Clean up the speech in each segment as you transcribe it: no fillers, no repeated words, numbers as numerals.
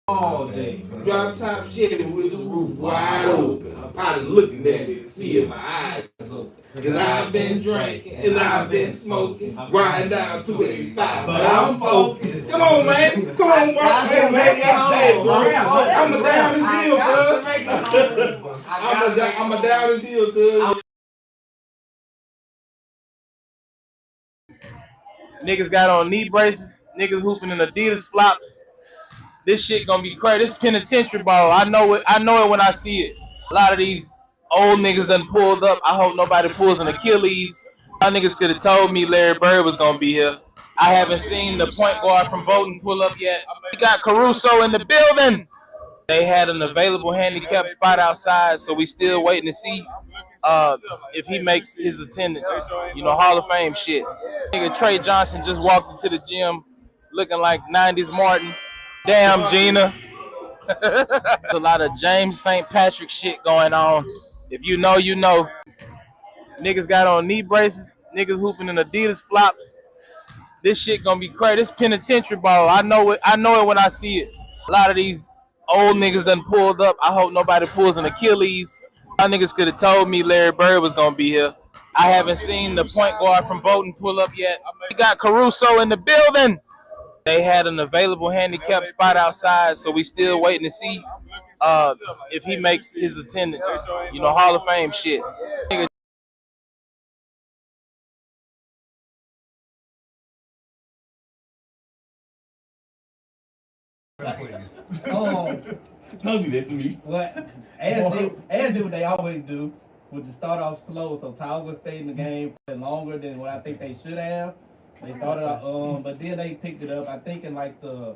all day. Drop top Chevy with the roof wide open. I'm probably looking at me to see if my eyes open. Cause I've been drinking and I've been smoking, riding down 285, but I'm focused. Come on, man. Come on, bro. I'm a down this hill, cuz. I'm a down this hill, cuz. Niggas got on knee braces. Niggas hooping in Adidas flops. This shit gonna be crazy. This penitentiary ball. I know it. I know it when I see it. A lot of these old niggas done pulled up. I hope nobody pulls an Achilles. Y'all niggas could have told me Larry Bird was gonna be here. I haven't seen the point guard from Bolton pull up yet. We got Caruso in the building. They had an available handicap spot outside, so we still waiting to see if he makes his attendance. You know, Hall of Fame shit. Nigga Trey Johnson just walked into the gym looking like 90s Martin. Damn, Gina. There's a lot of James St. Patrick shit going on. If you know, you know. Niggas got on knee braces. Niggas hooping in Adidas flops. This shit gonna be crazy. This penitentiary ball. I know it. I know it when I see it. A lot of these old niggas done pulled up. I hope nobody pulls an Achilles. Y'all niggas could have told me Larry Bird was gonna be here. I haven't seen the point guard from Bolton pull up yet. We got Caruso in the building. They had an available handicap spot outside, so we still waiting to see if he makes his attendance. You know, Hall of Fame shit. Don't do that to me. What? As what they always do, would just start off slow. So Tauga stayed in the game longer than what I think they should have. They started out, but then they picked it up. I think in like the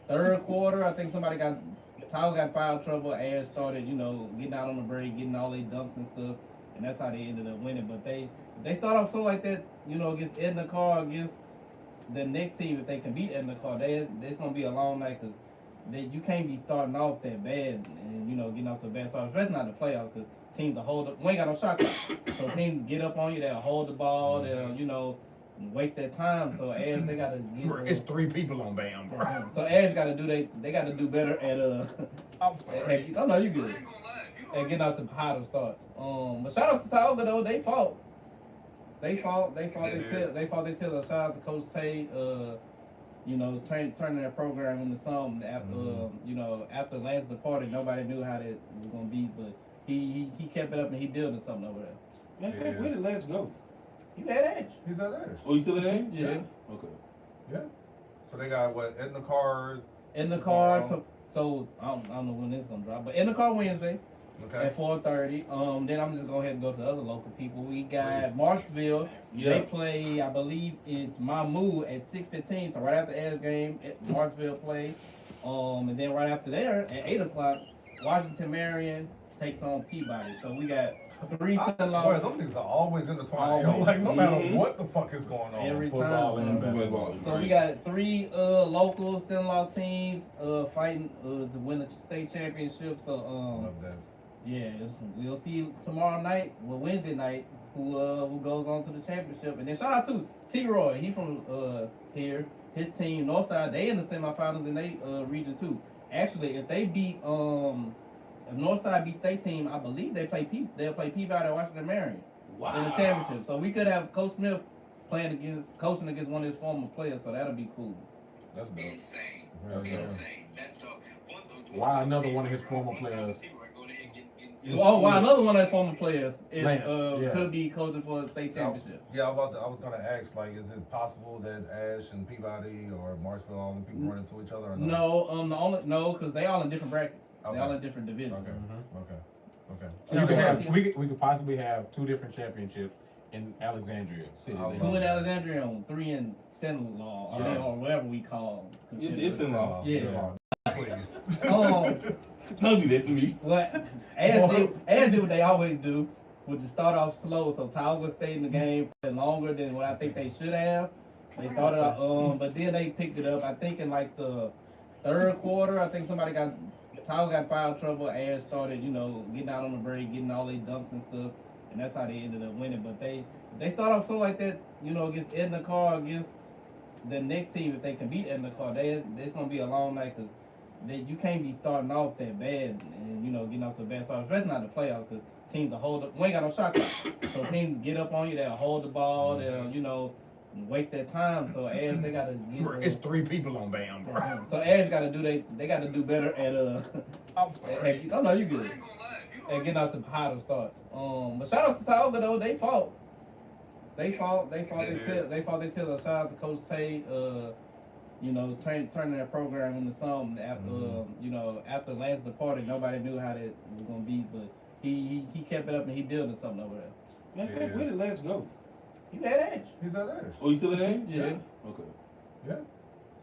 third quarter, I think Tauga got foul trouble. Ash started, getting out on the break, getting all their dunks and stuff, and that's how they ended up winning. But they start off slow like that, against Edna Carr, against the next team. If they can beat Edna Carr, it's gonna be a long night because you can't be starting off that bad and getting off to a bad start, especially not the playoffs, because teams will hold up. We ain't got no shot clock, so teams get up on you. They'll hold the ball. They'll waste their time. So Ash, they gotta get. It's three people on Bam, bro. So Ash gotta do they gotta do better at I'm sorry. oh no, you good. And getting out to hotter starts. But shout out to Tioga though. They fought. They fought their tail. Shout out to Coach Tate. Turning that program into something after after Lance departed, nobody knew how that was gonna be, but he kept it up and he building something over there. Man, where did Lance go? He had Edge. He's at Edge. Oh, you still at Edge? Yeah. Okay. Yeah. So they got what? Edna Carr. In the car. So I don't know when this is gonna drop, but in the car Wednesday. Okay. At 4:30. Then I'm just gonna go ahead and go to the other local people. We got Marksville. Yeah. They play, I believe it's Mamu at 6:15. So right after Edge game, Marksville play. And then right after there at 8:00, Washington Marion takes on Peabody. So we got three Sun-Law. Boy, those niggas are always intertwined. Like no matter what the fuck is going on. Every Football time. and basketball. So we got three local Sun-Law teams fighting to win the state championship. So Love that. yeah, we'll see tomorrow night, Wednesday night, who goes on to the championship. And then shout out to T-Roy. He from here. His team, Northside, they in the semifinals in they region too. Actually, if they beat if Northside beats state team, I believe they'll play Peabody at Washington Marion in the championship. So we could have Coach Smith coaching against one of his former players. So that'll be cool. That's dope. Insane. That's dope. Why another one of his former players? Why another one of his former players is Lance, could be coaching for a state championship. Yeah, I was gonna ask, like, is it possible that Ash and Peabody or Marshville, all them people run into each other? Or No, because they all in different brackets. Okay. They all in different divisions. Okay. So you could have, we could possibly have two different championships in Alexandria City. Two in Alexandria and three in Sin-Law, or whatever we call them. It's in law. Yeah. Please. Don't do that to me. What? As what they always do, would just start off slow. So Tauga stayed in the game longer than what I think they should have. They started out, but then they picked it up. I think in like the third quarter, I think Tauga got foul trouble. Ash started, getting out on the break, getting all their dunks and stuff, and that's how they ended up winning. But they start off slow like that, against Edna Carr, against the next team. If they can beat Edna Carr, it's gonna be a long night because that you can't be starting off that bad and getting off to a bad start, especially not the playoffs, because teams will hold up. We ain't got no shot clock, so teams get up on you. They'll hold the ball. They'll waste their time. So Ash, they gotta get. It's 3 people on Bam, bro. So Ash gotta do they gotta do better at oh no, you good. And getting out to hotter starts. But shout out to Tauga though. They fought. They fought their tail. Shout out to Coach Tay. Turning that program into something after after Lance departed, nobody knew how that was gonna be, but he kept it up and he building something over there. Man, where did Lance go? He had Edge. He's at Edge. Oh, you still in there? Yeah. Okay. Yeah.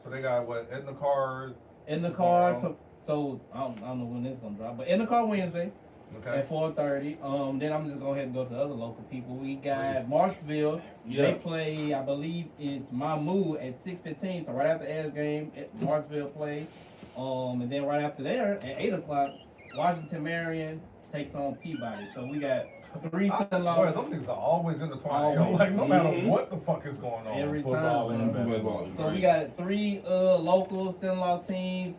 So they got what in the car? In the car. So I don't know when this gonna drop, but in the car Wednesday Okay. at 4:30. Then I'm just gonna go ahead and go to the other local people. We got Marksville. Yeah. They play, I believe it's Mamu at 6:15. So right after Edge game, Marksville play. And then right after there at 8:00, Washington Marion takes on Peabody. So we got 3 I Sun swear, Law those niggas are always intertwined. Yo, Always. like no matter Mhm. what the fuck is going on. every Football time. and basketball. So we got 3 local Sun-Law teams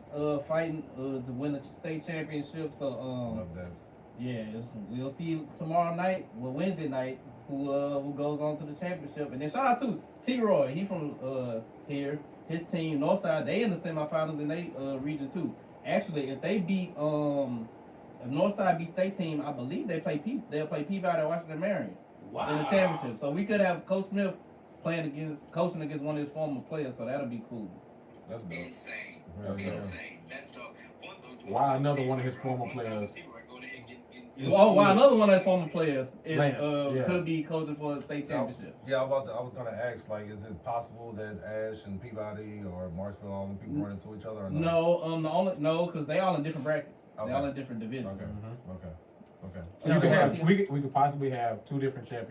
fighting to win the state championship. So Love that. yeah, we'll see tomorrow night, well Wednesday night, who goes on to the championship. And then shout out to T-Roy, he from here. His team Northside, they in the semifinals in they region too. Actually, if they beat if Northside beats state team, I believe they'll play Peabody or Washington Marion in the championship. So we could have Coach Smith coaching against one of his former players. So that'll be cool. That's dope. Insane. Yeah, yeah. Insane. That's dope. Why another one of his former players? Why another one of his former players Lance, yeah. could be coaching for a state championship. Yeah, I was gonna ask, like, is it possible that Ash and Peabody or Marshville, all them people run into each other? Or No, because they all in different brackets. Okay. They all in different divisions. Okay. Okay. So you could have, we could possibly have 2 different champions.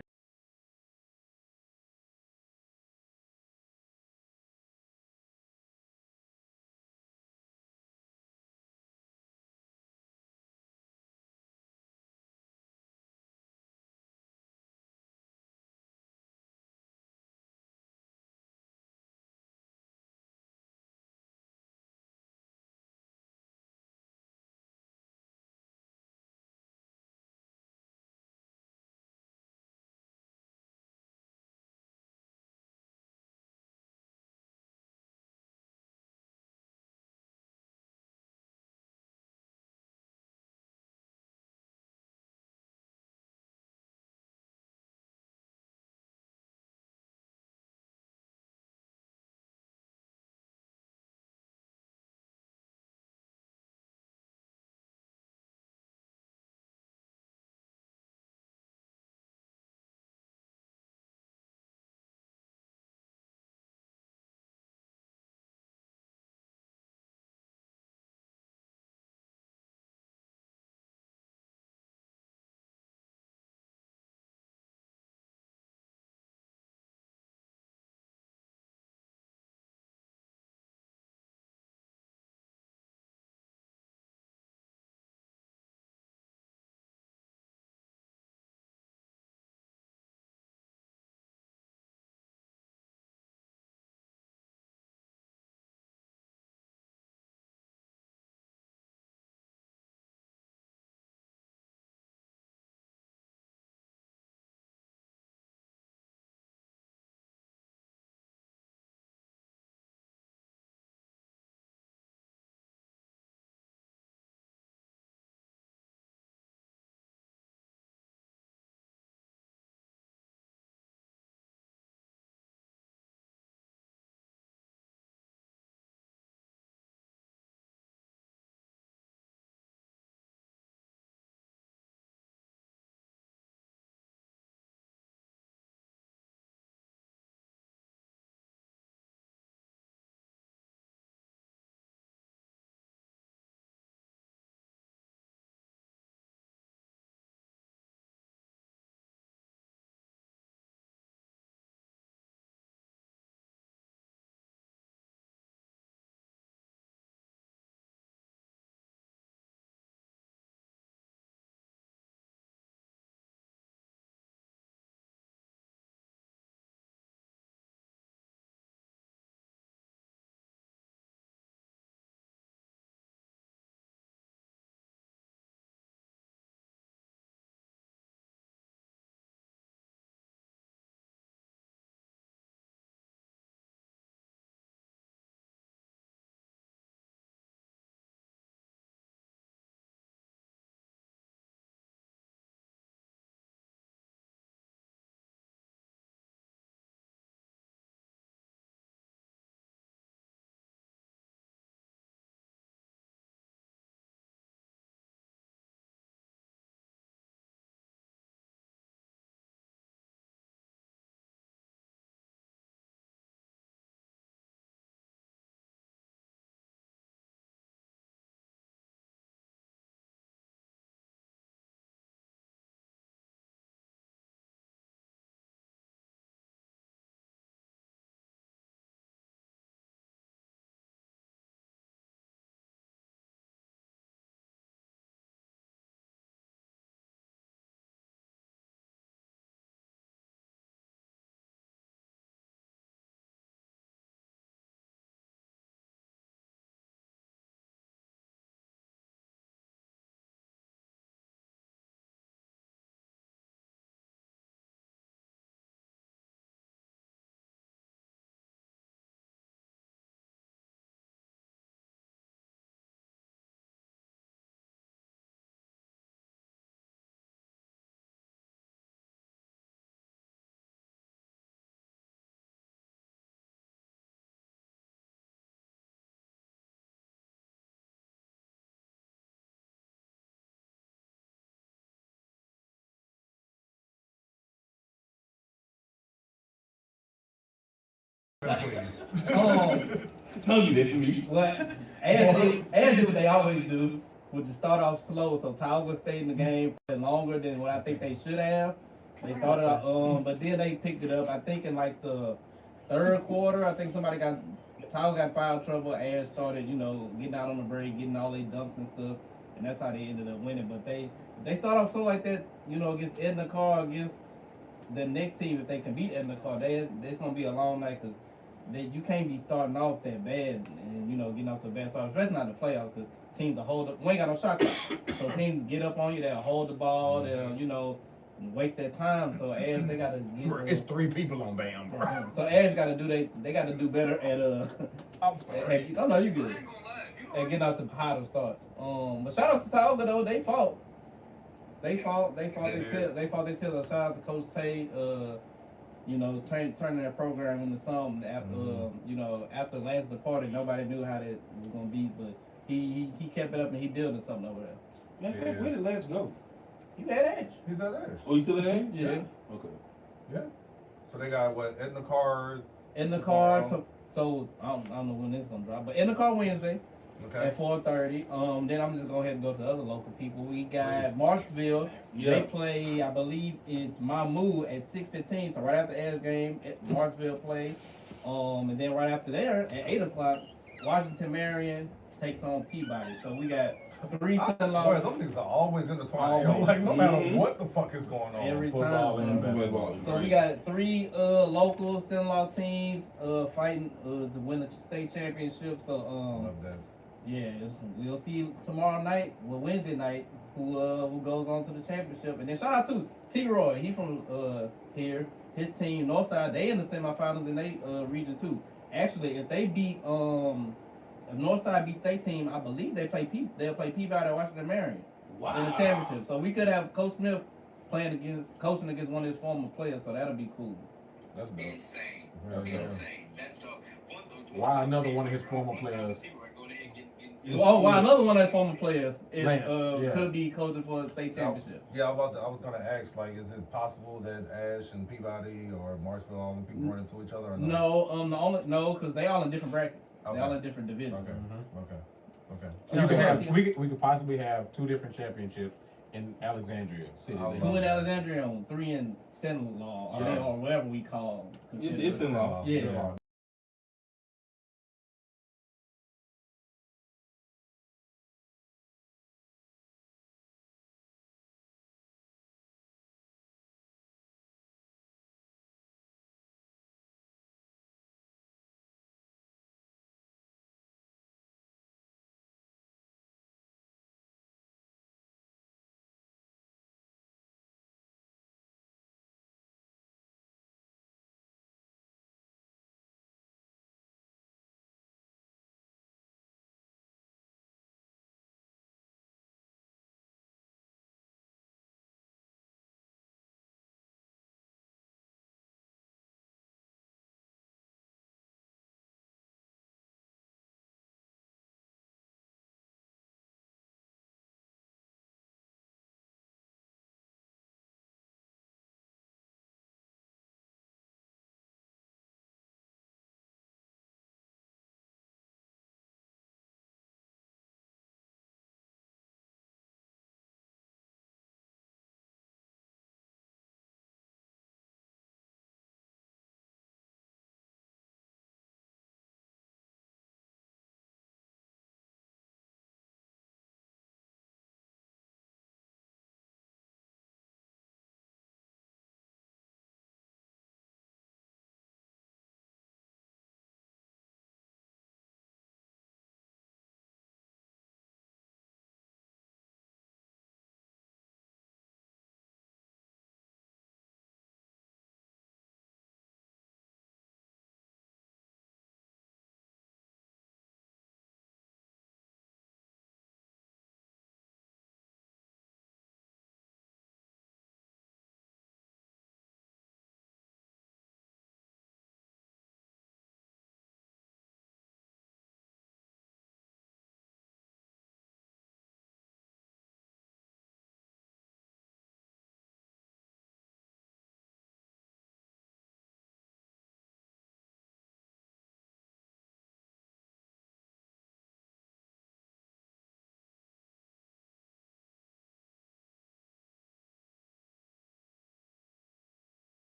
Please. Don't do that to me. What Ash did what they always do, which is start off slow. So Tioga stayed in the game longer than what I think they should have. They started out, but then they picked it up. I think in like the third quarter, I think Tioga got foul trouble. Ash started, getting out on the break, getting all their dunks and stuff, and that's how they ended up winning. But they start off so like that, against Edna Carr, against the next team, if they can beat Edna Carr, it's gonna be a long night because you can't be starting off that bad and getting off to a bad start, especially not in the playoffs because teams will hold up. We ain't got no shot clock, so teams get up on you. They'll hold the ball. They'll waste their time. So Ash, they gotta get. It's 3 people on Bam, bro. So Ash gotta do they gotta do better at I'm sorry. oh no, you good. And getting out to hotter starts. But shout out to Tioga though. They fought. They fought their tail. Shout out to Coach Tay. Turning that program into something after after Lance departed, nobody knew how that was gonna be, but he kept it up and he building something over there. Man, where did Lance go? He had Edge. He's at Ash. Oh, you still at Edge? Yeah. Okay. Yeah. So they got what? Edna Carr. In the car, so I don't know when this is gonna drop, but in the car Wednesday Okay. at 4:30. Then I'm just gonna go ahead and go to the other local people. We got Marksville. Yeah. They play, I believe it's Mamu at 6:15. So right after the Edge game, Marksville play. And then right after there at 8 o'clock, Washington Marion takes on Peabody. So we got 3 I Sun-Law. swear, those niggas are always intertwined. Always. Like, no matter Mhm. what the fuck is going on. Every Football time. and basketball. So we got 3 local Sun-Law teams fighting to win the state championship. So Love that. yeah, we'll see tomorrow night, Wednesday night, who goes on to the championship. And then shout out to T-Roy. He from here. His team, Northside, they in the semifinals in they region too. Actually, if they beat if Northside beats state team, I believe they'll play Peabody or Washington Marion in the championship. So we could have Coach Smith coaching against one of his former players. So that'll be cool. That's dope. Insane. Yeah, yeah. Insane. That's dope. Why another one of his former players? Oh, wow! Another one of his former players is Lance, yeah. could be coaching for a state championship. Yeah, I was gonna ask, like, is it possible that Ash and Peabody or Marshville, all them people run into each other or no? No, because they all in different brackets. Okay. They all in different divisions. Okay. Mhm. Okay. So you could have we could possibly have 2 different championships in Alexandria City. I love 2 in that. Alexandria and 3 in Sin-Law, Yeah. or whatever we call. It's in law. Yeah.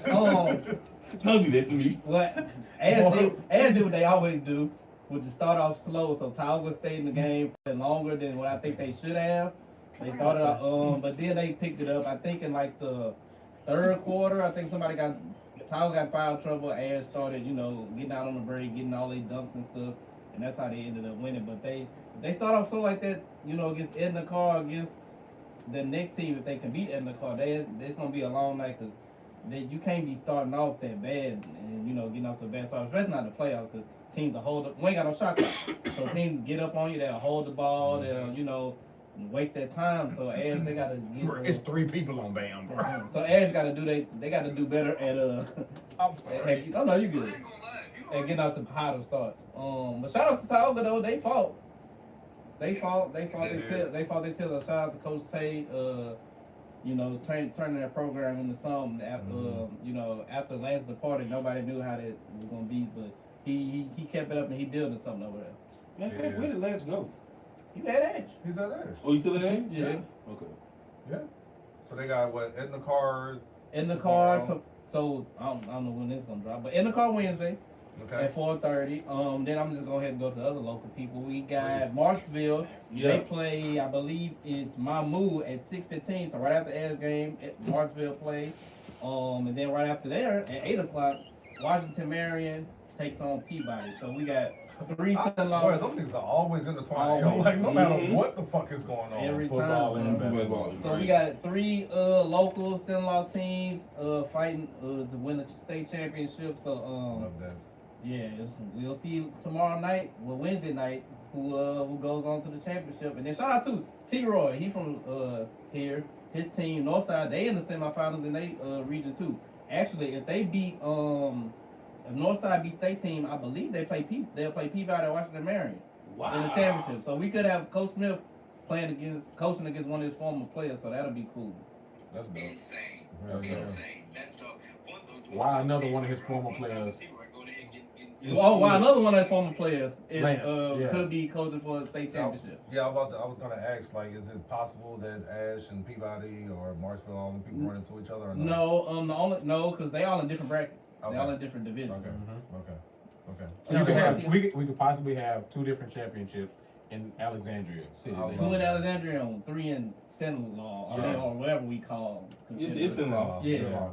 Don't do that to me. What Ash did what they always do, which is start off slow. So Tioga stayed in the game longer than what I think they should have. They started out, but then they picked it up. I think in like the third quarter, I think Tioga got foul trouble. Ash started, getting out on the break, getting all their dunks and stuff, and that's how they ended up winning. But they start off slow like that, against Edna Carr, against the next team. If they can beat Edna Carr, it's gonna be a long night because you can't be starting off that bad and getting off to a bad start, especially not the playoffs because teams will hold up. We ain't got no shot clock, so teams get up on you. They'll hold the ball. They'll waste their time. So Ash they gotta get. It's 3 people on Bam, bro. So Ash gotta do they gotta do better at oh no, you good. And getting out to hotter starts. But shout out to Tioga though. They fought. They fought their tail. Shout out to Coach Tay. Turning that program into something after after Lance departed, nobody knew how that was gonna be, but he kept it up and he building something over there. Man, where did Lance go? You had Edge. He's at Edge. Oh, you still at Edge? Yeah. Okay. Yeah. So they got what? Edna Carr. In the car. So I don't know when this gonna drop, but in the car Wednesday. Okay. At 4:30. Then I'm just go ahead and go to the other local people. We got Marksville. Yeah. They play, I believe it's Mahmoud at 6:15. So right after the Edge game, Marksville play. And then right after there at 8 o'clock, Washington Marion takes on Peabody. So we got 3 I Sun swear, Law. those niggas are always intertwined. Always. Like no matter what the fuck is going on. Every Football time. and basketball. So we got 3 local Sun-Law teams fighting to win the state championship. So Love that. yeah, we'll see tomorrow night, Wednesday night, who goes on to the championship. And then shout out to T-Roy, he from here. His team, Northside, they in the semifinals in they region too. Actually, if they beat if Northside beats state team, I believe they'll play Peabody or Washington Marion in the championship. So we could have Coach Smith coaching against one of his former players. So that'll be cool. That's dope. Insane. Yeah. Insane. That's dope. Why another one of his former players? Oh, wow! Another one of his former players Lance, could be coaching for a state championship. Yeah, I was gonna ask, like, is it possible that Ash and Peabody or Marshville, all them people run into each other? Or No, because they all in different brackets. Okay. They all in different divisions. Okay. So you could have, we could possibly have 2 different championships in Alexandria City. I 2 in Alexandria and 3 in Sin-Law, or whatever we call. It's in law. Yeah.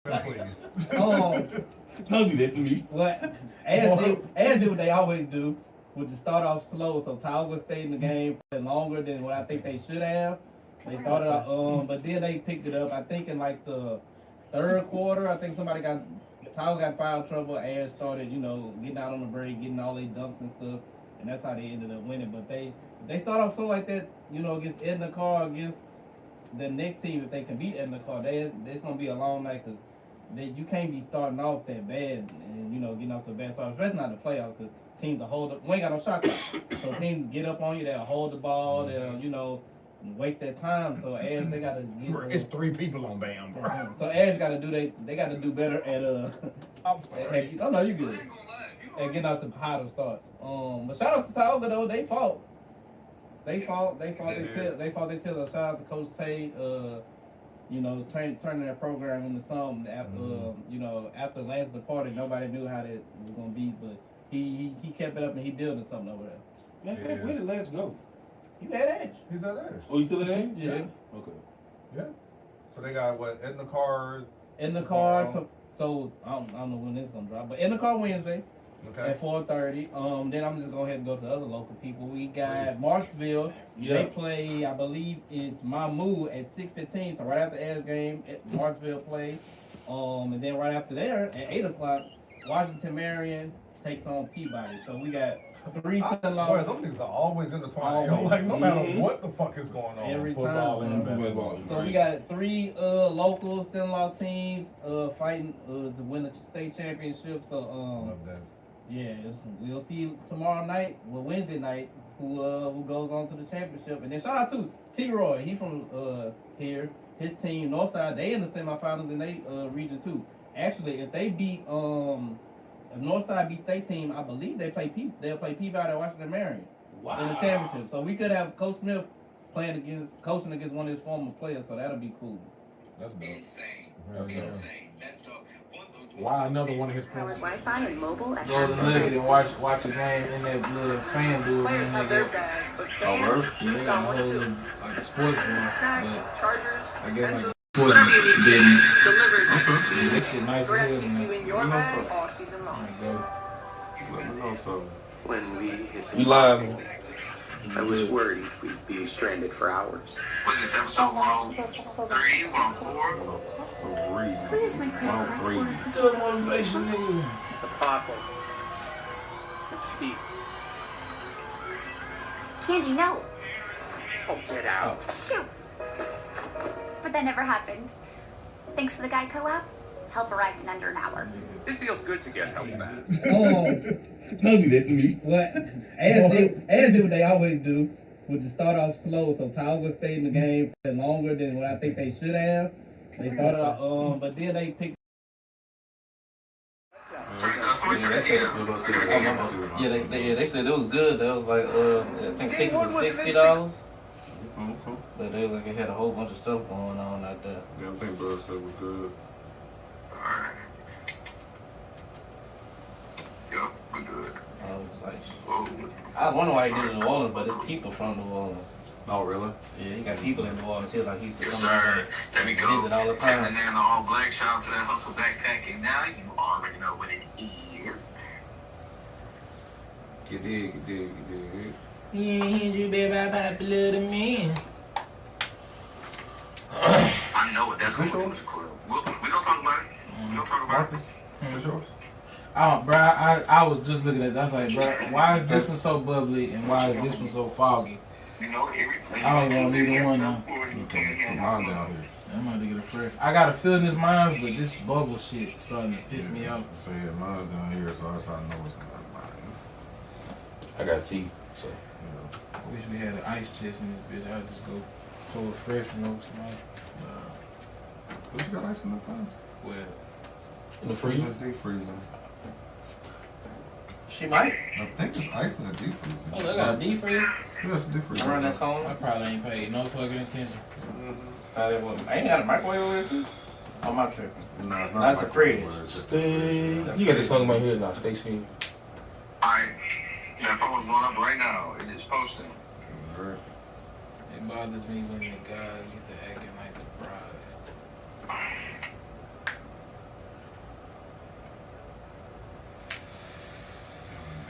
Please. Don't do that to me. What? Ash did what they always do, which is start off slow. So Tioga stayed in the game longer than what I think they should have. They started out, but then they picked it up. I think in like the third quarter, I think Tioga got in foul trouble. Ash started, getting out on the break, getting all their dunks and stuff, and that's how they ended up winning. But they start off so like that, against Edna Carr, against the next team. If they can beat Edna Carr, it's gonna be a long night because you can't be starting off that bad and getting off to a bad start, especially not the playoffs, because teams will hold up. We ain't got no shot clock, so teams get up on you. They'll hold the ball. They'll waste their time. So Ash, they gotta get. It's 3 people on Bam, bro. So Ash gotta do they gotta do better at I'm sorry. oh no, you good. And getting out to harder starts. But shout out to Tioga though. They fought. They fought their tail. Shout out to Coach Tate. Turning that program into something after after Lance departed, nobody knew how that was gonna be, but he kept it up and he building something over there. Yeah. Where did Lance go? He had Ash. He's at Ash. Oh, you still at Ash? Yeah. Okay. Yeah. So they got what in the car? In the car. So I don't know when this gonna drop, but in the car Wednesday at 4:30. Then I'm just gonna go ahead and go to the other local people. We got Marksville. Yeah. They play, I believe it's Mamu at 6:15. So right after Ash game, Marksville play. And then right after there at 8 o'clock, Washington Marion takes on Peabody. So we got 3 I Sun-Law. swear, those niggas are always intertwined. Always. Like no matter what the fuck is going on. Every Football time. and basketball. So we got 3 local Sun-Law teams fighting to win the state championship. So Love that. yeah, we'll see tomorrow night, Wednesday night, who goes on to the championship. And then shout out to T-Roy. He from here. His team, Northside, they in the semifinals in they region too. Actually, if they beat if Northside beats state team, I believe they'll play Peabody at Washington Marion in the championship. So we could have Coach Smith coaching against one of his former players. So that'll be cool. That's dope. Insane. Yeah. Insane. That's dope. Why another one of his friends? Wi-Fi and mobile at Go to Nugget and watch the game in that little fan dude. Players have their bag, but fans got one too. Like a sports one. Snacks, chargers, I guess essentials, like whatever you need business. delivered. That shit nice Dress as hell, keeps you man. in your bag all season long. When we hit the You live. I was worried we'd be stranded for hours. Was this episode 103, 104? Where's my credit card? Good motivation, nigga. The pothole. It's deep. Candy, no. Oh, get out. Shoot. But that never happened. Thanks to the Guy Co-op, help arrived in under an hour. It feels good to get help back. Don't do that to me. What? Ash did what they always do, which is start off slow. So Tioga stayed in the game longer than what I think they should have. They started out, but then they picked. They said it was good. That was like I think tickets was $60. But they was like it had a whole bunch of stuff going on out there. Yeah, I think berserk was good. Alright. Yep, we're good. I was like, Whoa. I wonder why he did it in New Orleans, but it's people from New Orleans. Oh, really? Yeah, he got people in New Orleans. He was like he used to Yes, come down sir. There we and go. visit all the Sitting time. there in the all black. Shout out to that hustle backpacking. Now you already know what it is. You dig. You baby, I little man. I know what that's going to do in the club. We don't talk about it. We don't talk about it. What's yours? Bro, I was just looking at that. I was like, bro, why is this one so bubbly and why is this one so foggy? You know, I don't want neither one now. Put mine down here. I'm about to get a fresh. I got a feeling this mine, but this bubble shit starting to piss me off. So yeah, mine's down here, so that's how I know it's not mine. I got tea. So I wish we had an ice chest in this bitch. I'd just go pull a fresh roast, man. But you got ice in the fire? Well, in the freezer. Deep freezer. she might. I think it's ice in the deep freezer. Oh, they got a deep freeze. Yeah, it's a deep freezer. Around that corner. I probably ain't paid no fucking attention. I ain't got a microwave over there too. Oh, my tripping. No, it's not. That's a fridge. Stay. You got this song in my head now. Stay still. Alright. That phone's going up right now. It is posting. Alright. It bothers me when the guys get to acting like the bride.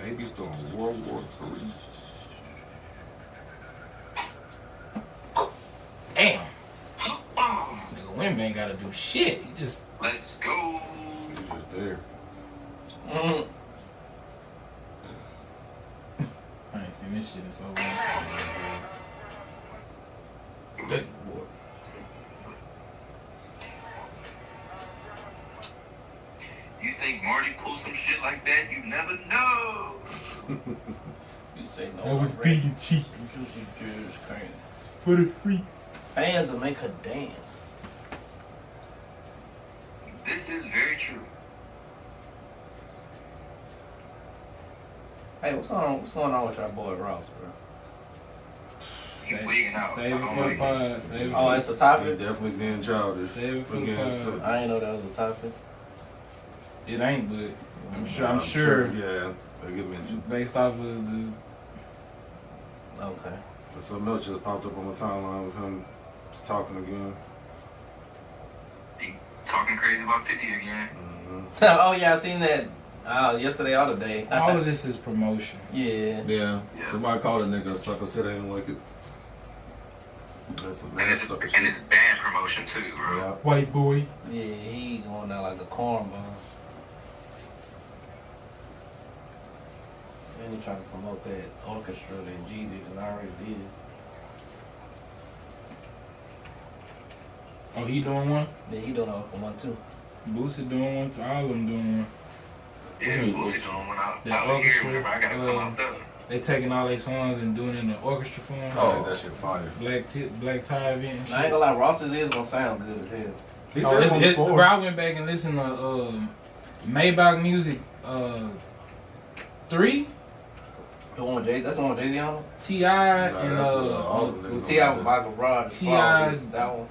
AB's doing World War III. Damn. Nigga, Wemby ain't gotta do shit. He just. Let's go. He's just there. Mm. I ain't seen this shit in so long. Good boy. You think Marty pulled some shit like that? You never know. You say no. That was bacon cheeks. For the freaks. Fans will make her dance. This is very true. Hey, what's going on with our boy Ross, bro? You wigging out. Save it I don't for the like pod. it. Save it Oh, for it's a topic? He definitely getting childish. Save it for the Again, pod. I ain't know that was a topic. It ain't, but I'm sure Yeah, they get mentioned. based off of the Okay. But something else just popped up on the timeline with him talking again. He talking crazy about 50 again. Oh yeah, I seen that yesterday or today. all of this is promotion. Yeah. Yeah. Yeah. Somebody called a nigga a sucker, said they didn't like it. That's some And mad sucker it's shit. bad promotion too, bro. Yeah. White boy. Yeah, he going out like a cornball. And he trying to promote that orchestra that Jeezy done already did. Oh, he doing one? Yeah, he doing one too. Boosie doing one. All of them doing one. Yeah, Boosie doing one out The here. orchestra, Remember, I gotta come out there. They taking all their songs and doing it in the orchestra form. I think that shit fire. Black tie event. And I ain't shit. gonna lie, Ross's is gonna sound good as hell. He Oh, did one before. bro, I went back and listened to Maybach Music 3, The one with Jay, that's the one with Jay-Z on it? T.I. Nah, and that's what all of them With niggas T.I. on with there. Michael Broad. T.I.'s That one.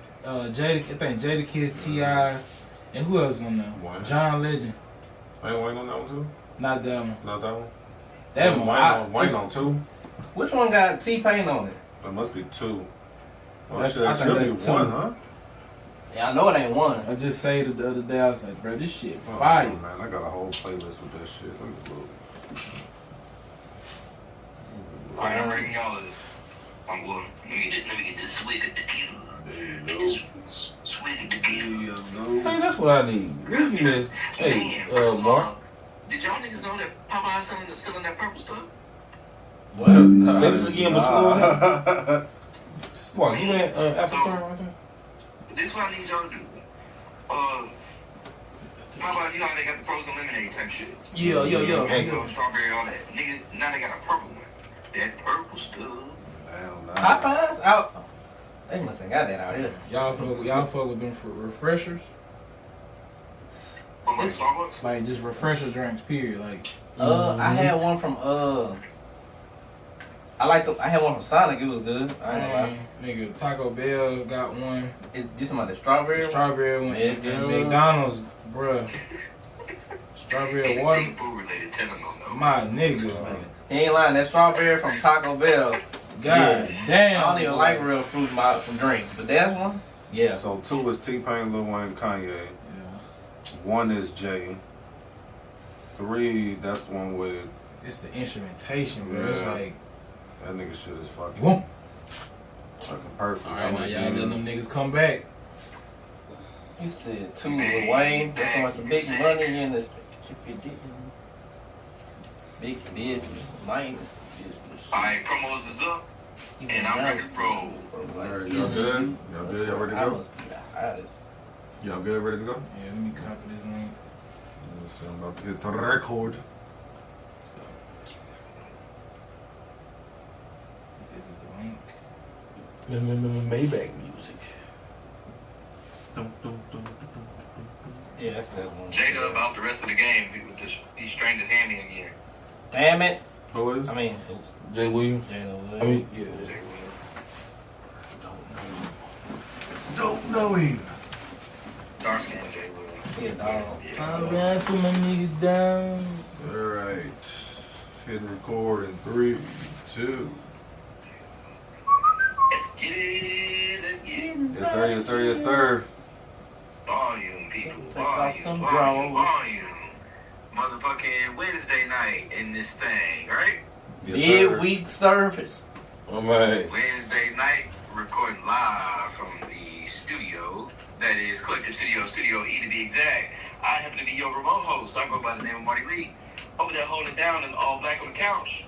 Jada, I think Jada Kiss, T.I. and who else on there? Wayne. John Legend. Ain't Wayne on that one too? Not that one. Not that one? That one. Wayne on two? Which one got T-Pain on it? There must be two. Well, That's- shit, I it think should be that's two. one, huh? Yeah, I know it ain't one. I just say the other day, I was like, bro, this shit Oh, fire. man, I got a whole playlist with that shit. Let me look. All right, I'm bringing y'all this. I'm going. Let me get this swig of tequila. There you Get go. this swig of tequila. Hey, that's what I need. Look at this. Hey, Man, first of Mark. all, did y'all niggas know that Popeye's selling that purple stuff? What? Say this again, but slow. Mark, you that apple So- corn right there? This is what I need y'all to do. Popeye, you know how they got the frozen lemonade type shit? Yeah. Mango, strawberry, all that. Nigga, now they got a purple one. That purple stuff. Hell nah. Popeyes out. They must have got that out here. Y'all fuck with them for refreshers? From like Starbucks? Like just refresher drinks, period. Like I had one from I had one from Sonic. It was good. I ain't gonna lie. nigga, Taco Bell got one. It, you talking about the strawberry? The strawberry one. Yeah, And yeah. McDonald's, bruh. Strawberry water. Anything food related, tell them no. My nigga. He ain't lying. That strawberry from Taco Bell. God damn. I don't even like real fruit from drinks, but that's one. Yeah. So 2 is T-Pain, Lil Wayne, Kanye. Yeah. 1 is Jay. 3, that's the one with It's the instrumentation, bro. It's Yeah. like, that nigga shit is fucking, whoop. fucking perfect. All right, now That y'all one letting them niggas come back. You said 2 with Wayne. That's how much the big money in this. If you didn't. Big business. Minus business. Alright, promos is up, and I'm ready to roll. Alright, y'all good? Y'all good? Y'all ready to I go? must be the hottest. Y'all good? Ready to go? Yeah, let me copy this link. So I'm about to hit the record. Is it the link? Maybach music. Yeah, that's that one. Jada about the rest of the game. He strained his hammy again. Damn it. Who is? I mean, Jay Williams. Jada I mean, yeah. Jada Don't know him. Dark skin Jay Williams. yeah, dog. I'll ride for my niggas down. Alright. Hitting record in 3, 2. Let's get it. Let's get it. Yes, sir. Yes, sir. Yes, sir. Volume, people. Take off them Volume. drawers. Volume. Motherfucking rocking Wednesday night in this thing, right? Midweek service. All right. Wednesday night, recording live from the studio. That is Collective Studio, Studio E to be exact. I happen to be your remote host. I go by the name of Marty Lee. Over there holding it down in all black on the couch.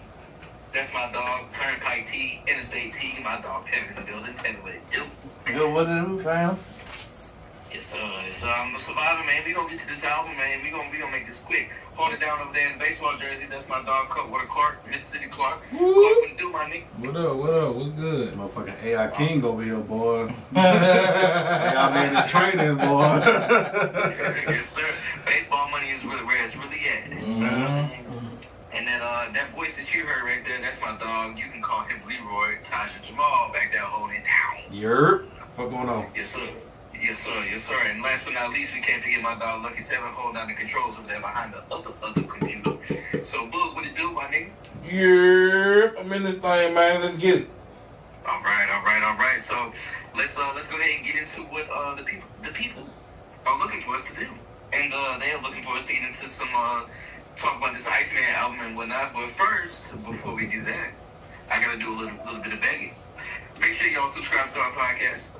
That's my dog, Turnpike T, Interstate T. My dog, Tevin in the building. Tell me what it do. Yo, what it do, fam? Yes, sir. I'm a survivor, man. We gonna get to this album, man. We gonna make this quick. Hold it down over there in the baseball jersey. That's my dog, Clark, Mississippi Clark. Clark, what it do, my nigga? What up? What's good? Motherfucking AI King over here, boy. AI man is training, boy. Yes, sir. Baseball money is really where it's really at. And that voice that you heard right there, that's my dog. You can call him Leroy, Taj, and Jamal back there holding it down. Yerp. What's going on? Yes, sir. Yes, sir. Yes, sir. And last but not least, we can't forget my dog Lucky 7 holding down the controls over there behind the other computer. So, Boog, what it do, my nigga? Yeah, I'm in this thing, man. Let's get it. All right. So, let's go ahead and get into what the people are looking for us to do, and they are looking for us to get into some talk about this Iceman album and whatnot. But first, before we do that, I gotta do a little bit of begging. Make sure y'all subscribe to our podcast.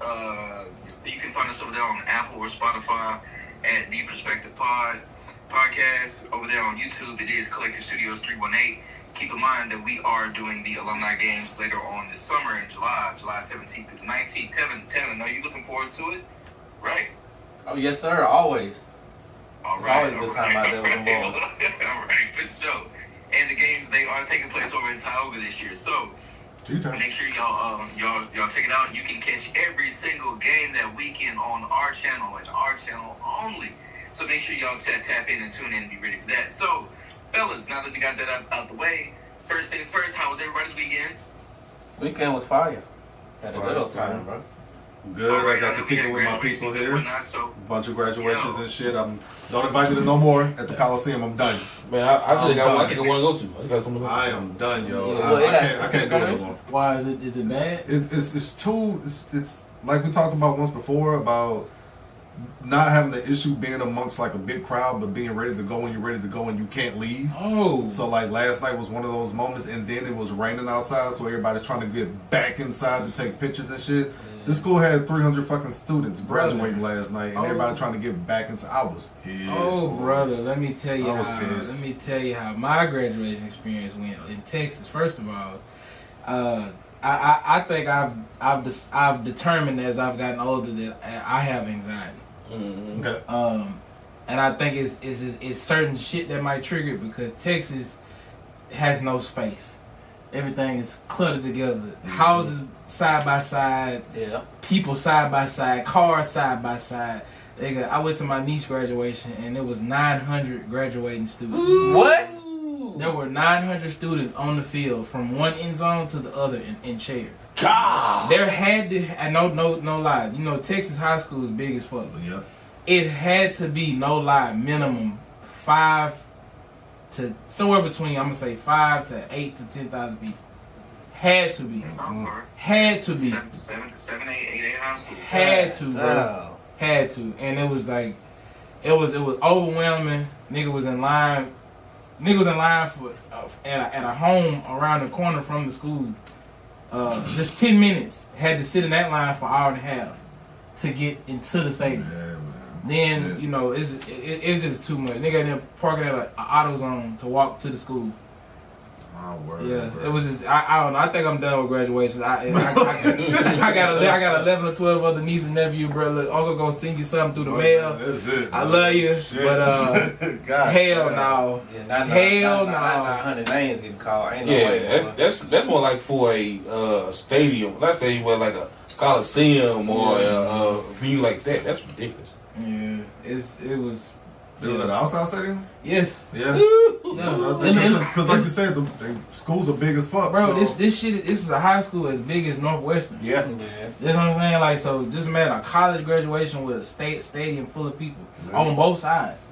You can find us over there on Apple or Spotify at The Perspective Podcast. Over there on YouTube, it is Collective Studios 318. Keep in mind that we are doing the alumni games later on this summer in July 17th through the 19th. Tevin, are you looking forward to it? Right? Oh, yes, sir. Always. All right. Always a good time out there with them balls. All right, good show. And the games, they are taking place over in Tioga this year. So, make sure y'all check it out. You can catch every single game that weekend on our channel and our channel only. So make sure y'all tap in and tune in and be ready for that. So, fellas, now that we got that out the way, first things first, how was everybody's weekend? Weekend was fire. Had a good old time, bro. Good. Right, I got to kick it with my people here. So, Bunch of graduations and shit. Don't invite me to no more at the Coliseum. I'm done. Man, I think I want to go to. I am done, yo. Yeah, I can't go no more. Why is it bad? It's like we talked about once before about not having the issue being amongst like a big crowd, but being ready to go when you're ready to go and you can't leave. Oh. So like last night was one of those moments, and then it was raining outside, so everybody's trying to get back inside to take pictures and shit. This school had 300 fucking students graduating last night, and everybody trying to get back inside. I was pissed. Oh, brother, let me tell you how my graduation experience went in Texas. First of all, I think I've determined as I've gotten older that I have anxiety. Mm-hmm. Okay. And I think it's certain shit that might trigger it because Texas has no space. Everything is cluttered together. Houses side by side, people side by side, cars side by side. I went to my niece's graduation and there was 900 graduating students. What? There were 900 students on the field from one end zone to the other in chairs. God. There had to, no lie. You know, Texas high school is big as fuck. Yeah. It had to be, no lie, minimum 5 to somewhere between, I'm gonna say 5 to 8 to 10,000 people. Had to be. Had to be. 7, 8 high school. Had to, bro. Had to. And it was like, it was overwhelming. Nigga was in line for at a home around the corner from the school. Just 10 minutes. Had to sit in that line for an hour and a half to get into the stadium. Yeah, man. Then, Shit. you know, it's just too much. Nigga in there parking at an auto zone to walk to the school. Oh, word, Yeah, bro. it was just, I don't know. I think I'm done with graduation. I got 11 or 12 other nieces and nephews, bro. Look, Uncle gonna send you something through the mail. That's it. I love you, Shit. but God, hell God. no. Yeah, Hell no. 900 names getting called. Ain't no way, Yeah, boy. that's more like for a stadium. Not stadium, but like a Coliseum or a venue like that. That's ridiculous. Yeah, it was. It was at the outside stadium? Yes. Yeah. No. Because like you said, the schools are big as fuck. Bro, so. this is a high school as big as Northwestern. Yeah. That's what I'm saying. Like, so just imagine a college graduation with a stadium full of people on both sides.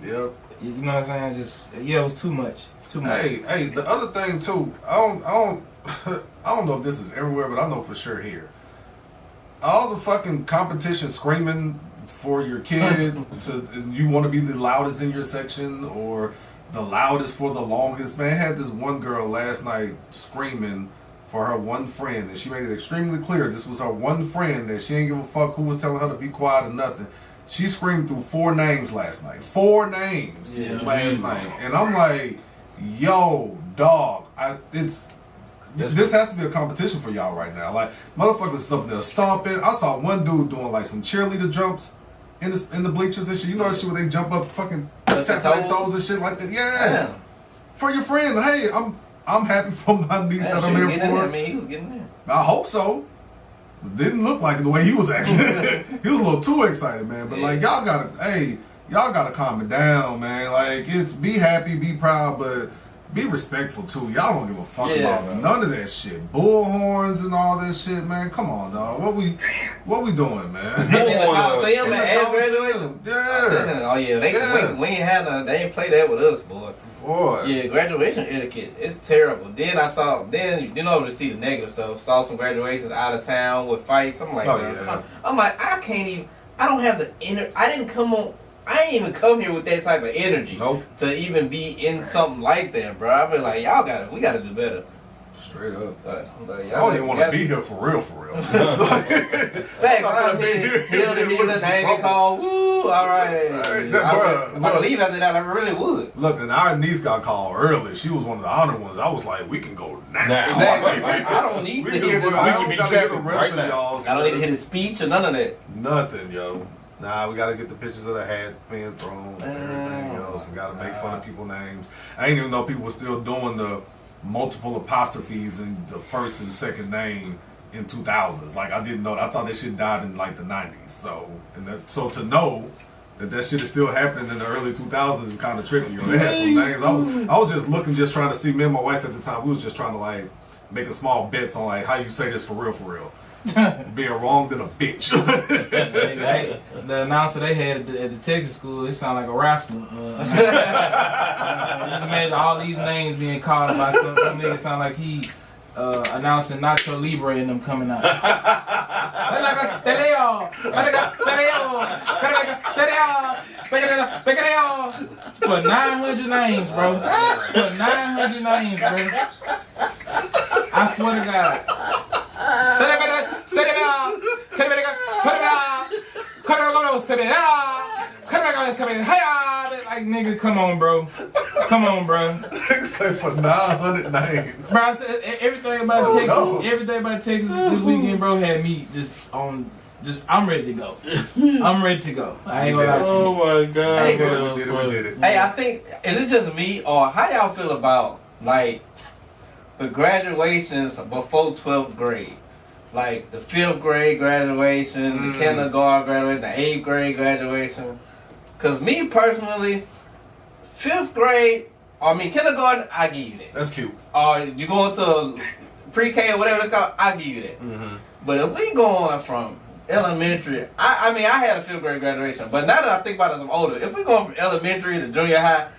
Yep. You know what I'm saying? Just it was too much. Too much. Hey, the other thing too, I don't I don't know if this is everywhere, but I know for sure here. All the fucking competition screaming for your kid you want to be the loudest in your section, or the loudest for the longest. Man, I had this one girl last night screaming for her one friend, and she made it extremely clear this was her one friend, that she ain't give a fuck who was telling her to be quiet or nothing. She screamed through 4 names last night. 4 names last night. And I'm like, yo, dog, this has to be a competition for y'all right now. Like, motherfuckers up there stomping. I saw one dude doing like some cheerleader jumps in the bleachers and shit. You know that shit where they jump up fucking tap their toes and shit like that? Yeah. Damn. For your friend. Hey, I'm happy for my niece that I'm here for. I mean, he was getting there. I hope so. Didn't look like it the way he was acting. He was a little too excited, man. But like, y'all gotta calm it down, man. Like, it's be happy, be proud, but be respectful too. Y'all don't give a fuck about none of that shit. Bullhorns and all that shit, man. Come on, dog. What we doing, man? In the Coliseum at graduation? Yeah. Oh yeah, we ain't had none. They ain't play that with us, boy. Boy. Yeah, graduation etiquette. It's terrible. Then you know, to see the negative stuff. Saw some graduations out of town with fights. I'm like, I'm like, I can't even. I don't have the I ain't even come here with that type of energy to even be in something like that, bro. I be like, we gotta do better. Straight up. I don't even want to be here for real. Thanks, I'm heal the name and call. Woo, all right. I would leave after that. I really would. Look, and our niece got called early. She was one of the honored ones. I was like, we can go now. Exactly. I don't need to hear this. We can be traffic right now. I don't need to hear the speech or none of that. Nothing, yo. Nah, we gotta get the pictures of the hat being thrown and everything else. We gotta make fun of people's names. I didn't even know people were still doing the multiple apostrophes in the first and second name in 2000s. Like, I didn't know. I thought that shit died in like the 90s. So to know that shit is still happening in the early 2000s is kind of tricky. They had some names. I was just looking, just trying to see. Me and my wife at the time, we was just trying to like make a small bets on like how you say this for real. Being wrong than a bitch. The announcer they had at the Texas school, it sounded like a wrestler. Just imagine all these names being called by some nigga. Sound like he announcing Nacho Libre and them coming out. For 900 names, bro. For 900 names, bro. I swear to God. Like, nigga, come on, bro. Say for 900 names. Bro, I said everything about Texas this weekend, bro, had me I'm ready to go. I ain't gonna lie to you. Oh my God. Hey, hey, I think, is it just me or how y'all feel about like the graduations before 12th grade? Like the 5th grade graduation, the kindergarten graduation, the 8th grade graduation. Cause me personally, 5th grade, kindergarten, I give you that. That's cute. Or you going to pre-K or whatever it's called, I give you that. Mm-hmm. But if we going from elementary, I had a 5th grade graduation, but now that I think about it as I'm older, if we going from elementary to junior high,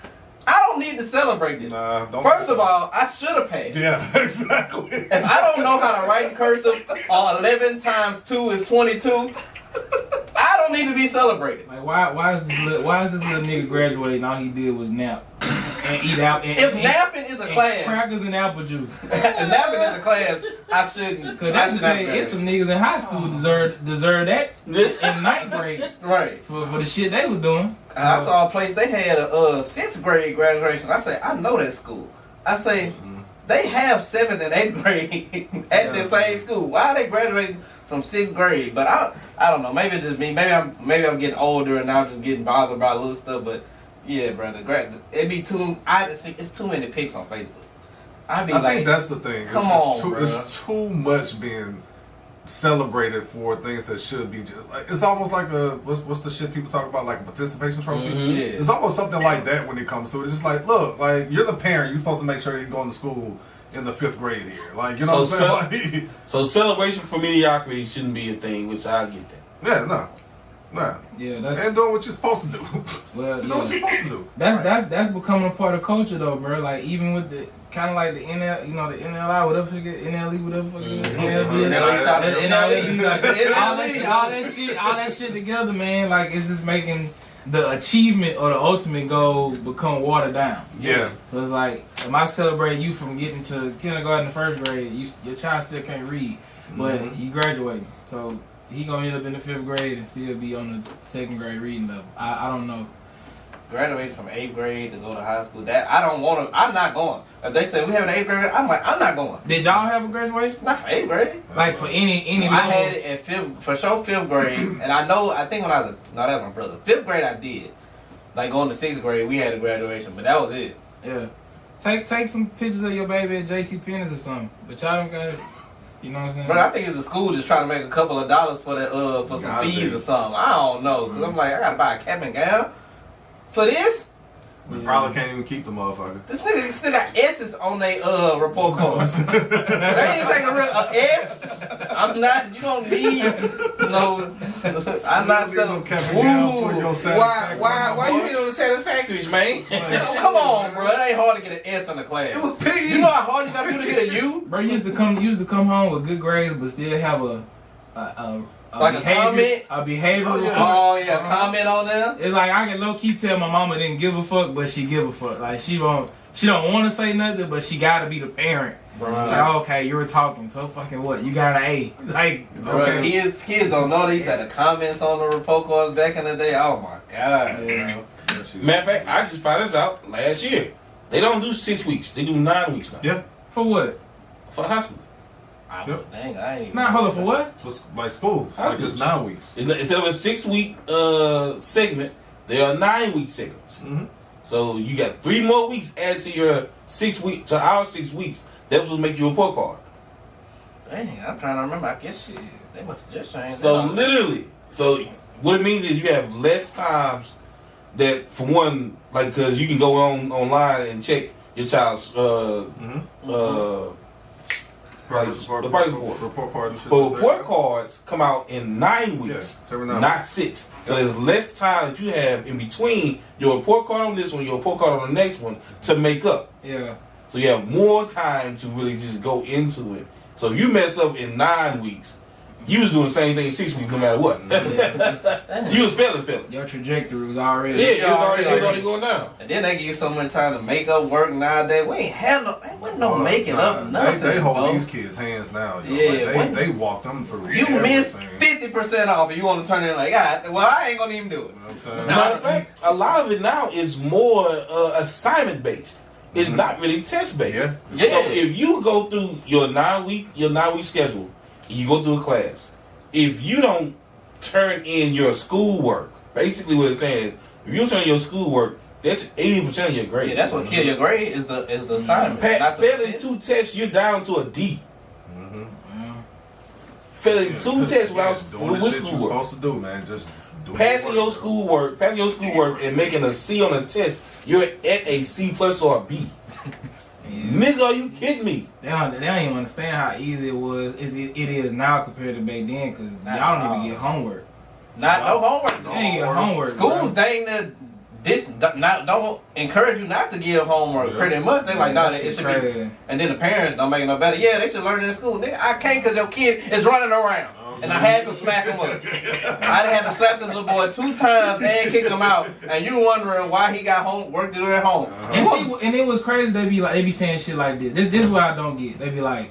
I don't need to celebrate this. Nah, don't. First of all, I should have passed. Yeah, exactly. If I don't know how to write in cursive, or 11 times 2 is 22, I don't need to be celebrated. Like, why is this little nigga graduating? All he did was nap and eat out. If napping is a class, crackers and apple juice. If napping is a class, I shouldn't. Cause that's the thing. It's some niggas in high school deserve that in 9th grade, right? For the shit they were doing. I saw a place they had a 6th grade graduation. I said, I know that school. I say, they have 7th and 8th grade at the same school. Why are they graduating from 6th grade? But I don't know. Maybe it's just me. Maybe I'm getting older and I'm just getting bothered by little stuff. But yeah, brother, it'd be it's too many pics on Facebook. I think that's the thing. It's too much being celebrated for things that should be just like, it's almost like what's the shit people talk about, like a participation trophy. Yeah. It's almost something like that when it comes to it. It's just like, look, like, you're the parent, you're supposed to make sure you're going to school in the 5th grade here, like, you know what I'm saying? So celebration for mediocrity shouldn't be a thing, which I get that. Yeah, no. Yeah, that's and doing what you're supposed to do. Well, doing what you're supposed to do. That's becoming a part of culture though, bro. Like, even with the kind of like the NL, the NLI, whatever, NLE, whatever, NLE, all that shit together, man. Like, it's just making the achievement or the ultimate goal become watered down. Yeah. So it's like, am I celebrating you from getting to kindergarten to first grade? Your child still can't read, but you graduating. So he gonna end up in the 5th grade and still be on the 2nd grade reading level. I don't know. Graduated from 8th grade to go to high school. That I don't want to. I'm not going. If they say we have an 8th grade, I'm like, I'm not going. Did y'all have a graduation? Not for 8th grade. Like for any I had it at 5th grade, and I think when I was no, that was my brother. 5th grade I did. Like going to 6th grade, we had a graduation, but that was it. Yeah. Take some pictures of your baby at J.C. Penney's or something. But y'all don't got it. You know what I'm saying? But I think it's the school just trying to make a couple of dollars for that for some fees or something. I don't know, cause I'm like, I gotta buy a cap and gown for this. We probably can't even keep the motherfucker. This nigga still got S's on their report cards. They ain't taking a real S. I'm not. You don't need no. I'm not selling. Why you hit on the satisfactories, man? Come on, bro. It ain't hard to get an S in the class. It was P. You know how hard you gotta do to get a U? Bro, you used to come home with good grades, but still have a like behavior, a behavioral. Oh yeah, comment on them. It's like I can low key tell my mama didn't give a fuck, but she give a fuck. Like she don't want to say nothing, but she gotta be the parent. Bro. Like, okay, you were talking, so fucking what? You got an A. Like, okay. Kids don't know these had the comments on the report cards back in the day. Oh my god. Yeah. Matter of fact, I just found this out last year. They don't do 6 weeks; they do 9 weeks now. Yeah. For what? For high school. Dang, I ain't even. Nah, hold on, for what? So like school. Like it's 9 weeks. Instead of a 6-week segment, there are 9-week segments. Mm-hmm. So you got 3 more weeks added to your 6 week to our 6 weeks. That was what make you a report card. Dang, I'm trying to remember. I guess shit, they must have just changed. So literally, so what it means is you have less times that, for one, like, because you can go online and check your child's report card and shit. But report cards come out in 9 weeks, not 6. So there's less time that you have in between your report card on this one, your report card on the next one to make up. Yeah. So you have more time to really just go into it. So if you mess up in 9 weeks, you was doing the same thing in 6 weeks no matter what. You was failing. Your trajectory was already. Yeah, it was already going down. And then they give you so much time to make up work nowadays. We ain't had no making up nothing. They hold bro. these kids' hands now. Yo. Yeah, like they walk them through. You miss everything. 50% off if you want to turn in like, God, well, I ain't gonna even do it. You know what I'm saying? Matter of fact, a lot of it now is more assignment based. It's not really test based. Yeah. So if you go through your 9 week schedule, and you go through a class, if you don't turn in your schoolwork, basically what it's saying is, if you don't turn in your schoolwork, that's 80% of your grade. Yeah, that's what kills your grade is the assignment. Failing 2 tests, you're down to a D. Failing 2 tests without doing the shit you're schoolwork. supposed to do, man. Just passing your schoolwork, and making a C on a test, you're at a C plus or a B. Nigga, are you kidding me? They don't even understand how easy it was. It is now compared to back then, because y'all don't even get homework. No homework. They ain't get homework. Schools dang don't encourage you not to give homework. Pretty much, they like, no, it should be. And then the parents don't make it no better. Yeah, they should learn it in school. Nigga, I can't because your kid is running around. And I had to smack him up. I had to slap this little boy 2 times and kick him out. And you wondering why he got work to do at home. And it was crazy. They be saying shit like this. This is what I don't get. They be like,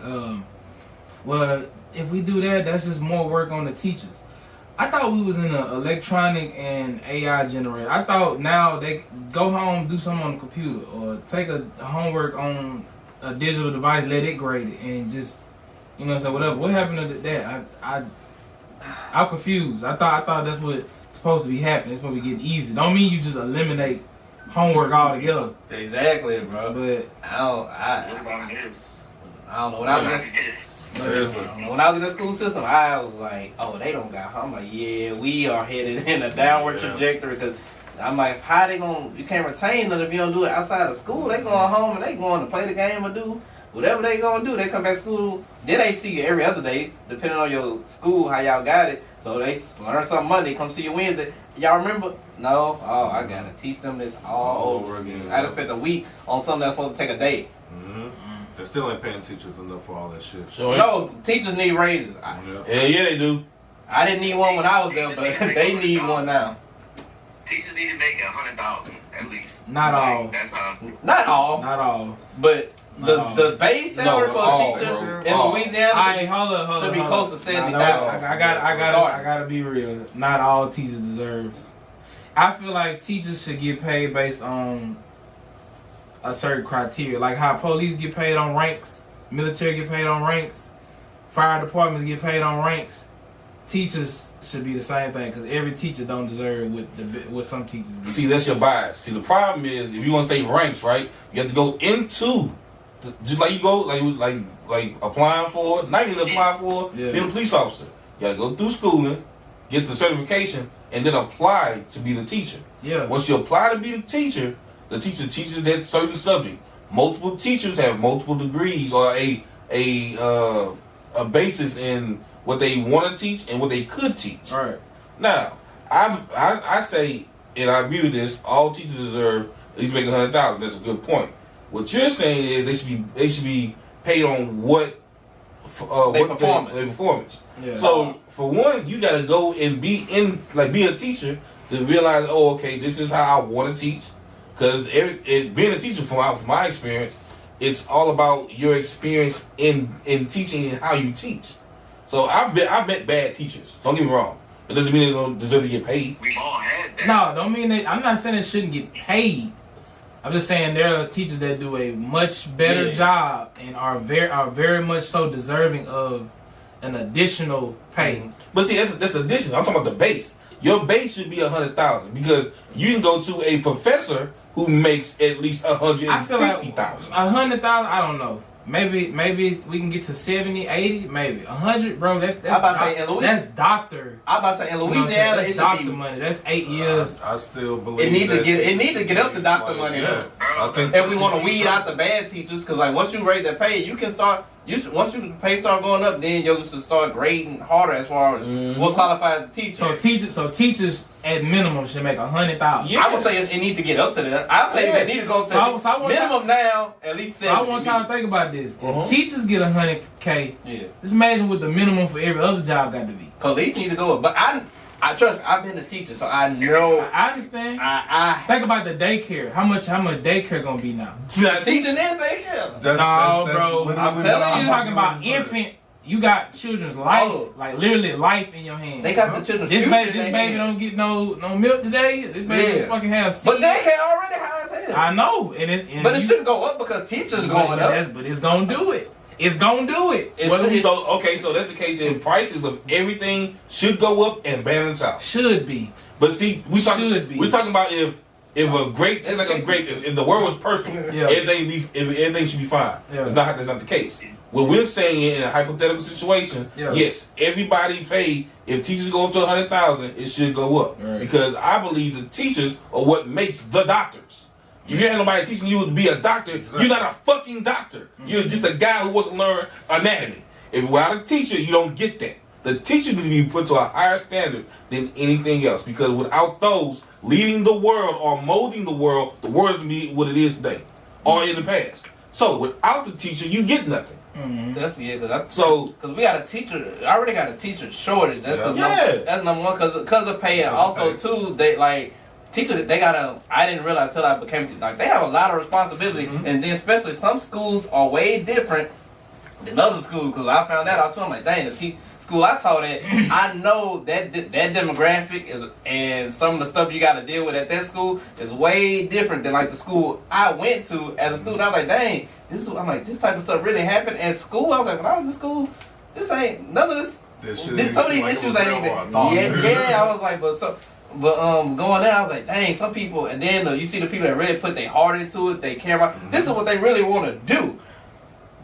well, if we do that, that's just more work on the teachers. I thought we was in an electronic and AI generator. I thought now they go home, do something on the computer, or take a homework on a digital device, let it grade it, and just, you know what I'm saying, whatever. What happened to that? I'm confused. I thought that's what supposed to be happening. It's supposed to be getting easy. Don't mean you just eliminate homework altogether. Exactly, bro. But I don't know. When I was in the school system, I was like, oh, they don't got home. I'm like, yeah, we are headed in a downward trajectory, because I'm like, how they gonna, you can't retain them if you don't do it outside of school. They going home and they going to play the game or do whatever they gonna do. They come back to school, then they see you every other day, depending on your school, how y'all got it. So they learn something Monday, come see you Wednesday. Y'all remember? No? Oh, I gotta teach them this all over again. I just spent a week on something that's supposed to take a day. They still ain't paying teachers enough for all that shit. No, teachers need raises. Yeah, they do. I didn't need one when I was there, but they need one now. Teachers need to make 100,000 at least. Not all. That's how. Not all. Not all. But the base salary for a teacher in Louisiana Alright, hold up. should be close to 70,000. I gotta be real. Not all teachers deserve. I feel like teachers should get paid based on a certain criteria, like how police get paid on ranks, military get paid on ranks, fire departments get paid on ranks. Teachers should be the same thing, because every teacher don't deserve what some teachers get. See, that's your bias. See, the problem is if you want to say ranks, right? You have to go into just like you go like applying for, not even applying for being a police officer. You got to go through schooling, get the certification, and then apply to be the teacher. Yeah. Once you apply to be the teacher teaches that certain subject. Multiple teachers have multiple degrees or a basis in what they want to teach and what they could teach. All right. Now, I say, and I agree with this, all teachers deserve at least make 100,000. That's a good point. What you're saying is they should be paid on what their performance. Yeah. So for one, you got to go and be a teacher to realize, oh, okay, this is how I want to teach. Because being a teacher, from my experience, it's all about your experience in teaching and how you teach. So I've met bad teachers. Don't get me wrong. It doesn't mean they don't deserve to get paid. We all had that. No, don't mean they. I'm not saying they shouldn't get paid. I'm just saying there are teachers that do a much better job and are very much so deserving of an additional pay. Mm-hmm. But see, that's additional. I'm talking about the base. Your base should be 100,000 because you can go to a professor who makes at least 150,000. I feel like 100,000. I don't know. Maybe we can get to 70, 80, maybe 100, bro. That's doctor. I about to say in Louisiana, it's doctor money. That's 8 years. I still believe it need to get up to doctor money. Yeah. I think if we want to weed out the bad teachers, because like once you raise that pay, you can start. Once your pay start going up, then you should start grading harder as far as what qualifies as a teacher. So teachers at minimum should make 100,000. I would say it need to get up to that. I say they need to go to minimum now at least 70. So I want y'all to think about this. If teachers get 100K, just imagine what the minimum for every other job got to be. Police need to go up, but I trust. I've been a teacher, so I know. I understand. I think about the daycare. How much daycare gonna be now? Teaching and daycare. No, bro. I'm telling you, talking about infant. You got children's life, like literally life in your hands. They got the children's This baby don't get no milk today. This baby fucking have seeds. But daycare already high as hell. I know, but it shouldn't go up because teachers going up. But it's gonna do it. It's gonna do it. So that's the case. Then prices of everything should go up and balance out. Should be. But see, we're talking about if the world was perfect, everything should be fine. Yeah. That's not the case. What we're saying in a hypothetical situation, yes, everybody paid. If teachers go up to 100,000, it should go up because I believe the teachers are what makes the doctors. If you ain't nobody teaching you to be a doctor, you're not a fucking doctor. You're just a guy who wants to learn anatomy. If without a teacher, you don't get that. The teacher needs to be put to a higher standard than anything else because without those leading the world or molding the world doesn't be what it is today or in the past. So without the teacher, you get nothing. That's because we got a teacher. I already got a teacher shortage. That's number one because of pay. And also too, they like teachers. They gotta. I didn't realize until I became teacher. Like they have a lot of responsibility, and then especially some schools are way different than other schools. Because I found that out too. I'm like, dang, the school I taught at, I know that demographic is, and some of the stuff you got to deal with at that school is way different than like the school I went to as a student. I was like, dang. This type of stuff really happened at school. I was like, when I was in school, this ain't none of this. Some of these issues ain't even. I was like, going there, I was like, dang, some people. And then you see the people that really put their heart into it. They care about. This is what they really want to do.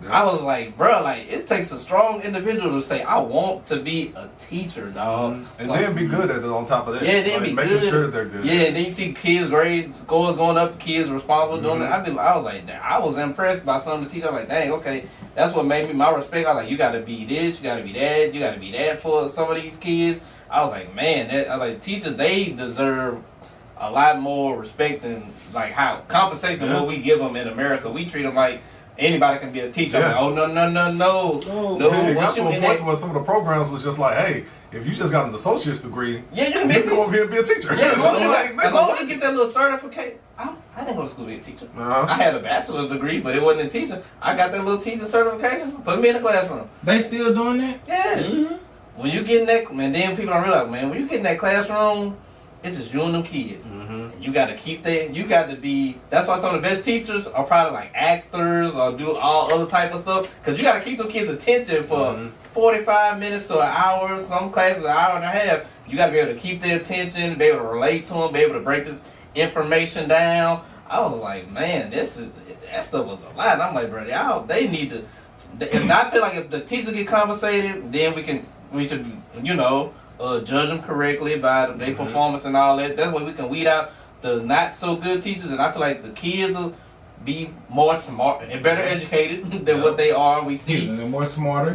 Yeah. I was like, bro, like it takes a strong individual to say, I want to be a teacher, dog. And then be good at it on top of that. Yeah, then be making good. Sure they're good. Yeah, and then you see kids' grades, scores going up, kids responsible doing that. I was like, I was impressed by some of the teachers. I was like, dang, okay, that's what made me my respect. I was like, you got to be this, you got to be that, you got to be that for some of these kids. I was like, man, teachers, they deserve a lot more respect than like how compensation of what we give them in America. We treat them like anybody can be a teacher. Yeah. I'm like, oh no. It got Once to you a in point that, where some of the programs was just like, hey, if you just got an associate's degree, yeah, you can be you a can teacher. go over here and be a teacher. Yeah, as long as, Like, as nigga, long as what? you get that little certificate. I didn't go to school to be a teacher. Uh-huh. I had a bachelor's degree, but it wasn't a teacher. I got that little teacher certification. Put me in the classroom. They still doing that? Yeah. Mm-hmm. When you get in that, man, then people don't realize, man, when you get in that classroom, it's just you and them kids. Mm-hmm. You got to keep that. You got to be. That's why some of the best teachers are probably like actors or do all other type of stuff. Because you got to keep them kids' attention for 45 minutes to an hour. Some classes an hour and a half. You got to be able to keep their attention, be able to relate to them, be able to break this information down. I was like, man, that stuff was a lot. And I'm like, bro, y'all, they need to. And I feel like if the teachers get compensated, then we should, judge them correctly by their performance and all that. That way we can weed out the not so good teachers, and I feel like the kids will be more smart and better educated than what they are. We see. They're more smarter.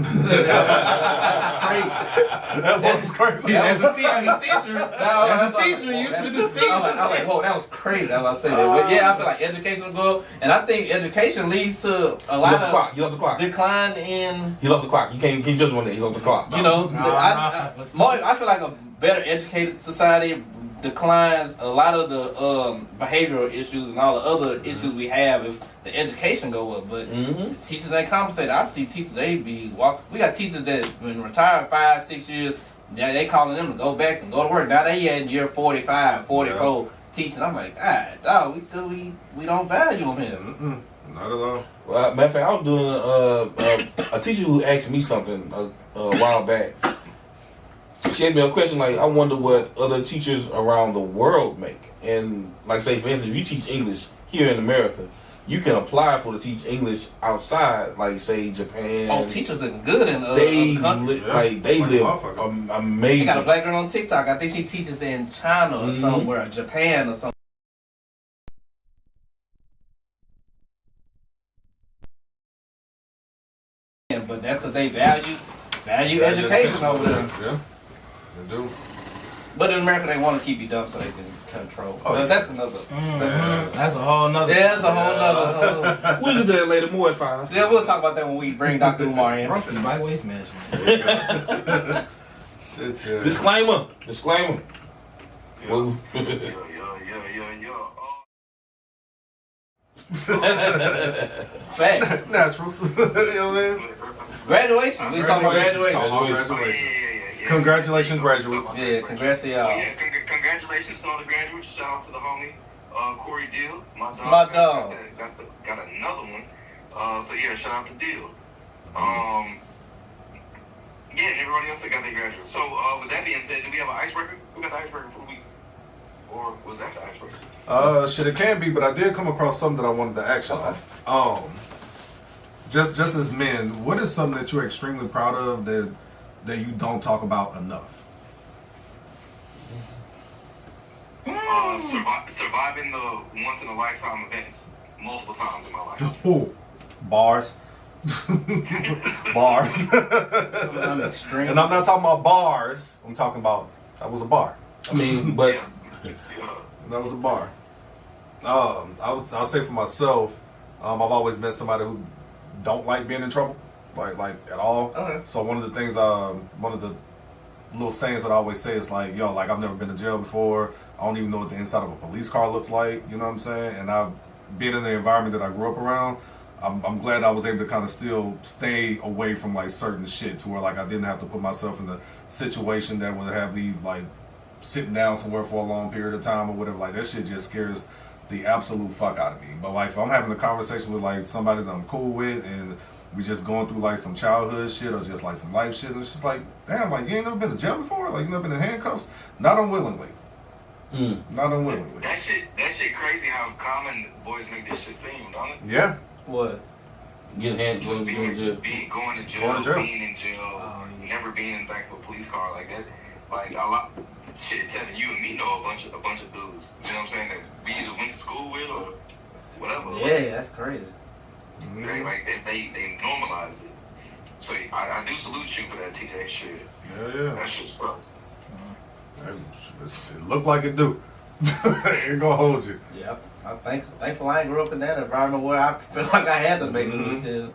That was crazy. As a teacher, you should have seen I was like, whoa, that was crazy. I was saying that. But yeah, I feel like education will go up, and I think education leads to a lot of You love the clock. decline in. You love the clock. You can't judge one day. You love the clock. I feel like a better educated society declines a lot of the behavioral issues and all the other issues we have if the education go up. But the teachers ain't compensated. I see teachers, they be we got teachers that when retired 5-6 years, they calling them to go back and go to work. Now they in year 45, 44 teaching. I'm like, God, dog, we don't value them here. Not at all. Well, matter of fact, I was doing a teacher who asked me something a while back. She asked me a question like, I wonder what other teachers around the world make. And like, say for instance, if you teach English here in America, you can apply for to teach English outside, like say Japan. Oh, teachers are good in other countries. They live amazing. They got a black girl on TikTok. I think she teaches in China or somewhere, Japan or something. But that's because they value education over there. Yeah, they do. But in America, they want to keep you dumb so they can control. Oh, that's another. That's a whole nother. Yeah, that's a whole nother. We'll get to that later, more at 5. Yeah, we'll talk about that when we bring Dr. Umar in. Brought to you by Waste Management. Shit, yeah. Disclaimer. Yo. Facts. Naturals. You know what I mean? Graduation. We talking about graduation. Congratulations, graduates. Yeah, congrats to y'all. Yeah, congratulations to all the graduates. Shout out to the homie, Corey Deal. My dog. Got another one. So yeah, shout out to Deal. Yeah, and everybody else that got their graduates. So with that being said, do we have an icebreaker? Who got the icebreaker for the week? Or was that the icebreaker? Shit, it can be, but I did come across something that I wanted to ask y'all. Just as men, what is something that you're extremely proud of that you don't talk about enough? Surviving the once in a lifetime events multiple times in my life. Oh, bars. Bars. And I'm not talking about bars. I'm talking about that was a bar. I mean, but that was a bar. I'll say for myself, I've always been somebody who don't like being in trouble, like at all. Okay. So one of the things, one of the little sayings that I always say is like, yo, like I've never been to jail before. I don't even know what the inside of a police car looks like. You know what I'm saying? And I've been in the environment that I grew up around. I'm glad I was able to kind of still stay away from like certain shit to where like I didn't have to put myself in a situation that would have me like sitting down somewhere for a long period of time or whatever. Like that shit just scares the absolute fuck out of me. But like if I'm having a conversation with like somebody that I'm cool with and we just going through like some childhood shit or just like some life shit, and it's just like, damn, like you ain't never been to jail before? Like you never been in handcuffs? Not unwillingly. Not unwillingly. That shit crazy how common boys make this shit seem, don't it? Yeah. What? Getting hands Just going to jail. going to jail, being in jail, never being in the back of a police car like that. Like a lot shit telling you and me know a bunch of dudes. You know what I'm saying? That we either went to school with or whatever. Yeah, that's crazy. Like they normalized it. So I do salute you for that, TJ. Shit. Yeah. That shit sucks. It looked like it do. Ain't gonna hold you. Yeah, thankful I ain't grew up in that environment where I feel like I had to make a decision.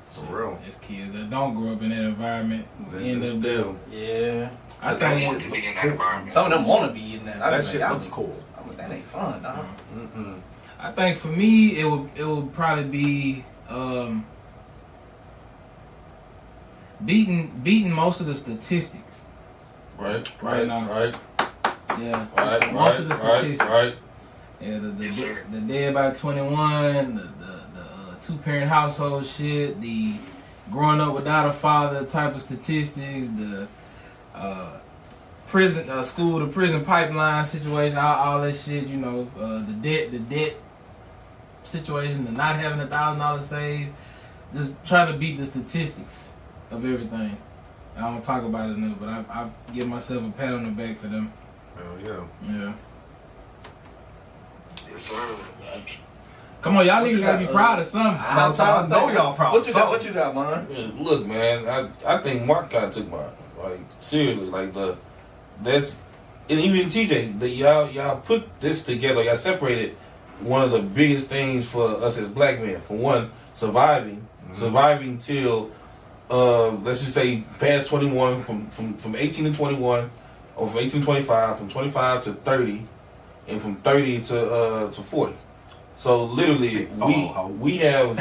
For real. There's kids that don't grow up in that environment. End up Still. Yeah. I They want think to be in that environment. Some of them want to be in that. I That be shit like, looks cool. I'm like, that ain't fun, dog. I think for me it would probably be beating most of the statistics. Right. Yeah. Right. Most of the statistics. Right. Yeah, Yes, sir. the dead by 21, the two-parent household shit, the growing up without a father type of statistics, the prison school to prison pipeline situation, all that shit, you know, the debt situation, the not having $1,000 saved, just try to beat the statistics of everything. I don't talk about it enough, but I give myself a pat on the back for them. Hell yeah. Yeah. Yes, sir. Come on, y'all What you niggas gotta be got, proud of something. I know y'all proud. What you got, man? Yeah, look, man, I think Mark kind of took mine. Like seriously, like that's and even TJ, y'all put this together. Y'all separated one of the biggest things for us as black men. For one, surviving till let's just say past 21, from 18 to 21, or from 18 to 25, from 25 to 30, and from 30 to 40. So literally, we have,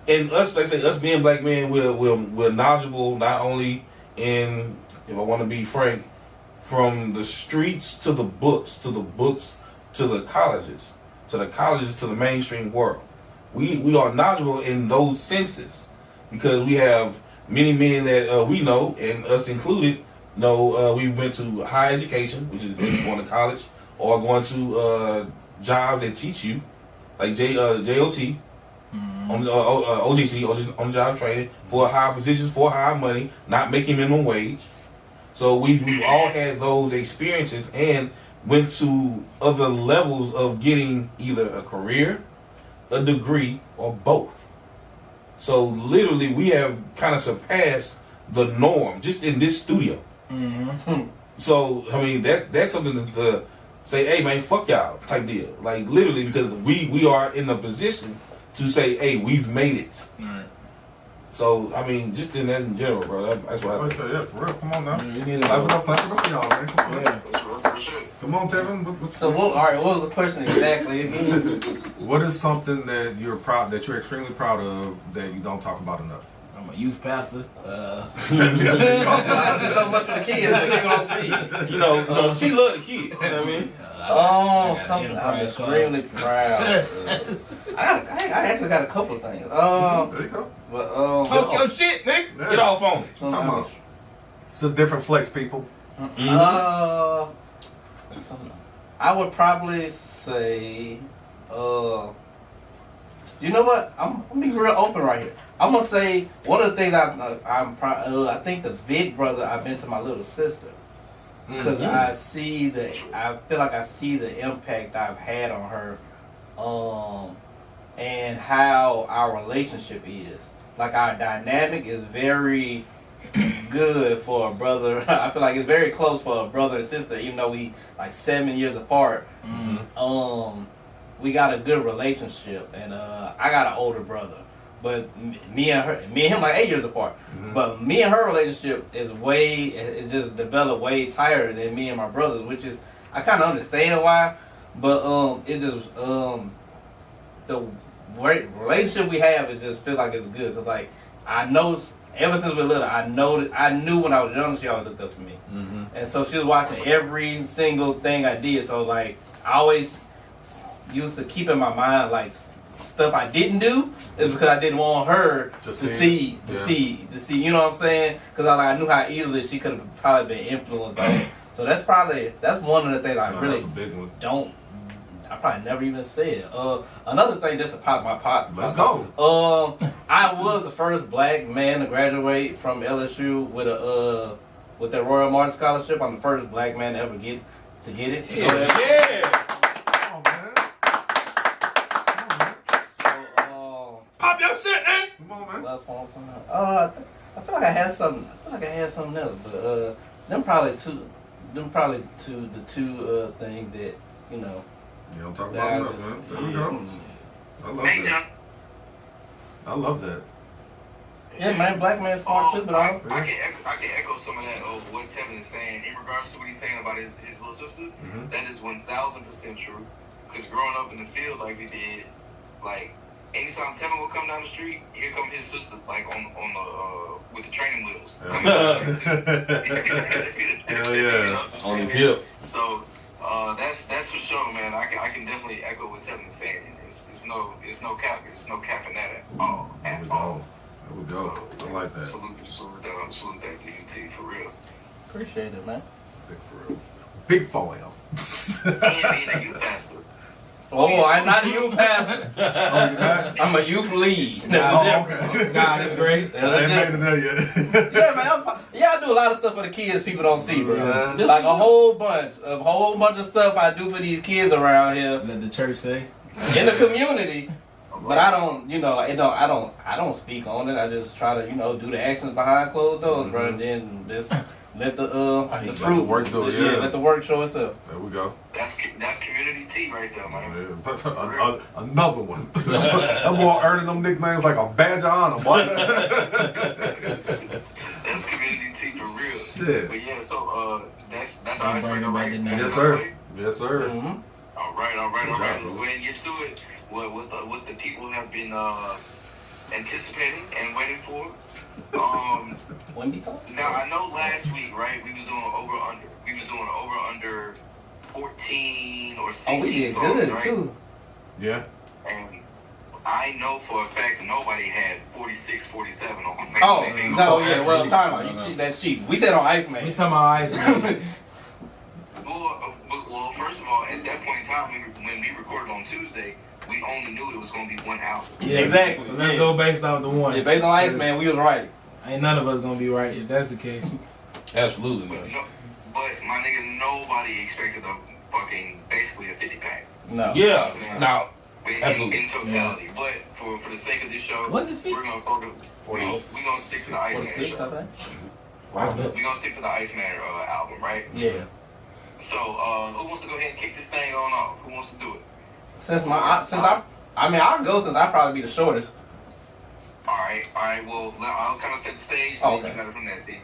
and us, like I say, us being black men, we're knowledgeable not only in, if I want to be frank, from the streets to the books, to the colleges, to the mainstream world. We are knowledgeable in those senses because we have many men that we know, and us included, know we went to higher education, which is going to college or going to jobs that teach you, like JOT, on OGC, on job training, for higher positions, for higher money, not making minimum wage. So we've all had those experiences and went to other levels of getting either a career, a degree, or both. So literally, we have kind of surpassed the norm just in this studio. So I mean, that's something to say, hey man, fuck y'all type deal. Like literally, because we are in a position to say, hey, we've made it. Right. So I mean, just in that in general, bro. That's what I think. Yeah, for real. Come on now. You need Clap it up for y'all, man. Yeah. Come on, Tevin. So what was the question exactly again? What is something that you're extremely proud of that you don't talk about enough? I'm a youth pastor. I do so much for the kids that they don't see. You know, she love the kids. You know what I mean? Something I'm extremely proud of. I actually got a couple of things. There you go. But Talk your shit, nigga. Yeah. Get off on it. Talking about. It's a different flex, people. I would probably say, you know what? I'm gonna be real open right here. I'm gonna say one of the things I'm proud of. I think the big brother I've been to my little sister, because I feel like I see the impact I've had on her, and how our relationship is. Like our dynamic is very good for a brother. I feel like it's very close for a brother and sister, even though we like 7 years apart. We got a good relationship, and I got an older brother, but me and him like 8 years apart. But me and her relationship it just developed way tighter than me and my brothers, which is I kind of understand why, but it just the relationship we have is just feel like it's good. Cause like I know. Ever since we were little, I knew when I was young she always looked up to me, and so she was watching every single thing I did. So like I always used to keep in my mind like stuff I didn't do. It was because I didn't want her to see. You know what I'm saying? Because I knew how easily she could have probably been influenced. So that's one of the things I really don't. I probably never even said. Another thing, just to pop my pot. Let's go. I was the first black man to graduate from LSU with their Royal Martin Scholarship. I'm the first black man to ever get it. Yeah. Come on, man. So, Pop your shit, man. Come on, man. last one. I feel like I had something else, but them probably them probably the two things that you know. You don't talk that I about enough, just- man. There we go. I love Hey, that. John. I love that. Yeah, man, black man smart too, but I can echo some of that of what Tevin is saying in regards to what he's saying about his little sister. Mhm. That is 1000% true. Because growing up in the field like we did, like anytime Tevin would come down the street, here come his sister like on the with the training wheels. Hell yeah. On his hip. So that's for sure, man. I can definitely echo what Tevin is saying. It's no cap. It's no cap in that at all. There we go. I like that. Salute that to UT for real. appreciate it, man. Big for real. Big foil. And being a youth pastor. Oh, I'm not a youth pastor. Oh, you're not? I'm a youth lead. Oh, okay. God, that's great. I ain't made it there yet. Yeah, man. I do a lot of stuff for the kids people don't see, bro. Yeah. Like a whole bunch of stuff I do for these kids around here Let the church say. in the community. But I don't, I don't speak on it. I just try to, do the actions behind closed doors, bro. And then just let the fruit work do it, yeah, yeah. let the work show itself. There we go. That's community tea right there, man. Yeah. Another one. I'm more earning them nicknames like a badge of honor, boy. That's community tea for real. Shit. But yeah, so that's Don't our bring icebreaker, it back right? in That's there. Yes, our sir. icebreaker? Yes, sir. Mm-hmm. All right. Good job, Let's bro. go ahead and get to it. What the people have been anticipating and waiting for. Wemby talk? Now I know last week, right? We was doing over under. We was doing over under 14 or 16 Oh, we did songs, good right? too. Yeah. And I know for a fact nobody had 46, 47 on. Oh, They- no, yeah, well, absolutely. time out. You cheat, that's cheating. We said on Iceman. We talking about Iceman. Well, first of all, at that point in time, when we recorded on Tuesday, we only knew it was going to be one album. Yeah, Exactly. So let's go based off the one. Yeah, based on Iceman, we was right. Ain't none of us gonna be right if that's the case. Absolutely, But, man. no, but my nigga, nobody expected a fucking basically a 50 pack. No. Yeah. Now, In absolutely. totality. But for the sake of this show, Was it 50? we're gonna focus. We're gonna stick to the Iceman 46, show. I think. We're gonna stick to the Iceman album, right? Yeah. So who wants to go ahead and kick this thing on off? Who wants to do it? I'll go since I'll probably be the shortest. All right. Well, I'll kind of set the stage. Oh, Then okay. you got it from that team.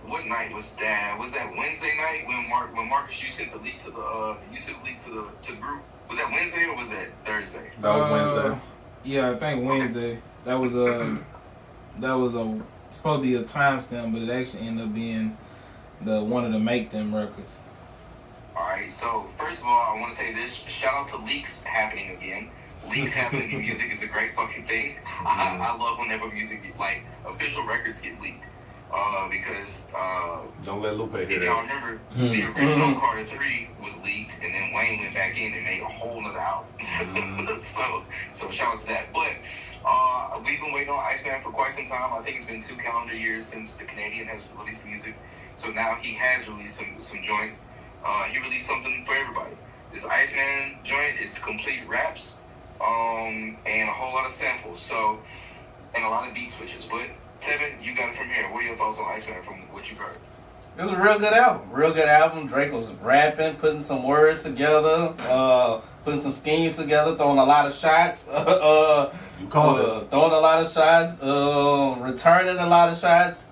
What night was that? Was that Wednesday night when Marcus you sent the link to the YouTube link to the group? Was that Wednesday or was that Thursday? That was Wednesday. Yeah, I think Wednesday. That was supposed to be a timestamp, but it actually ended up being the one of the Make Them records. All right. So first of all, I want to say this. Shout out to leaks happening again. Leaks happening in music is a great fucking thing. I love whenever music like official records get leaked. Because Don't let Lupe if hear y'all that. remember, the original Carter 3 was leaked, and then Wayne went back in and made a whole nother album. So shout out to that. But we've been waiting on Iceman for quite some time. I think it's been 2 calendar years since the Canadian has released music. So now he has released some joints. He released something for everybody. This Iceman joint is complete raps, and a whole lot of samples. So, and a lot of beat switches. But Tevin, you got it from here. What are your thoughts on Iceman from what you've heard? It was a real good album. Real good album. Drake was rapping, putting some words together, putting some schemes together, throwing a lot of shots. You called it. Throwing a lot of shots, returning a lot of shots.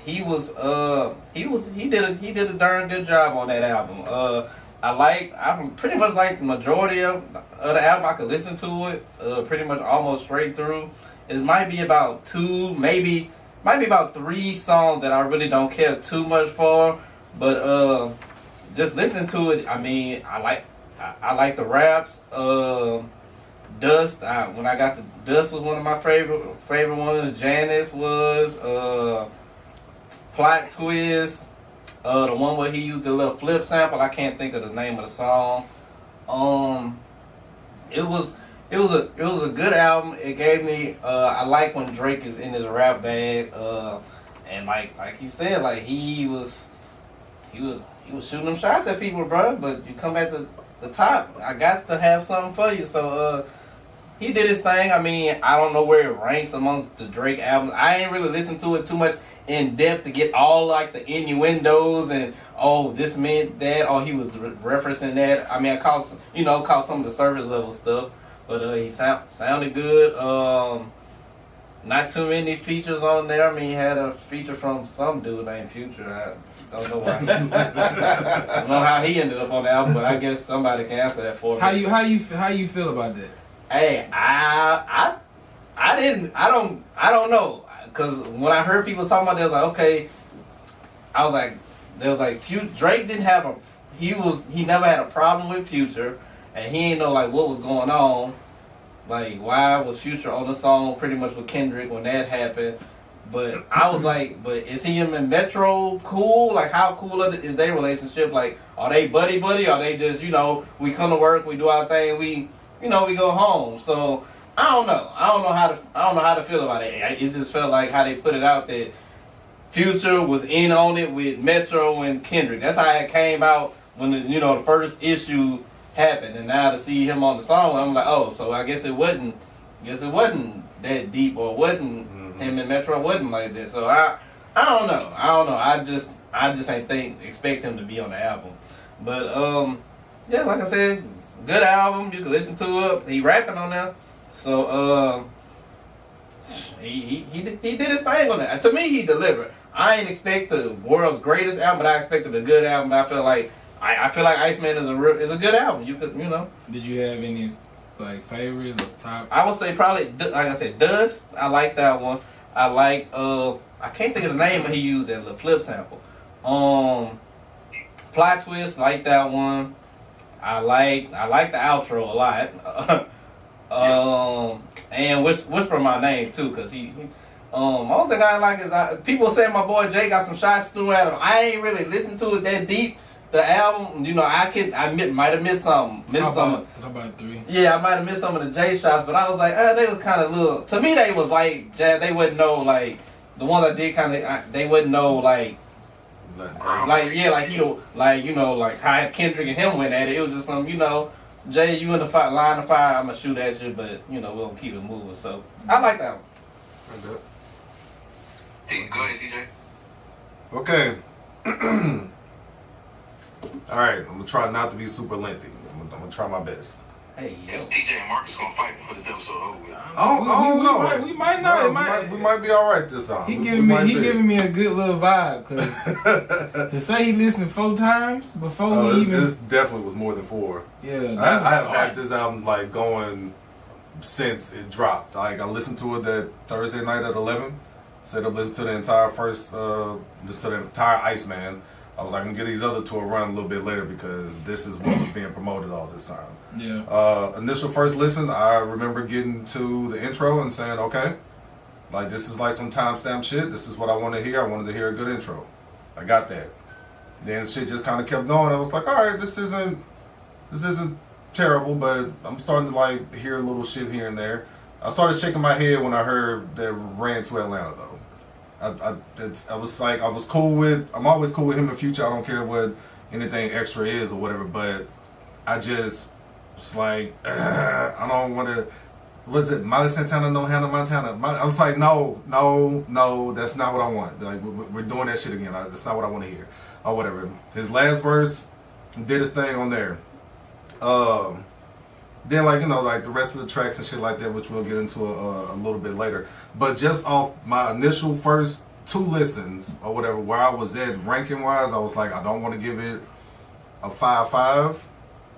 He did a darn good job on that album. I pretty much like the majority of the album. I could listen to it pretty much almost straight through. It might be about 2, maybe about 3 songs that I really don't care too much for, but just listening to it, I mean, I like the raps. Dust. When I got to Dust was one of my favorite ones. Janice was Plot Twist. The one where he used the little flip sample. I can't think of the name of the song. It was a good album. It gave me. I like when Drake is in his rap bag. And like he said, like he was shooting them shots at people, bro. But you come at the top, I got to have something for you. So he did his thing. I mean, I don't know where it ranks among the Drake albums. I ain't really listened to it too much in depth to get all like the innuendos and this meant that, he was referencing that. I mean, I caught some of the surface level stuff, but he sounded good. Not too many features on there. I mean, he had a feature from some dude named Future. I don't know why. I don't know how he ended up on the album, but I guess somebody can answer that for me. How you feel about that? Hey, I don't know, cause when I heard people talking about that, I was like, okay. I was like, there was like Drake didn't have he never had a problem with Future, and he ain't know like what was going on. Like, why was Future on the song pretty much with Kendrick when that happened? But I was like, but is he him and Metro cool? Like, how cool is their relationship? Like, are they buddy? Are they just, we come to work, we do our thing, we go home. So I don't know. I don't know how to feel about it. It just felt like how they put it out that Future was in on it with Metro and Kendrick. That's how it came out when the first issue happened, and now to see him on the song, I'm like, oh, so I guess it wasn't that deep, or wasn't him and Metro wasn't like that. So I don't know. I just ain't expect him to be on the album. But yeah, like I said, good album. You can listen to it. He rapping on there, so he did his thing on that. To me, he delivered. I ain't expect the world's greatest album, but I expected a good album. I feel like Iceman is a good album. Did you have any like favorites or top? I would say probably, like I said, Dust. I like that one. I like I can't think of the name, but he used as a flip sample. Plot Twist, like that one. I like the outro a lot. And Whisper My Name too, cause he only thing I like is people say my boy Jay got some shots through at him. I ain't really listened to it that deep. The album, I might have missed some. How about 3? Yeah, I might have missed some of the J shots, but I was like, they was kind of little. To me, they was like, they wouldn't know, like, the ones I did kind of, they wouldn't know, like how Kendrick and him went at it. It was just some, Jay, you in the line of fire, I'm gonna shoot at you, but, we'll keep it moving. So, I like that one. Go ahead, TJ. Okay. All right, I'm gonna try not to be super lengthy. I'm gonna try my best. Hey, Is TJ and Marcus gonna fight before this episode over with? We might not. We might be all right this time. He giving me a good little vibe, cause to say he listened 4 times before this definitely was more than 4. Yeah, I have had this album like going since it dropped. Like I listened to it that Thursday night at 11. Set up, listened to the entire Iceman. I was like, I'm gonna give these other 2 a run a little bit later because this is what was being promoted all this time. Yeah. Initial first listen, I remember getting to the intro and saying, okay, like this is like some timestamp shit. This is what I want to hear. I wanted to hear a good intro. I got that. Then shit just kind of kept going. I was like, all right, this isn't terrible, but I'm starting to like hear a little shit here and there. I started shaking my head when I heard that Ran to Atlanta though. I'm always cool with him in the future. I don't care what anything extra is or whatever, but I just, it's like, I don't want to, was it Miley Santana, no Hannah Montana? I was like, no, that's not what I want. Like, we're doing that shit again. That's not what I want to hear. Or whatever. His last verse did his thing on there. Then, like the rest of the tracks and shit like that, which we'll get into a little bit later. But just off my initial first 2 listens or whatever, where I was at ranking wise, I was like, I don't want to give it a 5.5,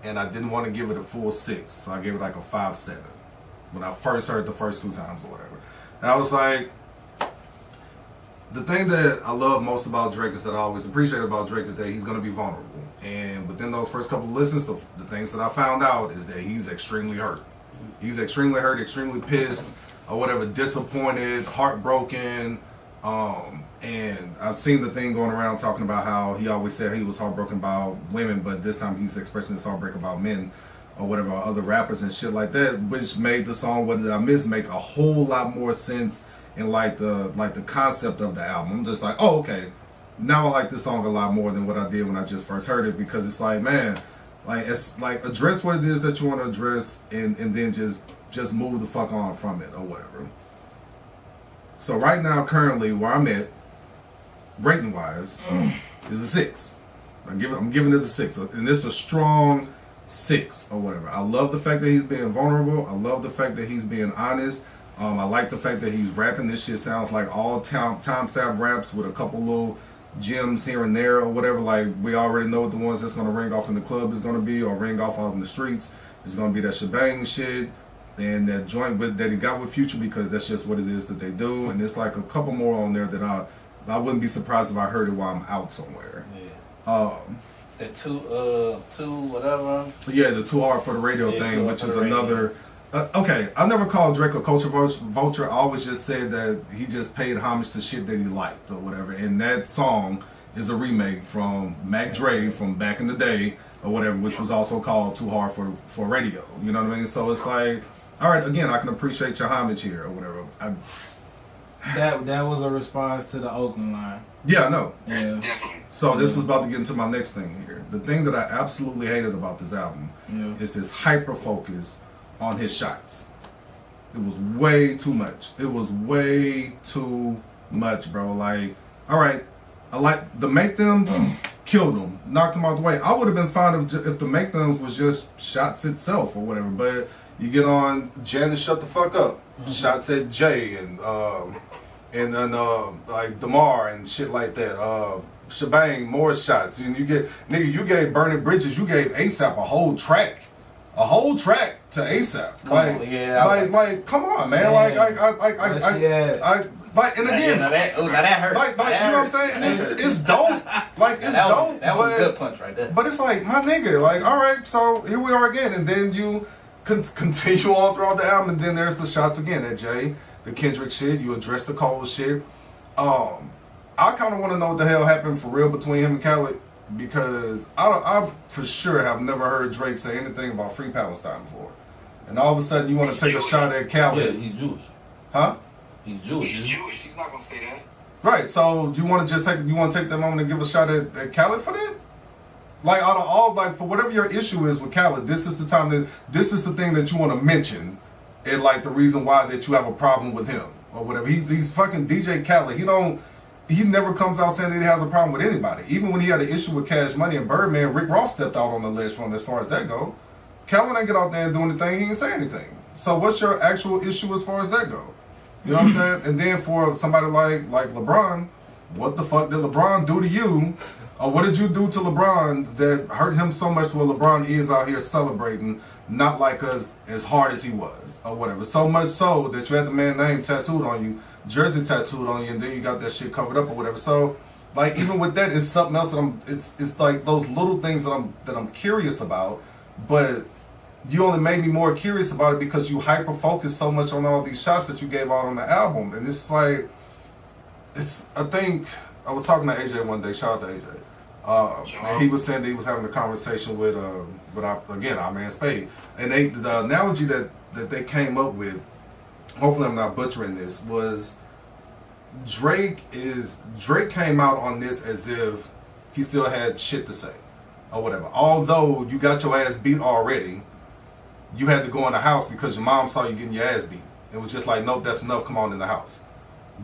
and I didn't want to give it a full 6, so I gave it like a 5.7 when I first heard the first 2 times or whatever. And I was like, the thing that I love most about Drake is that I always appreciate about Drake is that he's going to be vulnerable. And within those first couple of listens, the things that I found out is that he's extremely hurt. He's extremely hurt, extremely pissed, or whatever, disappointed, heartbroken. And I've seen the thing going around talking about how he always said he was heartbroken about women, but this time he's expressing his heartbreak about men or whatever, other rappers and shit like that, which made the song What Did I Miss make a whole lot more sense in like the concept of the album. I'm just like, oh, okay. Now I like this song a lot more than what I did when I just first heard it, because it's like, man, like it's like address what it is that you want to address and then just move the fuck on from it or whatever. So right now, currently, where I'm at, rating wise, is a 6. I'm giving it a 6, and it's a strong 6 or whatever. I love the fact that he's being vulnerable. I love the fact that he's being honest. I like the fact that he's rapping. This shit sounds like all time stamp raps with a couple little gems here and there or whatever. Like, we already know what the ones that's gonna ring off in the club is gonna be, or ring off out in the streets. It's gonna be that shebang shit and that joint that he got with Future, because that's just what it is that they do. And it's like a couple more on there that I wouldn't be surprised if I heard it while I'm out somewhere. Yeah. The two whatever. Yeah, the too hard for the radio thing, which is another. Okay, I never called Drake a culture vulture. I always just said that he just paid homage to shit that he liked or whatever. And that song is a remake from Mac Dre from back in the day or whatever, which was also called Too Hard for Radio. You know what I mean? So it's like, all right, again, I can appreciate your homage here or whatever. That was a response to the Oakland line. Yeah, I know. Yeah. So this was about to get into my next thing here. The thing that I absolutely hated about this album is his hyper focus on his shots. It was way too much. It was way too much, bro. Like, all right, I like the Make Thems, killed them, knocked them out the way. I would have been fine if the Make Thems was just shots itself or whatever. But you get on Janice, shut the fuck up. Shots at Jay and then like DeMar and shit like that. Shebang, more shots. And you gave Burning Bridges, you gave ASAP a whole track to ASAP. Like, come on, man. Like, and again, now that hurt. Like, you know what I'm saying? And it's dope. Like, it's dope. That was a good punch right there. But it's like, my nigga, like, all right, so here we are again, and then you continue all throughout the album, and then there's the shots again at Jay, the Kendrick shit. You address the Cole shit. I kind of want to know what the hell happened for real between him and Khaled, because I for sure have never heard Drake say anything about Free Palestine before. And all of a sudden you want to take a shot at Khaled. Yeah, he's Jewish. Huh? He's Jewish. He's Jewish. He's not gonna say that. Right. So do you want to take that moment and give a shot at Khaled for that? Like, out of all, like, for whatever your issue is with Khaled, this is the thing that you want to mention, and like the reason why that you have a problem with him or whatever. He's fucking DJ Khaled. He never comes out saying that he has a problem with anybody. Even when he had an issue with Cash Money and Birdman, Rick Ross stepped out on the ledge from as far as that go. Khaled ain't get out there and do anything. He didn't say anything. So what's your actual issue as far as that go? You know what I'm saying? And then for somebody like LeBron, what the fuck did LeBron do to you? Or what did you do to LeBron that hurt him so much where LeBron is out here celebrating, not like us as hard as he was or whatever. So much so that you had the man's name tattooed on you, jersey tattooed on you, and then you got that shit covered up or whatever. So, like, even with that, it's something else that it's like those little things that I'm curious about, but you only made me more curious about it because you hyper focused so much on all these shots that you gave out on the album. And it's like, I think I was talking to AJ one day, shout out to AJ. And he was saying that he was having a conversation with our man Spade, and the analogy that they came up with, hopefully I'm not butchering this, was Drake came out on this as if he still had shit to say or whatever. Although you got your ass beat already, you had to go in the house because your mom saw you getting your ass beat. It was just like, nope, that's enough, come on in the house.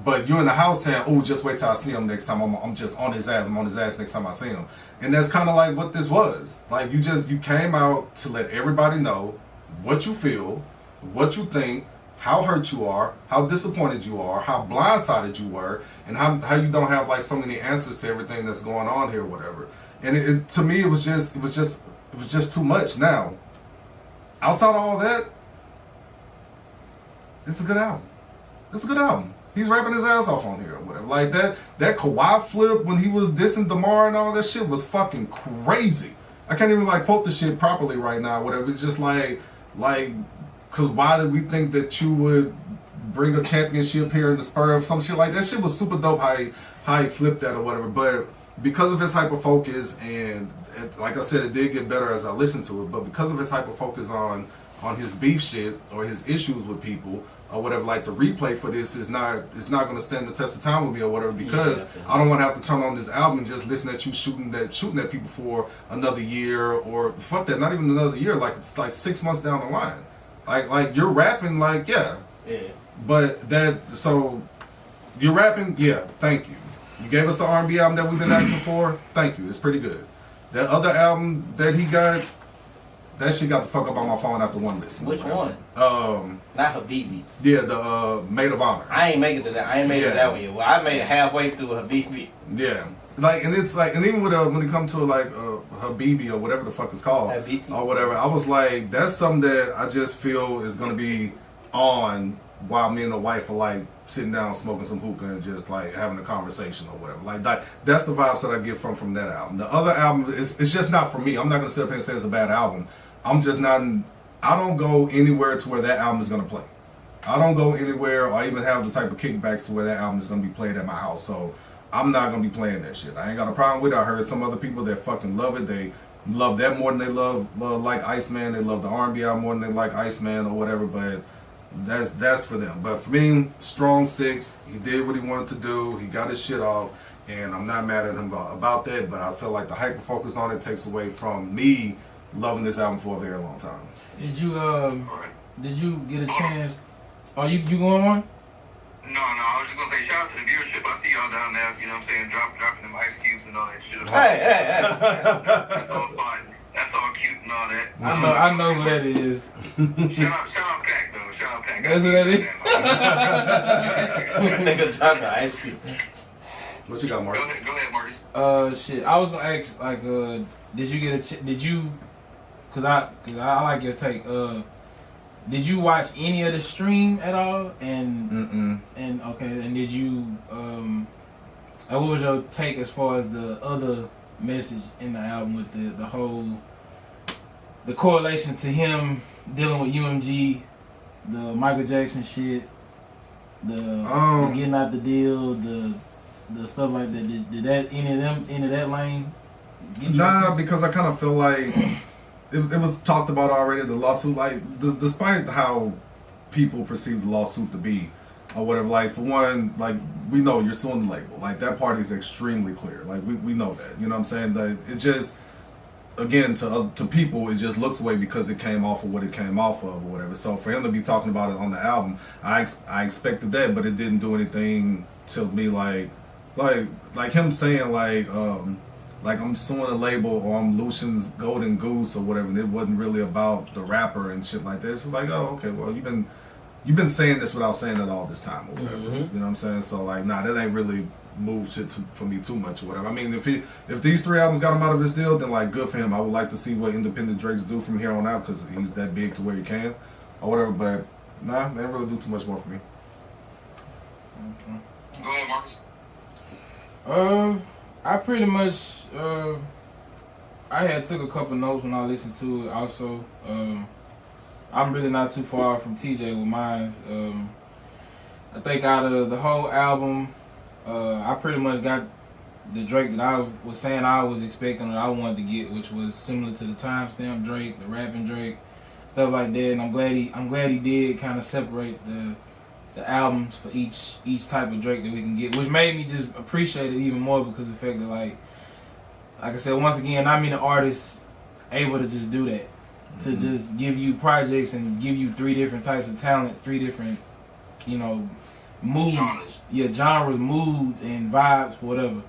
But you're in the house saying, oh, just wait till I see him next time. I'm just on his ass. I'm on his ass next time I see him. And that's kind of like what this was. Like, you came out to let everybody know what you feel, what you think, how hurt you are, how disappointed you are, how blindsided you were, and how you don't have like so many answers to everything that's going on here or whatever. And to me, it was just too much. Now, outside of all that, it's a good album. It's a good album. He's rapping his ass off on here or whatever. Like that Kawhi flip when he was dissing DeMar and all that shit was fucking crazy. I can't even like quote the shit properly right now, whatever. It's just like, cause why did we think that you would bring a championship here in the Spurs? Some shit like that. Shit was super dope how he flipped that or whatever. But because of his hyper focus and like I said, it did get better as I listened to it. But because of his hyper focus on his beef shit or his issues with people or whatever, like the replay for this is not going to stand the test of time with me or whatever, because I don't want to have to turn on this album and just listen at you shooting at people for another year, or fuck that, not even another year, like it's like 6 months down the line. Like you're rapping, like but so you're rapping, thank you. You gave us the R&B album that we've been asking for. Thank you. It's pretty good. That other album that he got, that shit got the fuck up on my phone after one listen. Which one? Not Habibi. Yeah, the Maid of Honor. I ain't make it to that. I ain't made it that one yet. Well, I made it halfway through Habibi. Yeah. Like, and it's like, and even with when it comes to like Habibi or whatever the fuck it's called, or whatever, I was like, that's something that I just feel is gonna be on while me and the wife are like sitting down smoking some hookah and just like having a conversation or whatever. Like that's the vibes that I get from that album. The other album, it's just not for me. I'm not gonna sit up here and say it's a bad album. I'm just not. I don't go anywhere to where that album is gonna play. I don't go anywhere or even have the type of kickbacks to where that album is gonna be played at my house. So I'm not gonna be playing that shit. I ain't got a problem with it. I heard some other people that fucking love it. They love that more than they love like Iceman. They love the R&B album more than they like Iceman or whatever. But that's for them. But for me, strong 6. He did what he wanted to do. He got his shit off, and I'm not mad at him about that. But I feel like the hyper focus on it takes away from me loving this album for a very long time. Did you get a chance? Are you going on? No, I was just gonna say shout out to the viewership. I see y'all down there, you know what I'm saying, dropping them ice cubes and all that shit. Hey. That's all fine. That's all cute and all that. I know who that is. Shout out Pac though. Shout out Pac. That's who that is. Nigga dropped the ice cube. What you got, Mark? Go ahead, Marcus. Shit. I was gonna ask like, did you get did you? Cause I like your take. Did you watch any of the stream at all? And okay, and did you what was your take as far as the other message in the album with the whole correlation to him dealing with UMG, the Michael Jackson shit, the getting out the deal, the stuff like that. Did that any of that lane? Nah, because I kind of feel like it was talked about already, the lawsuit, like, despite how people perceive the lawsuit to be, or whatever, like, for one, like, we know you're suing the label. Like, that part is extremely clear. Like, we know that. You know what I'm saying? That it just, again, to people, it just looks away because it came off of what it came off of, or whatever. So, for him to be talking about it on the album, I expected that, but it didn't do anything to me, like him saying, like I'm suing a label or I'm Lucian's golden goose or whatever, and it wasn't really about the rapper and shit like that. It's just like, oh, okay, well, you've been saying this without saying it all this time or whatever. You know what I'm saying? So like, nah, that ain't really moved shit for me too much or whatever. I mean, if these 3 albums got him out of his deal, then like, good for him. I would like to see what independent Drakes do from here on out because he's that big to where he can or whatever. But nah, they didn't really do too much more for me. Okay. Go ahead, Marcus. I pretty much I had took a couple notes when I listened to it. Also, I'm really not too far from TJ with mine. I think out of the whole album, I pretty much got the Drake that I was saying I was expecting that I wanted to get, which was similar to the timestamp Drake, the rapping Drake, stuff like that. And I'm glad he did kind of separate the albums for each type of Drake that we can get, which made me just appreciate it even more because of the fact that like I said, once again, not many artists able to just do that, to just give you projects and give you 3 different types of talents, 3 different, moods, genres, moods, and vibes, whatever.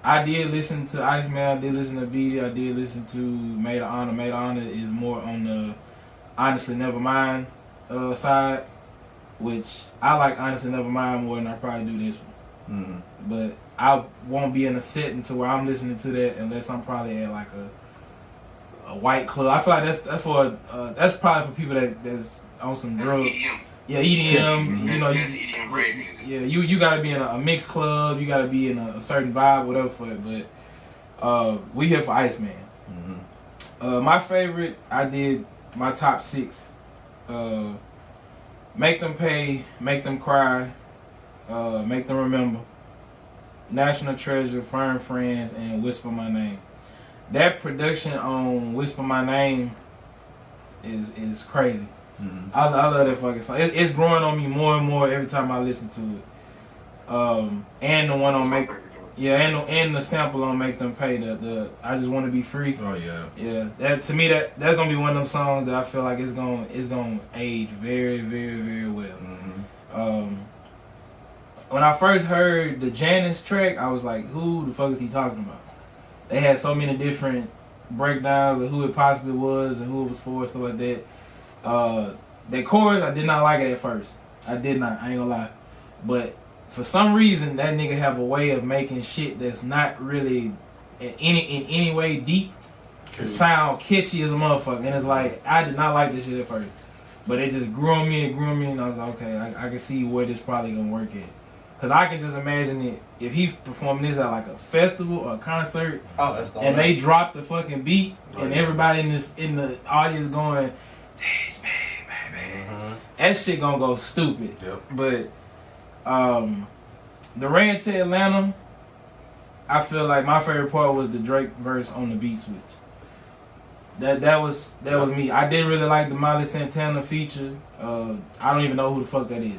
I did listen to Iceman, I did listen to BD, I did listen to Maid of Honor. Maid of Honor is more on the Honestly Nevermind side, which I like Honestly Nevermind more than I probably do this one. But I won't be in a setting to where I'm listening to that unless I'm probably at like a white club. I feel like that's probably for people that's on some drugs. Yeah, EDM. You gotta be in a mixed club. You gotta be in a certain vibe, whatever for it. But we here for Iceman. My favorite, I did my top 6. Make Them Pay, Make Them Cry, Make Them Remember, National Treasure, Firm Friends, and Whisper My Name. That production on Whisper My Name is crazy. I love that fucking song. It's growing on me more and more every time I listen to it. And the one on and the sample on Make Them Pay, the I Just Want to Be Free. Oh yeah. Yeah. That to me that's gonna be one of them songs that I feel like it's gonna age very, very, very well. when I first heard the Janice track, I was like, who the fuck is he talking about? They had so many different breakdowns of who it possibly was and who it was for, stuff like that. That chorus, I did not like it at first. I did not, I ain't gonna lie. But for some reason, that nigga have a way of making shit that's not really in any way deep to sound catchy as a motherfucker. And it's like, I did not like this shit at first. But it just grew on me, and I was like, okay, I can see where this probably gonna work at. Cause I can just imagine it if he's performing this at like a festival or a concert, and they drop the fucking beat, and everybody in the audience going, "Teach me, baby." That shit gonna go stupid. Yep. But the Ran to Atlanta, I feel like my favorite part was the Drake verse on the beat switch. That was me. I didn't really like the Miley Santana feature. I don't even know who the fuck that is.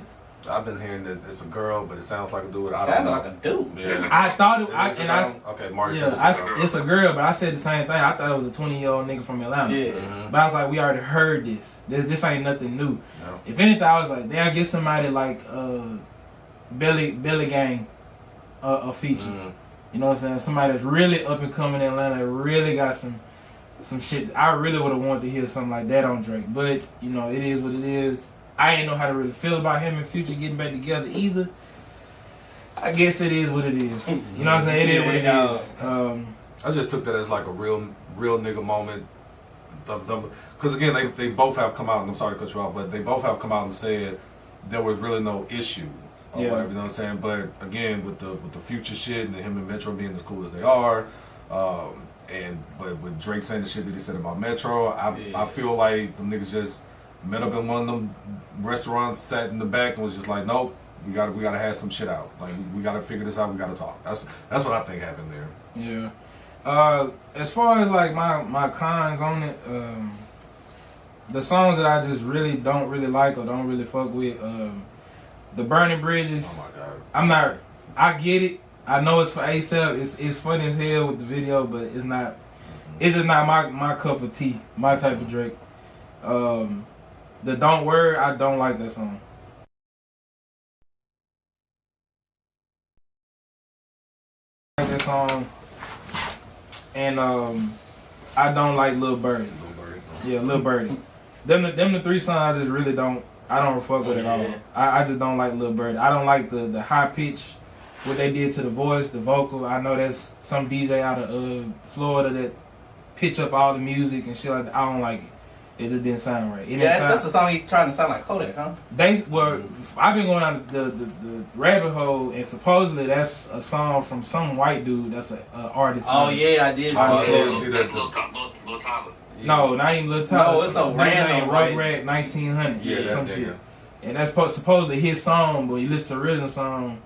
I've been hearing that it's a girl, but it sounds like a dude. I Sounded don't know. like a dude. Yeah. I thought it. Okay, Marty. It's a girl, but I said the same thing. I thought it was a 20-year-old nigga from Atlanta. Yeah. But I was like, we already heard this. This ain't nothing new. No. If anything, I was like, damn, give somebody like Billy Gang a feature. You know what I'm saying? Somebody that's really up and coming in Atlanta, really got some shit. I really would have wanted to hear something like that on Drake. But you know, it is what it is. I ain't know how to really feel about him and Future getting back together either. I guess it is what it is. You know what I'm saying? It is what it is. I just took that as like a real nigga moment. Because again, they both have come out, and I'm sorry to cut you off, but they both have come out and said there was really no issue or whatever, you know what I'm saying? But again, with the Future shit and him and Metro being as cool as they are, but with Drake saying the shit that he said about Metro, I feel like them niggas just met up in one of them restaurants, sat in the back, and was just like, nope, we gotta have some shit out. Like we gotta figure this out. We gotta talk. That's what I think happened there. Yeah. As far as like my cons on it, the songs that I just really don't really like or don't really fuck with, the Burning Bridges. Oh my god. I'm not. I get it. I know it's for ASAP. It's funny as hell with the video, but it's not. It's just not my cup of tea. My type of Drake. The Don't Worry, I don't like that song. I like that song. And I don't like Lil Birdie. Yeah, Lil Birdie. Them the three songs I just really don't. I don't fuck with it at all. I just don't like Lil Birdie. I don't like the high pitch, what they did to the voice, the vocal. I know that's some DJ out of Florida that pitch up all the music and shit like that. I don't like it. It just didn't sound right. That's the song he's trying to sound like Kodak, huh? I've been going down the rabbit hole, and supposedly that's a song from some white dude. That's an artist. Oh yeah, I did. That's Lil Tyler. No, not even Lil Tyler. No, it's a random Rugrat 1900. Yeah, some shit. And that's supposedly his song, but you listen to the original song,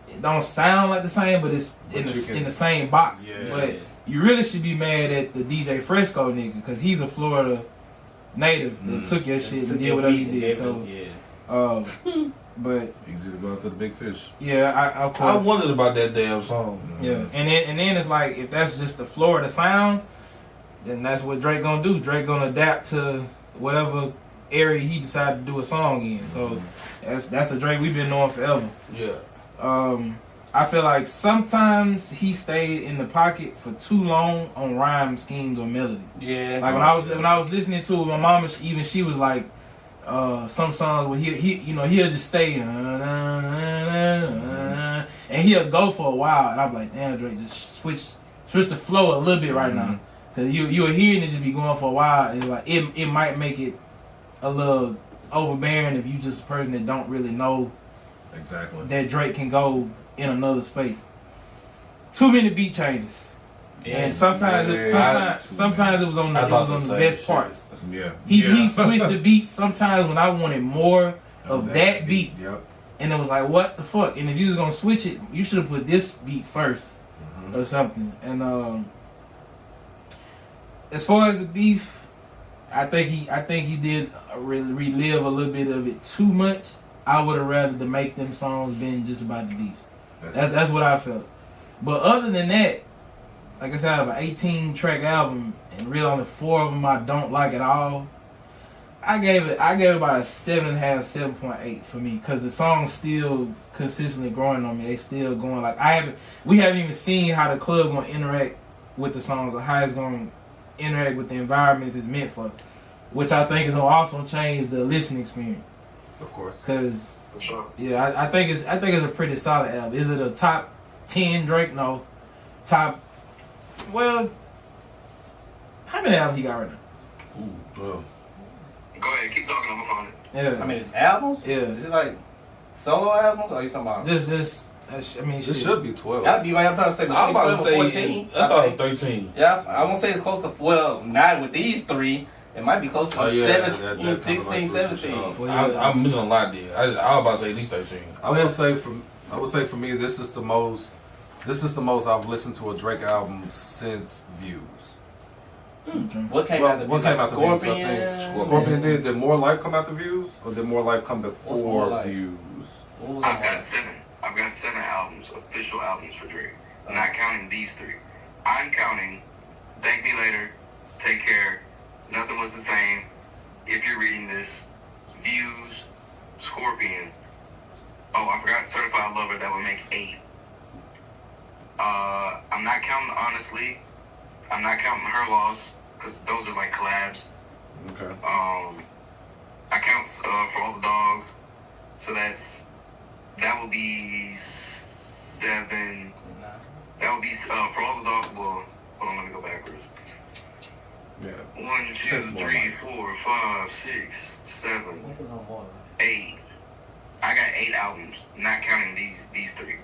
it don't sound like the same, but it's in the same box. Yeah. But you really should be mad at the DJ Fresco nigga, because he's a Florida native that took your shit and did whatever you did. So, but easy to go after the big fish. Yeah, I wondered about that damn song. Yeah, and then it's like, if that's just the Florida sound, then that's what Drake gonna do. Drake gonna adapt to whatever area he decided to do a song in. So that's the Drake we've been knowing forever. Yeah. I feel like sometimes he stayed in the pocket for too long on rhyme schemes or melodies. Yeah. Like when I was listening to it, my mama she was like, some songs where he'll just stay and he'll go for a while, and I'm like, damn, Drake, just switch the flow a little bit right now, because you'll hear it just be going for a while, and like it might make it a little overbearing if you just a person that don't really know exactly that Drake can go in another space. Too many beat changes, and sometimes it was on the best parts. Yeah, he switched the beat sometimes when I wanted more of that beat. Yep. And it was like, what the fuck? And if you was gonna switch it, you should have put this beat first or something. And as far as the beef, I think he did relive a little bit of it too much. I would have rather to make them songs been just about the beef. That's what I felt. But other than that, like I said, I have an 18-track album, and really only 4 of them I don't like at all. I gave it about a 7.5, 7.8 for me because the song's still consistently growing on me. They still going like we haven't even seen how the club gonna interact with the songs or how it's gonna interact with the environments it's meant for, which I think is gonna also change the listening experience. Of course. Cause For sure. yeah, I think it's a pretty solid album. Is it a top 10 Drake? No. Top. Well, how many albums he got right now? Ooh, Go ahead, keep talking. I'm gonna find it. Yeah. I mean, albums? Yeah. Is it like solo albums? Or are you talking about? Just. I mean, this shit. should be 12. That'd be right. I'm about to say I'm about to 12 or say, 14. I thought it was 13. Yeah, I won't say it's close to, well, not with these three. It might be close to 17, 16, 17. I'm missing a lot there. I was about to say at least 13. I would say for me, this is the most I've listened to a Drake album since Views. What came out the Views? Scorpion? I think Scorpion did. Did More Life come out the Views, or did More Life come before Views? I've got 7. I've got 7 albums, official albums for Drake. I'm not counting these 3. I'm counting Thank Me Later, Take Care, Nothing Was the Same, If You're Reading This, Views, Scorpion. Oh, I forgot Certified Lover. That would make 8. I'm not counting Honestly. I'm not counting Her Loss, because those are like collabs. Okay. I count For All the Dogs, so that would be 7. That would be For All the Dogs. Well, hold on, let me go backwards. Yeah. 1, 2, 3, 4, 5, 6, 7, 8. I got 8 albums, not counting these 3.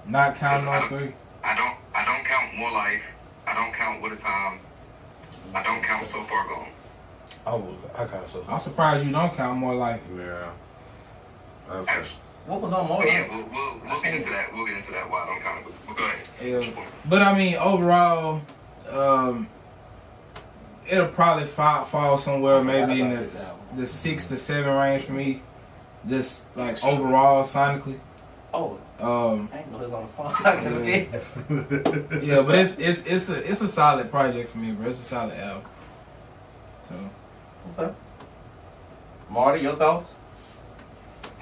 Not counting those 3. I don't count More Life. I don't count What a Time. I don't count So Far Gone. I count So Far. I'm surprised you don't count More Life. Yeah. What was on More Yeah, Life? we'll get into that. We'll get into that. Why I don't count it. But go ahead. Yeah. But I mean, overall, it'll probably fall somewhere maybe in the 6 to 7 range for me. Just like overall, sonically. Oh. I ain't know this on the phone. Yeah, but it's a solid project for me, bro. It's a solid album. So. Okay. Marty, your thoughts?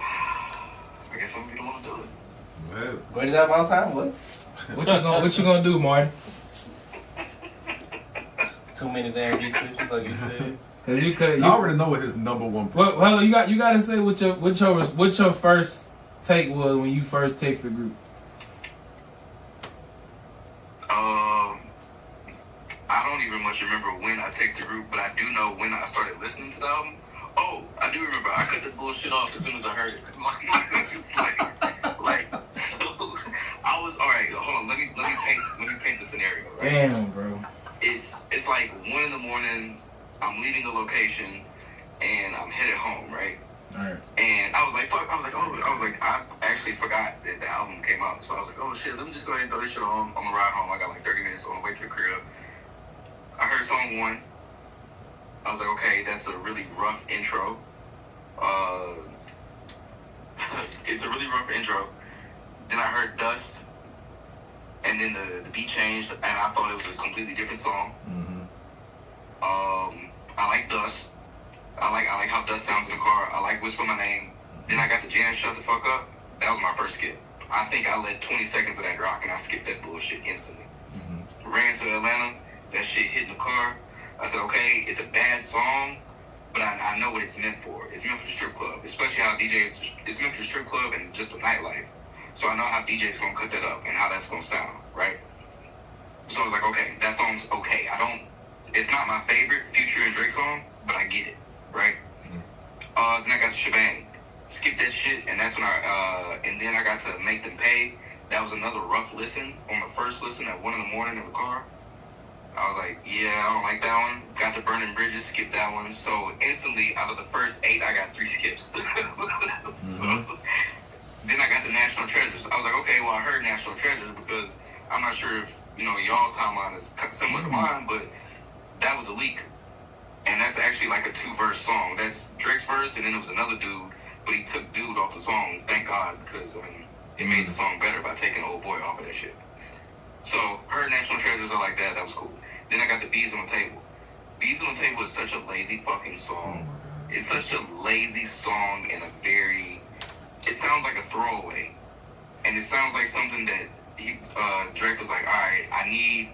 I guess some people want to do it. Man. Greatest album of all time? What you gonna do, Marty? Too many damn descriptions, like you said. Cause you already know what his number one. Well, you got to say what your first take was when you first texted the group. I don't even much remember when I texted the group, but I do know when I started listening to the album. Oh, I do remember. I cut that bullshit off as soon as I heard it. Just like so I was alright. Hold on, let me paint the scenario. Right? Damn, bro. It's like 1 a.m. I'm leaving the location and I'm headed home, right? Alright. And I was like, I actually forgot that the album came out. So I was like, oh shit, let me just go ahead and throw this shit on the ride home. I got like 30 minutes on the way to the crib. I heard song 1. I was like, okay, that's a really rough intro. It's a really rough intro. Then I heard Dust, and then the beat changed, and I thought it was a completely different song. Mm-hmm. I like Dust. I like how Dust sounds in the car. I like Whisper My Name. Then I got the Janet Shut the Fuck Up. That was my first skip. I think I let 20 seconds of that rock, and I skipped that bullshit instantly. Mm-hmm. Ran to Atlanta. That shit hit in the car. I said, okay, it's a bad song, but I know what it's meant for. It's meant for the strip club, especially how DJs, it's meant for the strip club and just the nightlife. So I know how DJs gonna cut that up and how that's gonna sound, right? So I was like, okay, that song's okay. It's not my favorite Future and Drake song, but I get it, right? Mm-hmm. Then I got to Shebang. Skip that shit, and that's when and then I got to Make Them Pay. That was another rough listen on the first listen at 1 a.m. in the car. I was like, yeah, I don't like that one. Got to Burning Bridges, skipped that one. So instantly, out of the first 8, I got 3 skips. So, then I got the National Treasures. I was like, okay, well, I heard National Treasures because I'm not sure if, y'all timeline is similar to mine, but that was a leak. And that's actually like a 2-verse song. That's Drake's verse, and then it was another dude, but he took dude off the song, thank God, because, it made the song better by taking Old Boy off of that shit. So, heard National Treasures, I like that. That was cool. Then I got the Bees on the Table. Bees on the Table is such a lazy fucking song. It's such a lazy song and it sounds like a throwaway. And it sounds like something that Drake was like, alright, I need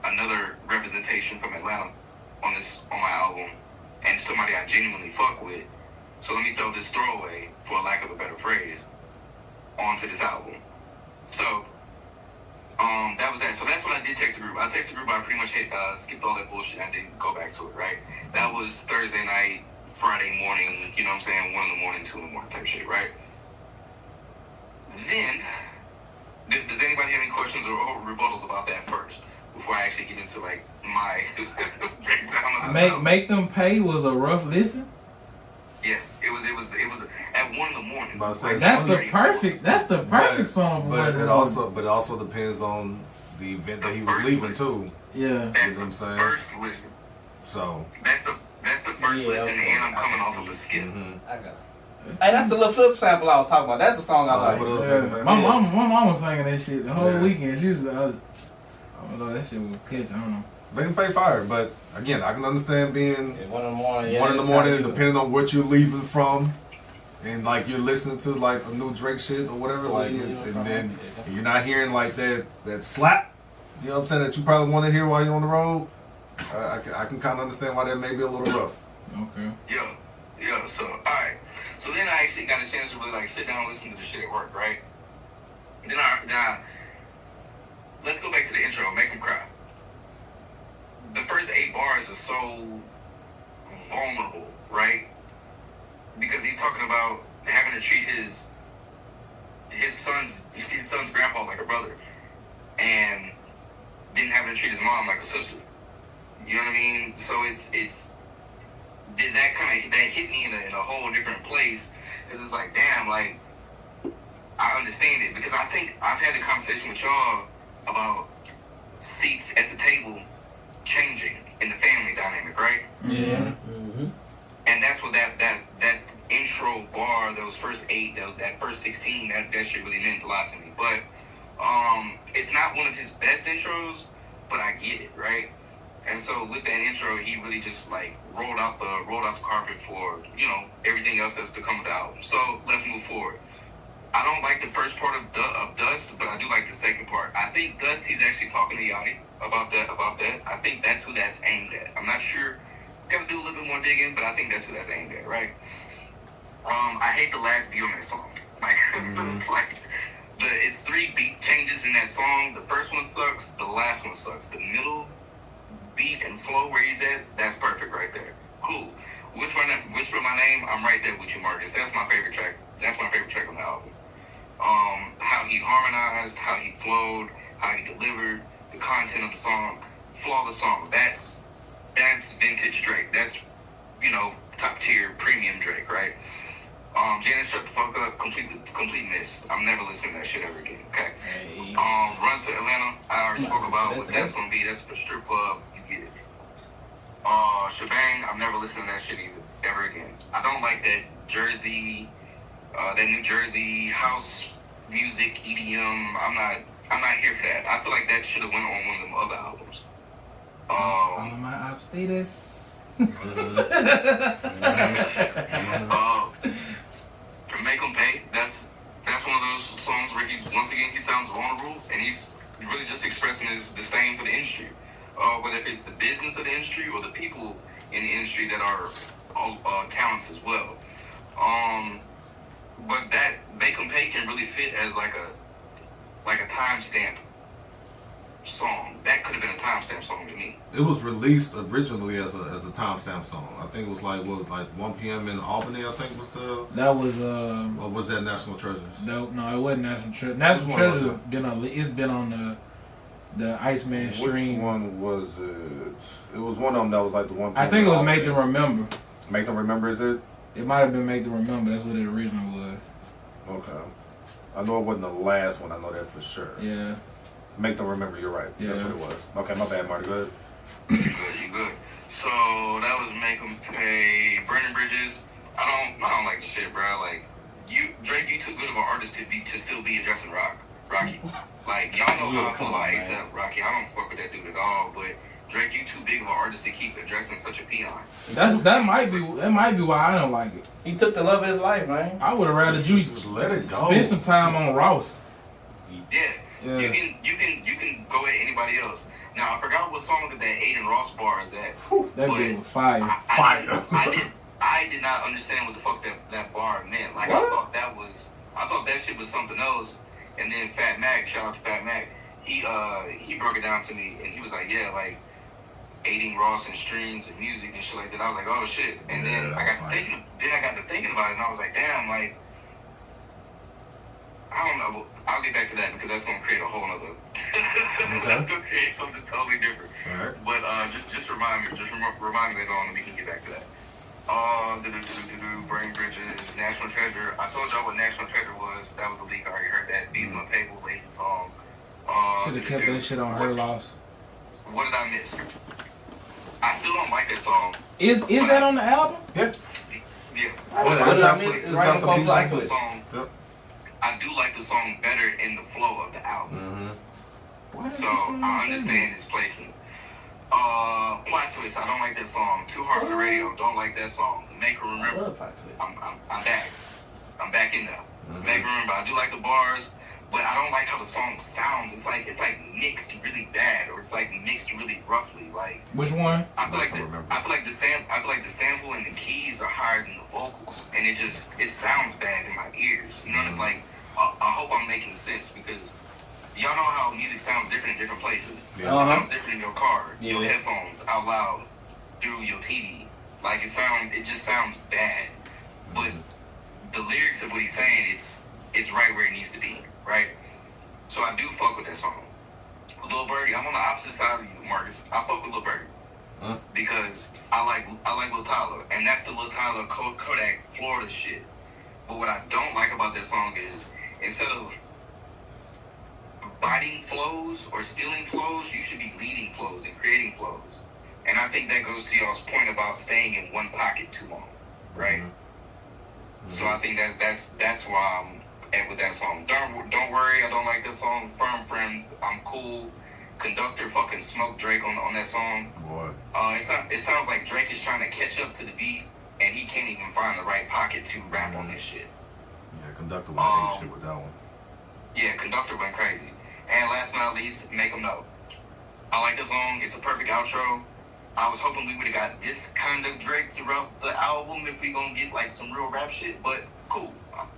another representation from Atlanta on my album, and somebody I genuinely fuck with. So let me throw this throwaway, for lack of a better phrase, onto this album. So that was that. So that's what I did text the group. I texted the group. I pretty much skipped all that bullshit. I didn't go back to it, right? That was Thursday night, Friday morning, you know what I'm saying? 1 in the morning, 2 in the morning type shit, right? Then, does anybody have any questions or rebuttals about that first? Before I actually get into, like, my breakdown of the Make Them Pay was a rough listen? Yeah, it was at 1 in the morning. That's the perfect song. But it also depends on the event that he was leaving too. Yeah, that's you know what I'm saying. First listen. So that's the first listen, and I'm coming off of the skip. I got it. Hey, that's the little flip sample I was talking about. That's the song I like. Yeah. My mama was singing that shit the whole weekend. She was, I don't know, that shit was catch. I don't know. They can pay fire, but again, I can understand being 1 in the morning. 1 in the morning, depending on what you're leaving from, and like you're listening to like a new Drake shit or whatever, like, and then you're not hearing like that slap. You know what I'm saying? That you probably want to hear while you're on the road. I can kind of understand why that may be a little rough. Okay. Yeah. So all right. So then I actually got a chance to really like sit down and listen to the shit at work, right? Then I let's go back to the intro. Make him cry. The first 8 bars are so vulnerable, right? Because he's talking about having to treat his son's grandpa like a brother, and then having to treat his mom like a sister. You know what I mean? So it's that hit me in a whole different place, because it's like, damn, like I understand it, because I think I've had a conversation with y'all about seats at the table changing in the family dynamic, right? Yeah. Mm-hmm. And that's what that intro bar, those first 8, that first 16, that shit really meant a lot to me. But it's not one of his best intros, but I get it, right? And so with that intro, he really just like rolled out the carpet for, you know, everything else that's to come with the album. So let's move forward. I don't like the first part of Dust, but I do like the second part. I think Dust, he's actually talking to Yachty about that. I think that's who that's aimed at. I'm not sure. Gotta do a little bit more digging, but I think that's who that's aimed at, right? I hate the last beat on that song. Like, it's 3 beat changes in that song. The first one sucks. The last one sucks. The middle beat and flow where he's at, that's perfect right there. Cool. Whisper My Name, I'm right there with you, Marcus. That's my favorite track. That's my favorite track on the album. How he harmonized, how he flowed, how he delivered, the content of the song, flawless song. That's vintage Drake. That's, you know, top tier premium Drake, right? Janice, shut the fuck up. Complete miss. I'm never listening to that shit ever again. Okay. Hey. Run to Atlanta. I already spoke about what that's gonna be. That's for strip club. You get it. Shebang. I'm never listening to that shit either ever again. I don't like that Jersey, that New Jersey house music EDM. I'm not here for that. I feel like that should have went on one of them other albums. On my op status. Make Him Pay. That's one of those songs where he sounds vulnerable, and he's really just expressing his disdain for the industry, whether if it's the business of the industry or the people in the industry that are talents as well. But that Make Him Pay can really fit as like a timestamp song. That could have been a timestamp song to me. it was released originally as a timestamp song. I think it was like 1 p.m. in Albany. I think was that was or was that National Treasures? No, it wasn't National Treasures. National Treasures it's been on the Iceman stream. Which one was it? It was one of them that was like the 1 p.m. I think it was Make Them Remember. Make Them Remember, is it? It might have been Make Them Remember. That's what the original was. Okay. I know it wasn't the last one. I know that for sure. Yeah. Make Them Remember. You're right. Yeah. That's what it was. Okay, my bad, Marty. Go ahead. You good. So that was Make 'Em Pay. Burning Bridges. I don't like the shit, bro. Like Drake, you too good of an artist to still be addressing Rocky. Like y'all know how I feel about ASAP Rocky. I don't fuck with that dude at all. But Drake, you too big of an artist to keep addressing such a peon. That might be why I don't like it. He took the love of his life, man. I would have rather you just let it go. Spend some time on Ross. Yeah. You can go at anybody else. Now I forgot what song that Aiden Ross bar is at. That bitch was fire. I did not understand what the fuck that bar meant. Like I thought that shit was something else. And then Fat Mac, shout out to Fat Mac, he broke it down to me and he was like, yeah, like aiding Ross and streams and music and shit like that. I was like, oh shit. And then I got to thinking about it and I was like, damn, like I don't know. I'll get back to that because that's gonna create a whole nother. That's gonna create something totally different. Right. But just remind me later on and we can get back to that. Brain Bridges, National Treasure. I told y'all what National Treasure was. That was a leak. I already heard that. Beats on the Table, Lazy Song. Should have kept that shit on her loss. What did I miss? I still don't like that song. Is that on the album? Yeah. Yeah. What did I miss? It's right on the Black Twist. I do like the song better in the flow of the album. So I understand its placement. Plot Twist, I don't like that song. Too Hard for the Radio, don't like that song. Make Her Remember. I'm back. I'm back in there. Make Her Remember. I do like the bars, but I don't like how the song sounds. It's like mixed really bad, or it's like mixed really roughly. Like which one? I feel like the sample and the keys are higher than the vocals, and it sounds bad in my ears. You know what I mean? Like I hope I'm making sense because y'all know how music sounds different in different places. It sounds different in your car, your headphones, out loud, through your TV. Like it just sounds bad. But the lyrics of what he's saying, it's right where it needs to be, right? So I do fuck with that song. Lil Birdie, I'm on the opposite side of you, Marcus. I fuck with Lil Birdie because I like Lil Tyler, and that's the Lil Tyler Kodak Florida shit. But what I don't like about that song is instead of biting flows or stealing flows, you should be leading flows and creating flows. And I think that goes to y'all's point about staying in one pocket too long, right? So I think that's why I'm at with that song. Don't worry, I don't like that song. Firm Friends, I'm cool. Conductor fucking smoked Drake on that song. Boy. It sounds like Drake is trying to catch up to the beat and he can't even find the right pocket to rap on this shit. Yeah, Conductor went ape shit with that one. Yeah, Conductor went crazy. And last but not least, Make 'Em Know. I like the song. It's a perfect outro. I was hoping we would have got this kind of Drake throughout the album if we gonna get like some real rap shit, but cool.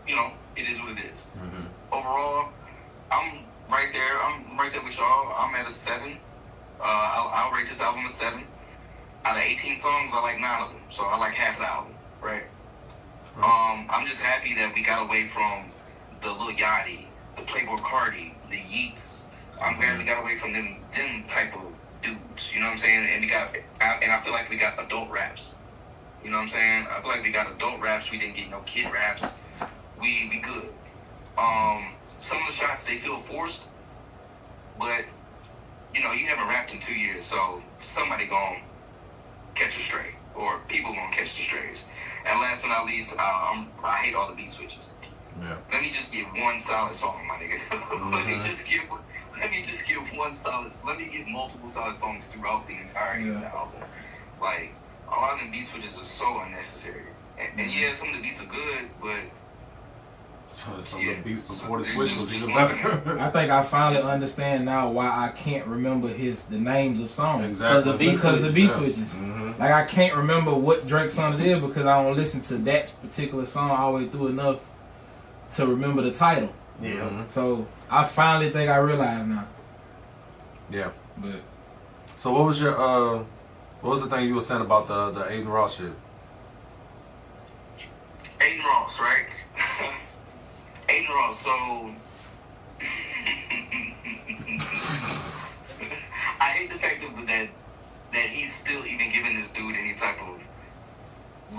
You know, it is what it is. Overall, I'm right there. I'm right there with y'all. I'm at a 7. I'll rate this album a 7. Out of 18 songs, I like 9 of them, so I like half the album, right? I'm just happy that we got away from the Lil Yachty, the Playboy Cardi, the Yeats. I'm glad we got away from them type of dudes, you know what I'm saying? And I feel like we got adult raps. You know what I'm saying? I feel like we got adult raps. We didn't get no kid raps. We good. Some of the shots, they feel forced, but you know, you haven't rapped in 2 years, so somebody gonna catch a stray, or people gonna catch the strays. And last but not least, I hate all the beat switches. Yeah. Let me just get one solid song, my nigga. Let me just get one solid. Let me get multiple solid songs throughout the entirety of the album. Like a lot of them beat switches are so unnecessary. And yeah, some of the beats are good, but some of the beats before the switch was even better. I think I finally understand now why I can't remember the names of songs. Exactly. Because the beat switches. Like I can't remember what Drake song it is because I don't listen to that particular song all the way through enough to remember the title. Yeah. So I finally think I realize now. Yeah. But so what was the thing you were saying about the Aiden Ross shit? Aiden Ross, right? Aiden Ross, so I hate the fact that he's still even giving this dude any type of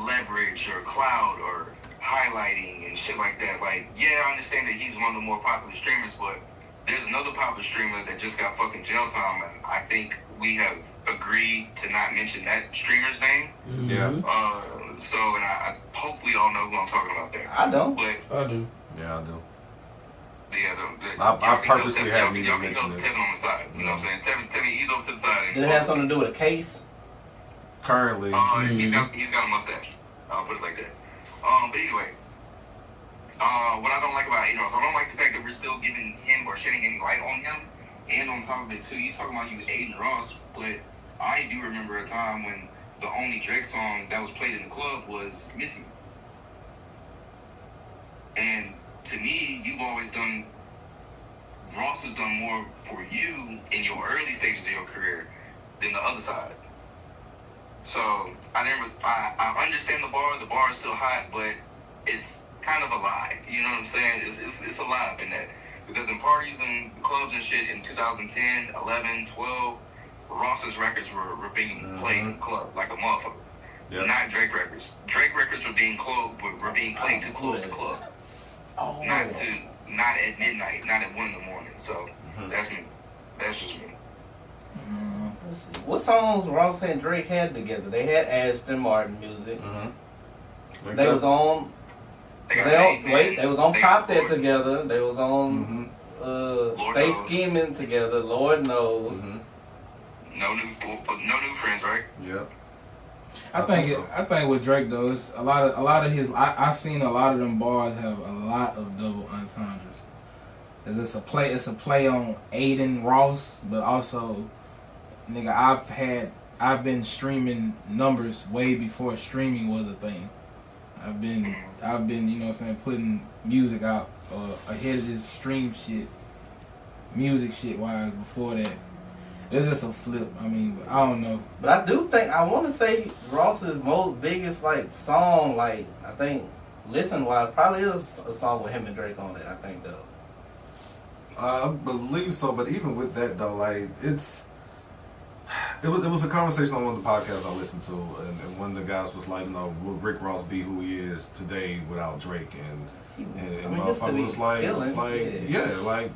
leverage or clout or highlighting and shit like that. Like, yeah, I understand that he's one of the more popular streamers, but there's another popular streamer that just got fucking jail time, and I think we have agreed to not mention that streamer's name. Yeah. So, and I hope we all know who I'm talking about there. I don't. But I do. Yeah, I do. Yeah, I purposely haven't even mentioned it. Tevin on the side. You know what I'm saying? Tevin, he's over to the side. Did it have something to do with a case? Currently. He's got a mustache. I'll put it like that. But anyway, what I don't like about Aiden Ross, I don't like the fact that we're still giving him or shedding any light on him. And on top of it too, you talking about you Aiden Ross, but I do remember a time when the only Drake song that was played in the club was "Miss You." And to me, Ross has done more for you in your early stages of your career than the other side. So I understand the bar is still hot, but it's kind of a lie. You know what I'm saying? It's a lie in that. Because in parties and clubs and shit in 2010, 11, 12, Ross's records were being played in the club like a motherfucker. Yep. Not Drake records. Drake records were being played too close to club. Oh. Not at midnight, not at 1 in the morning. So that's me. That's just me. Let's see. What songs Ross and Drake had together? They had Aston Martin music. They was on. They was on Pop That together. They was on Stay Scheming together. Lord knows. No new friends, right? Yep. I think with Drake though, it's a lot of his. I seen a lot of them bars have a lot of double entendres. Cause it's a play on Aiden Ross, but also, nigga, I've been streaming numbers way before streaming was a thing. I've been, you know what I'm saying, putting music out ahead of this stream shit, music shit wise before that. It's just a flip. I mean, I don't know. But I do think, I want to say Ross's biggest, song, I think, listen-wise, probably is a song with him and Drake on it, I think, though. I believe so, but even with that, though, it was a conversation on one of the podcasts I listened to, and one of the guys was like, will Rick Ross be who he is today without Drake? And motherfucker was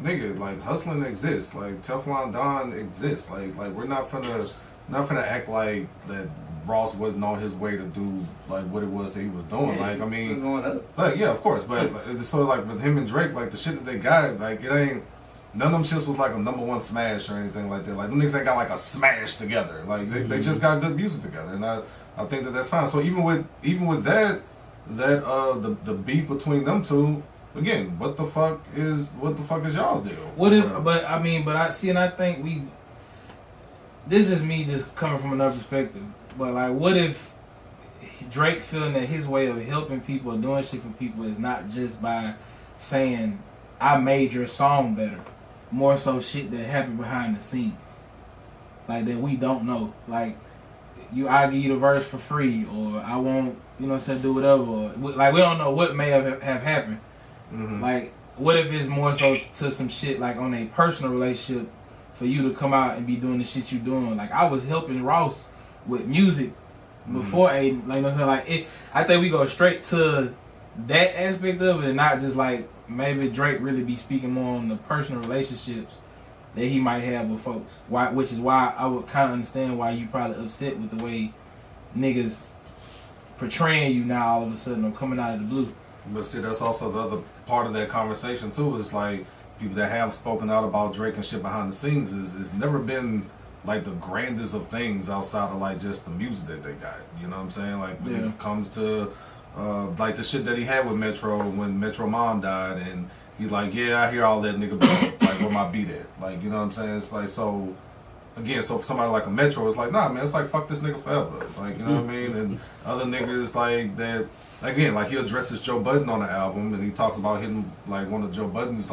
nigga, hustling exists, Teflon Don exists, we're not finna act like that Ross wasn't on his way to do what it was that he was doing. Yeah, of course, but with him and Drake, the shit that they got, it ain't. None of them shits was a #1 smash or anything like that. Them niggas ain't got a smash together. They just got good music together, and I think that's fine. So even with that the beef between them two, again, what the fuck is y'all's deal? What if? But I see, and I think this is me just coming from another perspective. But what if Drake feeling that his way of helping people or doing shit for people is not just by saying I made your song better, more so shit that happened behind the scenes, that we don't know. I'll give you the verse for free, or I won't, you know what I'm saying, do whatever. Or, we don't know what may have happened. What if it's more so to some shit on a personal relationship for you to come out and be doing the shit you doing? I was helping Ross with music before Aiden, you know what I'm saying? I think we go straight to that aspect of it, and not just maybe Drake really be speaking more on the personal relationships that he might have with folks. Which is why I would kind of understand why you probably upset with the way niggas portraying you now all of a sudden or coming out of the blue. But see, that's also the other part of that conversation too. Is people that have spoken out about Drake and shit behind the scenes is never been the grandest of things outside of just the music that they got. You know what I'm saying? When it comes to the shit that he had with Metro when Metro Mom died, and he's yeah, I hear all that nigga, where my beat at? You know what I'm saying? It's so, again, so for somebody like a Metro, it's nah, man, it's fuck this nigga forever. You know what I mean? And other niggas that, again, he addresses Joe Budden on the album, and he talks about hitting one of Joe Budden's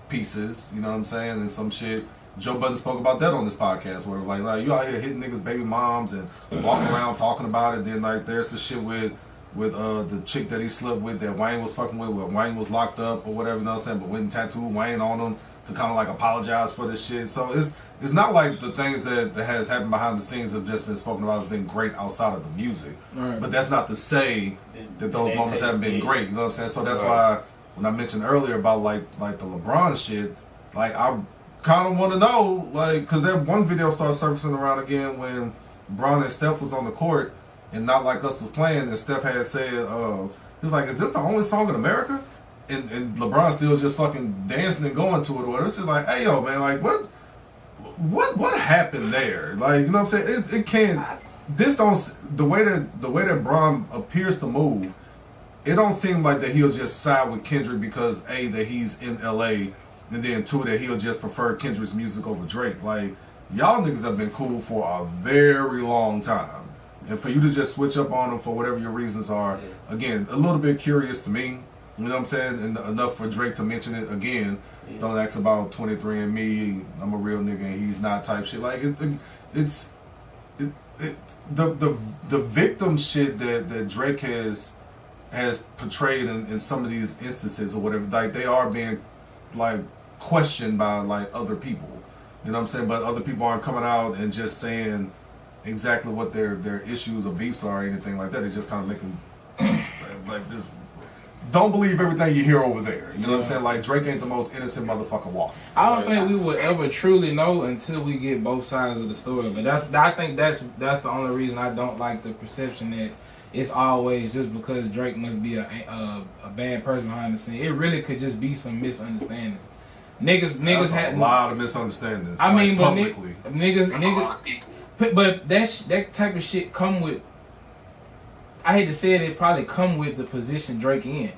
pieces, you know what I'm saying? And some shit, Joe Budden spoke about that on this podcast, where you out here hitting niggas' baby moms and walking around talking about it. Then there's the shit with the chick that he slept with that Wayne was fucking with, where Wayne was locked up or whatever, you know what I'm saying? But went and tattooed Wayne on him to kind of apologize for this shit. So it's not the things that has happened behind the scenes have just been spoken about has been great outside of the music. Right. But that's not to say that those moments haven't been great. You know what I'm saying? So that's why when I mentioned earlier about the LeBron shit, I kind of want to know, because that one video started surfacing around again when Bron and Steph was on the court. And Not Like Us was playing, and Steph had said, he was is this the only song in America? and LeBron still just fucking dancing and going to it or whatever. It's just like, hey yo, man, like what happened there? Like, you know what I'm saying? It can't. This don't the way that Bron appears to move. It don't seem like that he'll just side with Kendrick because A, that he's in LA, and then 2, that he'll just prefer Kendrick's music over Drake. Like, y'all niggas have been cool for a very long time. And for you to just switch up on them for whatever your reasons are, again, a little bit curious to me. You know what I'm saying? And enough for Drake to mention it again. Yeah. Don't ask about 23andMe, I'm a real nigga and he's not type shit. Like, the victim shit that Drake has portrayed in some of these instances or whatever, like they are being like questioned by like other people. You know what I'm saying? But other people aren't coming out and just saying exactly what their issues or beefs are or anything like that. It's just kind of making like this. Don't believe everything you hear over there. You know what I'm saying? Like Drake ain't the most innocent motherfucker walking. I don't think we would ever truly know until we get both sides of the story. But I think that's the only reason I don't like the perception that it's always just because Drake must be a bad person behind the scene. It really could just be some misunderstandings. Niggas had a lot of misunderstandings. I mean, but publicly, niggas, but that type of shit come with. I hate to say it probably come with the position Drake in.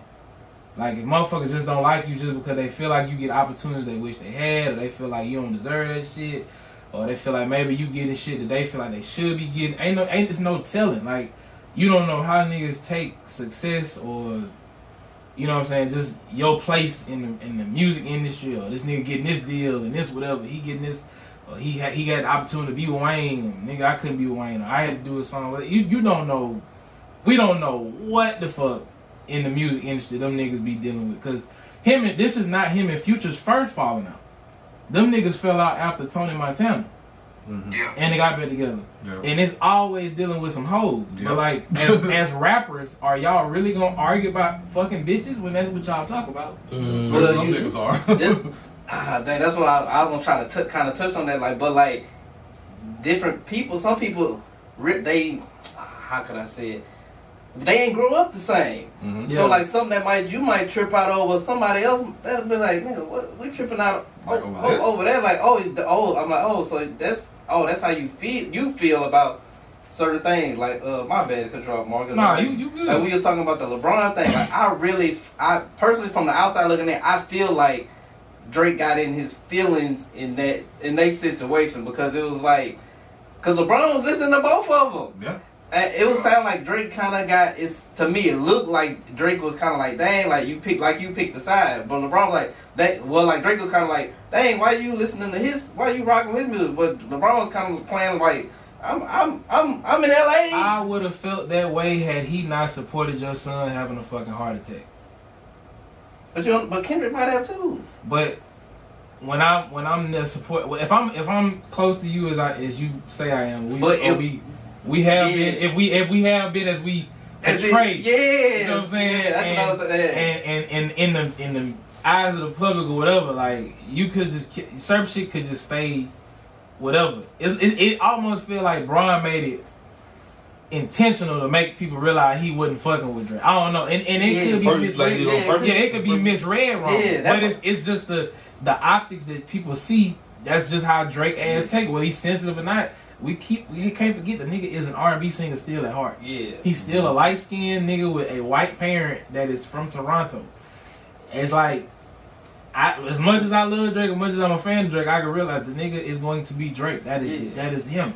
Like if motherfuckers just don't like you just because they feel like you get opportunities they wish they had, or they feel like you don't deserve that shit, or they feel like maybe you getting shit that they feel like they should be getting. It's no telling. Like you don't know how niggas take success or, you know what I'm saying, just your place in the music industry, or this nigga getting this deal and this whatever, he getting this, or he got the opportunity to be with Wayne, nigga I couldn't be with Wayne, or I had to do a song with it. You don't know, we don't know what the fuck in the music industry them niggas be dealing with, cause this is not him and Future's first falling out. Them niggas fell out after Tony Montana. Mm-hmm. Yeah. And they got back together. Yeah. And it's always dealing with some hoes. Yeah. But like, as rappers, are y'all really gonna argue about fucking bitches when that's what y'all talk about? Some niggas are. Dang, that's what I was gonna try to kind of touch on that. Like, but like, different people, some people, they, how could I say it? They ain't grow up the same. Mm-hmm. So like something that you might trip out over, somebody else that'll be like, nigga, what we tripping out like over there? Like, I'm like, so that's how you feel about certain things. Like, my bad, control Morgan. Nah, you good. Like we were talking about the LeBron thing. Like I personally from the outside looking in, I feel like Drake got in his feelings in that situation, because it was like, because LeBron was listening to both of them. Yeah. It would sound like Drake kind of got. To me, it looked like Drake was kind of like, dang, like you picked the side. But LeBron was like, like Drake was kind of like, dang, why you listening to why you rocking his music? But LeBron was kind of playing like, I'm in LA. I would have felt that way had he not supported your son having a fucking heart attack. But Kendrick might have too. But when I'm the support, if I'm close to you as you say I am, we have been, if we have been as we portray, you know what I'm saying? Yeah, that's and in the eyes of the public or whatever, like you could just certain shit could just stay whatever. It almost feel like Bron made it intentional to make people realize he wasn't fucking with Drake. I don't know, and it could be misread. It could be misread wrong. But it's just the optics that people see. That's just how Drake ass take it, whether he's sensitive or not. We can't forget the nigga is an R&B singer still at heart. Yeah. He's still a light-skinned nigga with a white parent that is from Toronto. It's like, as much as I love Drake, as much as I'm a fan of Drake, I can realize the nigga is going to be Drake. That is him.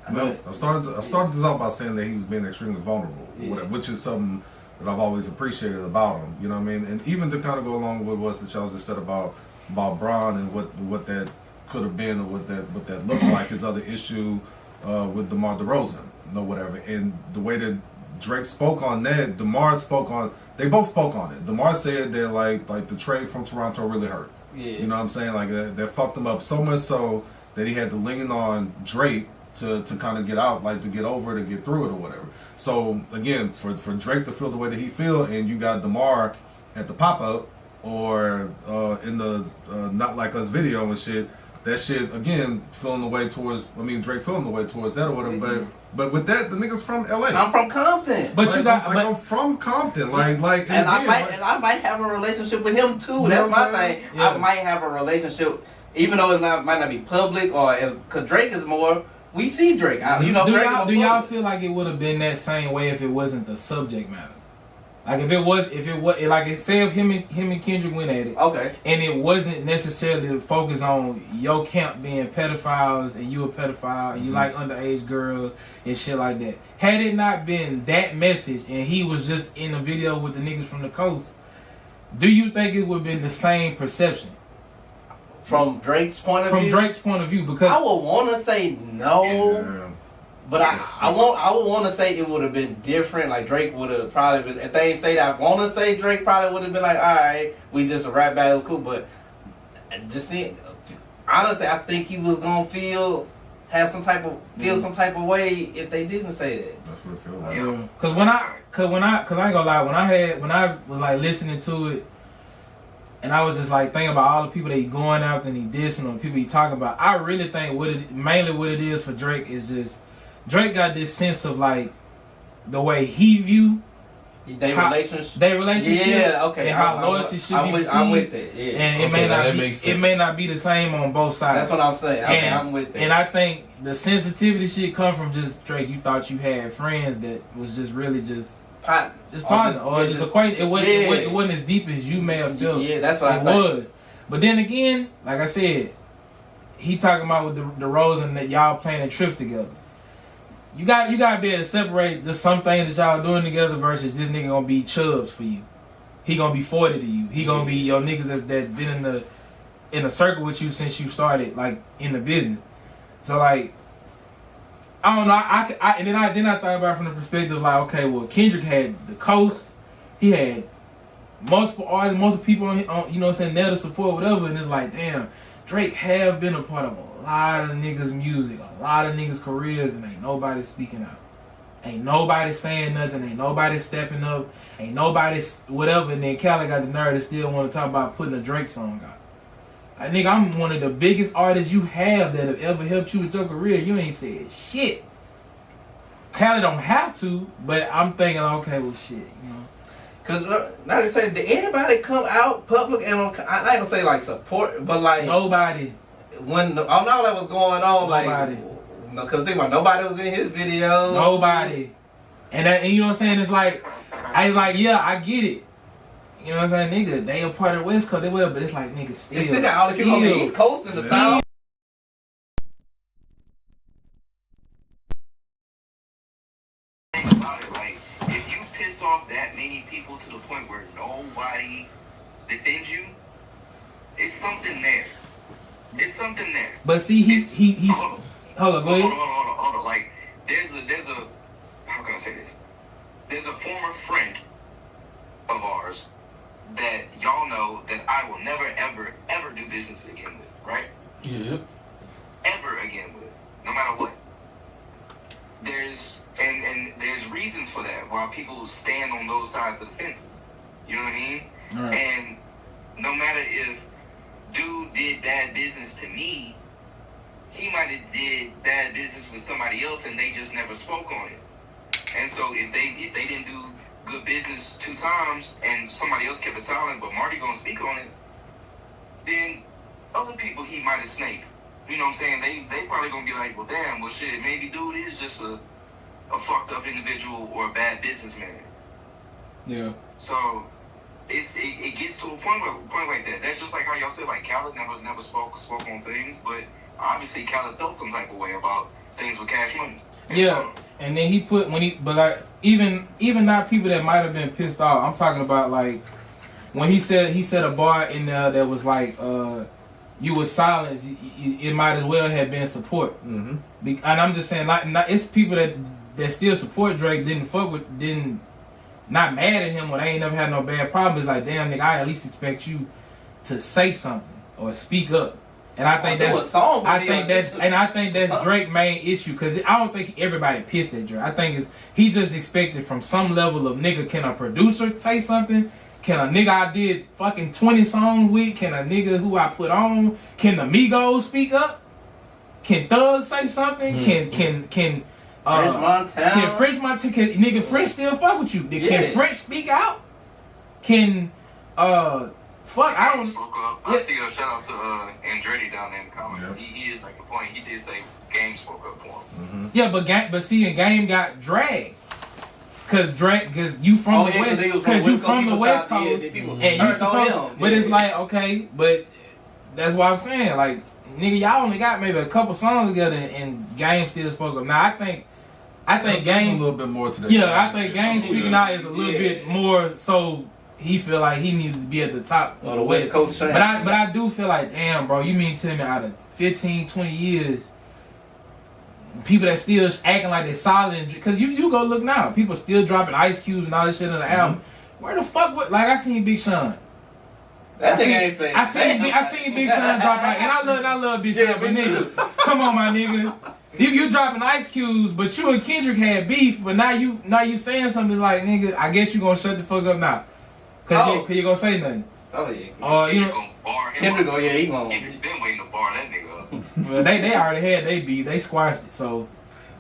I started this off by saying that he was being extremely vulnerable, which is something that I've always appreciated about him. You know what I mean? And even to kind of go along with what y'all just said about Bron and what that could have been, or what that looked like, his other issue with DeMar DeRozan, whatever. And the way that Drake spoke on that, they both spoke on it. DeMar said that like the trade from Toronto really hurt. Yeah. You know what I'm saying? Like that fucked him up so much so that he had to lean on Drake to kind of get out, like to get over it, to get through it or whatever. So again, for Drake to feel the way that he feel, and you got DeMar at the pop-up or in the Not Like Us video and shit, that shit again feeling the way towards. I mean, Drake feeling the way towards that or whatever. But with that, the niggas from LA. I'm from Compton. But like, you got, I'm from Compton. Like, and I might have a relationship with him too. That's my thing. Yeah. I might have a relationship, even though might not be public because Drake is more. We see Drake. You know, do y'all feel like it would have been that same way if it wasn't the subject matter? Like if it was, like it said, him and Kendrick went at it. Okay. And it wasn't necessarily focused on your camp being pedophiles and you a pedophile and you like underage girls and shit like that. Had it not been that message and he was just in a video with the niggas from the coast, do you think it would have been the same perception? From Drake's point of view? From Drake's point of view, because I would want to say no. But I would want to say it would have been different. Like Drake would have probably been. If they ain't say that, I want to say Drake probably would have been like, all right, we just a rap battle, cool. But just see, honestly, I think he was gonna feel some type of way if they didn't say that. That's what it feels like. yeah. Cause I ain't gonna lie, when I was like listening to it, and I was just like thinking about all the people that he going after and he dissing or people he talking about. I really think what it is for Drake is just. Drake got this sense of like the way he view their relationship. Yeah, okay. And how loyalty should be perceived. I'm with it. Yeah. And it may not be the same on both sides. That's what I'm saying. Okay, I'm with it. And I think the sensitivity shit come from just Drake. You thought you had friends that was just really just partner or just acquaintance. It wasn't as deep as you may have felt. Yeah, that's what it was. But then again, like I said, he talking about with the Rose and that y'all planning trips together. You got to be able to separate just some things that y'all doing together versus this nigga gonna be Chubbs for you. He gonna be 40 to you. He gonna be your niggas that been in the circle with you since you started like in the business. So like, I don't know. Then I thought about it from the perspective like, okay, well Kendrick had the coast, he had multiple artists, multiple people on you know what I'm saying, there to support whatever, and it's like, damn, Drake have been a part of a lot of niggas' music, a lot of niggas' careers, and ain't nobody speaking out. Ain't nobody saying nothing, ain't nobody stepping up, ain't nobody whatever, and then Khaled got the nerve to still want to talk about putting a Drake song out. I think I'm one of the biggest artists you have that have ever helped you with your career. You ain't said shit. Khaled don't have to, but I'm thinking, okay, well shit, you know. Cause now they say, did anybody come out public and I ain't gonna say like support, but like nobody. When all that was going on, nobody. Like, cause think about nobody was in his video. Nobody. And you know what I'm saying? It's like, yeah, I get it. You know what I'm saying, nigga? They a part of the West Coast, they whatever, but it's like, nigga, still got all the people on the East Coast and the South. Off that many people to the point where nobody defends you, it's something there. It's something there. But see, he's hold on, go ahead. Hold on. Like there's a how can I say this? There's a former friend of ours that y'all know that I will never ever do business again with, right? Yeah. Ever again with, no matter what. There's reasons for that why people stand on those sides of the fences. You know what I mean? Right. And no matter if dude did bad business to me, he might have did bad business with somebody else and they just never spoke on it. And so if they didn't do good business 2 times and somebody else kept it silent, but Marty gonna speak on it, then other people he might have snaked. You know what I'm saying? They probably gonna be like, well damn, well shit, maybe dude is just a fucked up individual or a bad businessman. Yeah. So it gets to a point like that. That's just like how y'all said, like Khaled never spoke on things, but obviously Khaled felt some type of way about things with Cash Money. Yeah. And then he put but like even not people that might have been pissed off. I'm talking about like when he said a bar in there that was like you was silenced, it might as well have been support. Mm-hmm. And I'm just saying, like, it's people that still support Drake, not mad at him or they ain't never had no bad problems. It's like, damn nigga, I at least expect you to say something or speak up. And I think that's Drake's main issue, because I don't think everybody pissed at Drake. I think he just expected from some level of nigga, can a producer say something? Can a nigga I did fucking 20 songs with? Can a nigga who I put on? Can the Migos speak up? Can Thug say something? Can French Montana? Can French Montana? Can nigga French still fuck with you? Can French speak out? Can fuck? I don't. I see a shout out to Andretti down there in the comments. He is like the point. He did say Game spoke up for him. Yeah, but Game got dragged. Cause you from the West, cause you from the West Coast, and you supposed. But it's like okay, but that's what I'm saying. Like nigga, y'all only got maybe a couple songs together, and Game still spoke up. Now I think Game a little bit more to that. Yeah, I think Game speaking out is a little bit more so. He feel like he needs to be at the top of the West Coast. But I do feel like damn, bro, you mean tell me out of 15, 20 years. People that still acting like they're solid, because you go look now, people still dropping Ice Cubes and all this shit on the album. Where the fuck? Like I seen Big Sean. That thing ain't saying. I seen Big Sean drop out, and I love Big Sean, but nigga, come on, my nigga, you dropping Ice Cubes, but you and Kendrick had beef, but now you saying something is like nigga, I guess you gonna shut the fuck up now, cause you gonna say nothing. Oh yeah. You know. Kendrick, he gonna. Kendrick been waiting to bar that nigga up. Well, they already had they beat. They squashed it. So,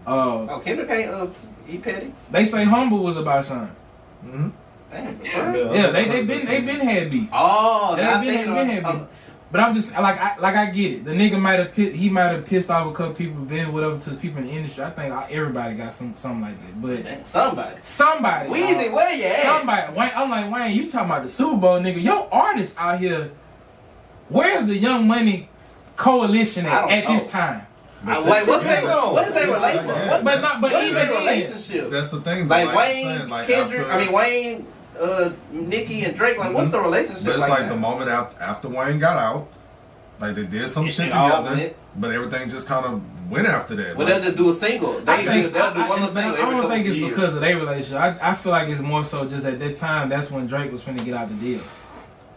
Kendrick ain't he petty. They say Humble was about Sean. Damn. Yeah, they been had beef. Oh, they been had beef. But I'm just like I get it. The nigga might have pissed off a couple people, been whatever to the people in the industry. I think everybody got something like that. But somebody. Weezy, where you at? Somebody. Wayne, I'm like Wayne. You talking about the Super Bowl, nigga? Your artists out here. Where's the Young Money coalition at this time? What is their relationship? But even relationship. That's the thing. Like Wayne, Kendrick. Wayne. Nicki and Drake, like what's the relationship? But it's like the moment after Wayne got out, like they did some shit together, but everything just kind of went after that. But they'll just do a single. They'll do one single. I don't think it's because of their relationship. I feel like it's more so just at that time. That's when Drake was finna get out the deal,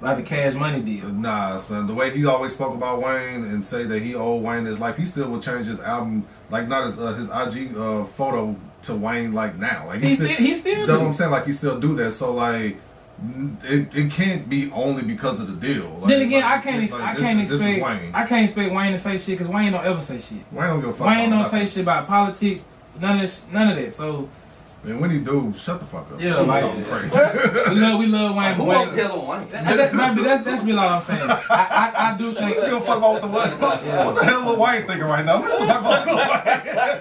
like the Cash Money deal. Nah, son. The way he always spoke about Wayne and say that he owed Wayne his life, he still would change his album, like not his IG photo to Wayne like now. Like he still that's what I'm saying. Like he still do that. So like it can't be only because of the deal. Like, then again, I can't expect Wayne to say shit because Wayne don't ever say shit. Wayne don't give a fuck. Wayne don't say shit about politics. None of that. So. And when he do, shut the fuck up. Yeah, like crazy. we love Wayne. Who wants to kill Wayne? That's really all I'm saying. I do think. You don't fuck about what the what? What the hell is Wayne thinking right now?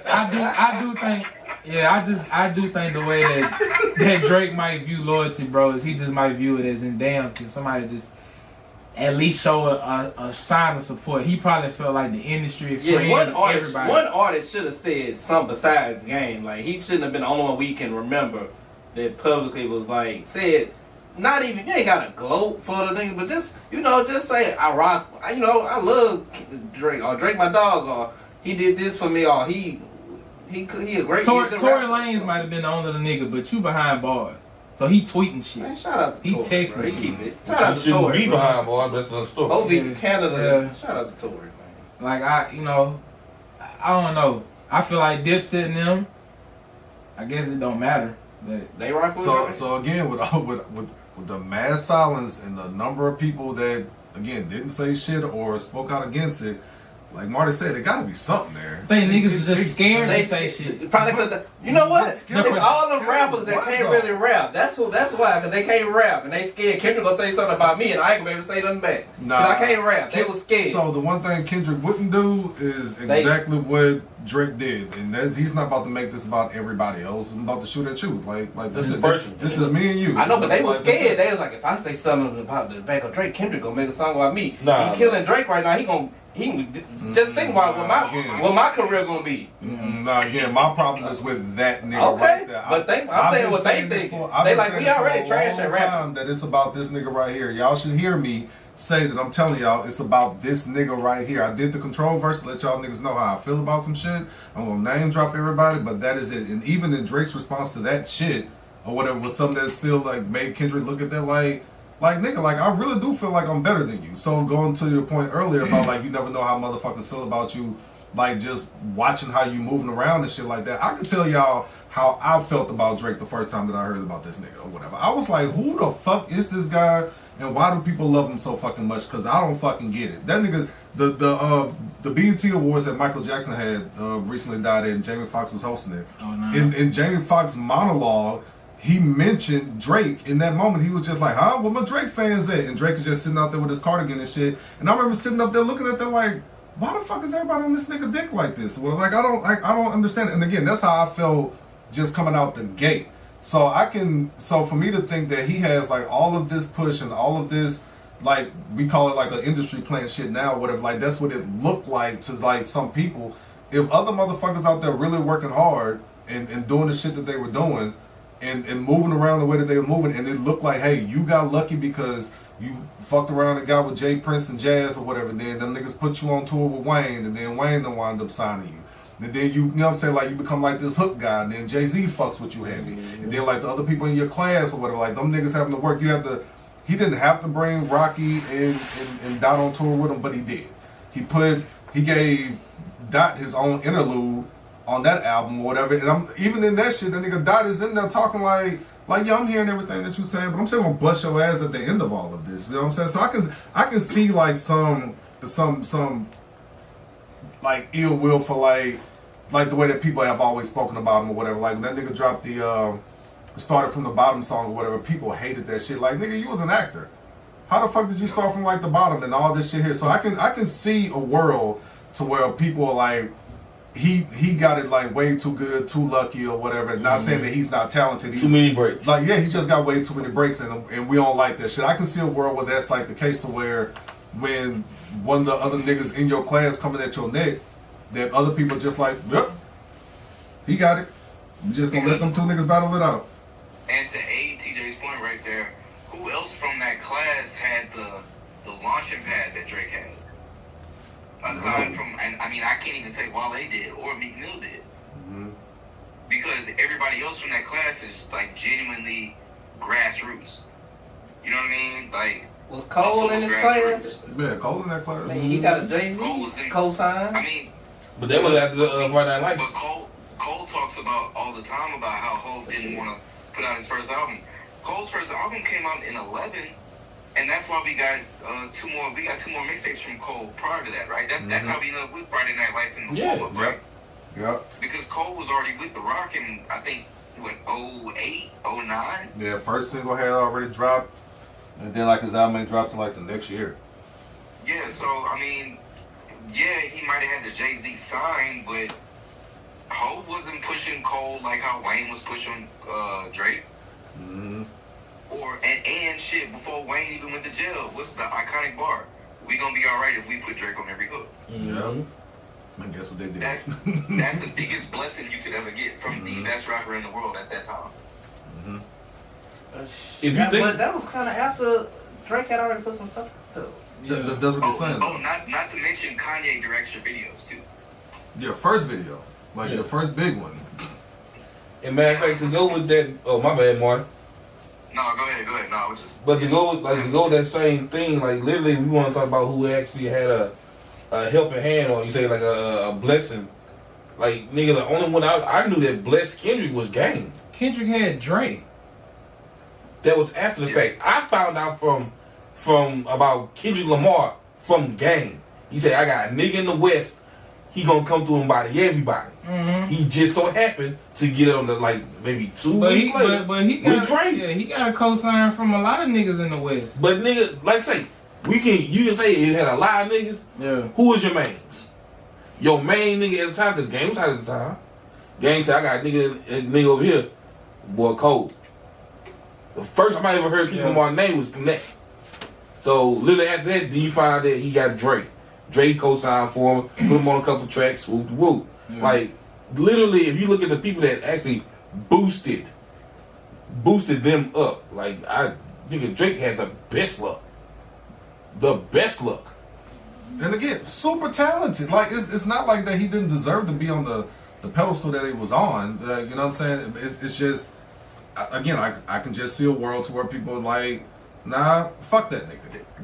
I do think. Yeah, I do think the way that Drake might view loyalty, bro, is he just might view it as in damn, can somebody just at least show a sign of support. He probably felt like the industry, friends, everybody. One artist should have said something besides the game. Like he shouldn't have been the only one we can remember that publicly was like said. Not even you ain't got to gloat for the nigga, but just say I rock. I love Drake or Drake my dog or he did this for me or he a great. Tory Lanez might have been the only nigga, but you behind bars. So he tweeting shit. Man, shout out to he Tory, texting bro. shit. He keep it. Shout out to Tory. Be behind bars, that's another story. OV Canada. Yeah. Shout out to Tory, man. Like I don't know. I feel like Dipset and them. I guess it don't matter, but they rock with it. So again, with the mass silence and the number of people that again didn't say shit or spoke out against it. Like Marty said, it gotta be something there. I think niggas is just scared to say shit. Probably because you know what? It's all them rappers that can't really rap. That's why, because they can't rap and they scared. Kendrick gonna say something about me and I ain't gonna be able to say nothing back. Nah, I can't rap. They was scared. So the one thing Kendrick wouldn't do is exactly what Drake did, and he's not about to make this about everybody else. I'm about to shoot at you. Like this is me and you. I know, but they was scared. They was like, if I say something about the back of Drake, Kendrick gonna make a song about me. He killing Drake right now. He just think about what my career gonna be. Again, my problem is with that nigga right there. But I'm saying what they think. They like we already trashed that rap. That it's about this nigga right here. Y'all should hear me say that I'm telling y'all it's about this nigga right here. I did the control verse to let y'all niggas know how I feel about some shit. I'm gonna name drop everybody, but that is it. And even in Drake's response to that shit or whatever was something that still like made Kendrick look at that like nigga, like I really do feel like I'm better than you. So going to your point earlier about like you never know how motherfuckers feel about you like just watching how you moving around and shit like that. I can tell y'all how I felt about Drake the first time that I heard about this nigga or whatever. I was like, who the fuck is this guy, and why do people love him so fucking much? Because I don't fucking get it. That nigga, the BET Awards that Michael Jackson had recently died and Jamie Foxx was hosting it. Oh, no. In Jamie Foxx's monologue, he mentioned Drake. In that moment, he was just like, huh? Where my Drake fans at? And Drake is just sitting out there with his cardigan and shit. And I remember sitting up there looking at them like, why the fuck is everybody on this nigga dick like this? Well, like I don't understand it. And again, that's how I felt just coming out the gate. So for me to think that he has like all of this push and all of this, like we call it like an industry playing shit now, whatever, like that's what it looked like to like some people. If other motherfuckers out there really working hard and doing the shit that they were doing and moving around the way that they were moving, and it looked like, hey, you got lucky because you fucked around and got with Jay Prince and Jazz or whatever, then them niggas put you on tour with Wayne, and then Wayne done wind up signing you. And then you know what I'm saying, like you become like this hook guy, and then Jay-Z fucks with you heavy. And then like the other people in your class or whatever, like them niggas having to work, he didn't have to bring Rocky and Dot on tour with him, but he did. He gave Dot his own interlude on that album or whatever. And even in that shit, that nigga Dot is in there talking like, yeah, I'm hearing everything that you're saying, but I'm still gonna bust your ass at the end of all of this. You know what I'm saying? So I can see like some like ill will for like the way that people have always spoken about him or whatever. Like when that nigga dropped the Started From the Bottom song or whatever, people hated that shit. Like, nigga, you was an actor. How the fuck did you start from like the bottom and all this shit here? So I can see a world to where people are like, he got it like way too good, too lucky or whatever. Not saying that he's not talented. Too many breaks. Like, yeah, he just got way too many breaks and we don't like that shit. I can see a world where that's like the case to where when one of the other niggas in your class coming at your neck, that other people just like, yep, he got it. We just gonna let them two niggas battle it out. And to aid TJ's point right there, who else from that class had the launching pad that Drake had? Aside from, and I mean, I can't even say Wale did or Meek Mill did. Mm-hmm. Because everybody else from that class is like genuinely grassroots. You know what I mean? Like, was Cole in his class? Yeah, Cole in that class. Man, he got a Jay-Z co-sign. I mean, but that was after the Friday Night Lights. But Cole talks about all the time about how Hov didn't want to put out his first album. Cole's first album came out in 11, and that's why we got two more mixtapes from Cole prior to that, right? That's how we ended up with Friday Night Lights and the warm-up, right? Yeah. Because Cole was already with The Rock in, I think, what, 08, 09? Yeah, first single had already dropped, and then like his album ain't dropped till like the next year. Yeah, so I mean, yeah, he might have had the Jay-Z sign, but Hov wasn't pushing Cole like how Wayne was pushing Drake. Mm-hmm. And shit, before Wayne even went to jail, what's the iconic bar? We gonna be alright if we put Drake on every hook. Yeah. And guess what they did? That's the biggest blessing you could ever get from the best rapper in the world at that time. Mm-hmm. If you think, but that was kind of after Drake had already put some stuff out. That's what you're saying. Not to mention Kanye directs your videos too. Your first video, like your first big one. And matter of fact, to go with that, oh my bad, Martin. No, go ahead. No, I was just. But to go with that same thing, like literally, we want to talk about who actually had a helping hand, or you say like a blessing. Like nigga, the only one I knew that blessed Kendrick was Game. Kendrick had Drake. That was after the fact. I found out from about Kendrick Lamar from Game. He said, I got a nigga in the West. He gonna come through and body everybody. Mm-hmm. He just so happened to get on the like maybe 2 weeks later. But he got a cosign from a lot of niggas in the West. But nigga, like say, you can say it had a lot of niggas. Yeah. Who was your mains? Your main nigga at the time, because Game was out at the time. Game said, I got a nigga over here, boy Cole. The first time I ever heard Kendrick Lamar's name was Connect. So literally after that, then you find out that he got Drake. Drake co-signed for him, put him on a couple tracks, whoop whoop. Yeah. Like literally, if you look at the people that actually boosted them up, like I think Drake had the best luck. The best luck. And again, super talented. Like it's not like that he didn't deserve to be on the pedestal that he was on. You know what I'm saying? It's just, again, I can just see a world to where people are like, nah, fuck that nigga.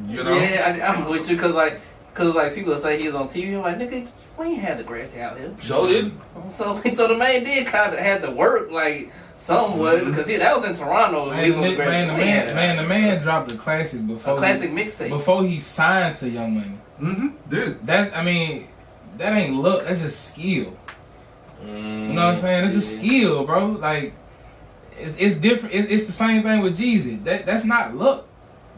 You know? Yeah, I'm with you because like Cause like people say he was on TV. I'm like, nigga, we ain't had the grassy out here. So didn't. So the man did kind of had to work like somewhat because that was in Toronto. The man dropped a classic before. A classic mixtape before he signed to Young Money. Dude. That ain't luck. That's just skill. You know what I'm saying? It's a skill, bro. Like it's different. It's the same thing with Jeezy. That's not luck.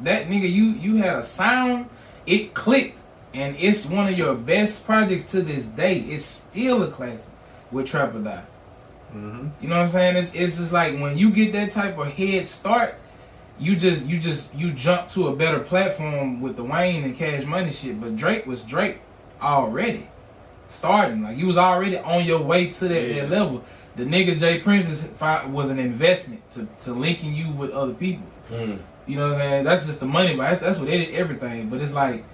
That nigga, you had a sound. It clicked. And it's one of your best projects to this day. It's still a classic with Trap or Die. You know what I'm saying? It's just like when you get that type of head start, you jump to a better platform with the Wayne and Cash Money shit. But Drake was Drake already starting. Like you was already on your way to that level. The nigga Jay Prince was an investment to linking you with other people. You know what I'm saying? That's just the money, but that's what they did everything. But it's like,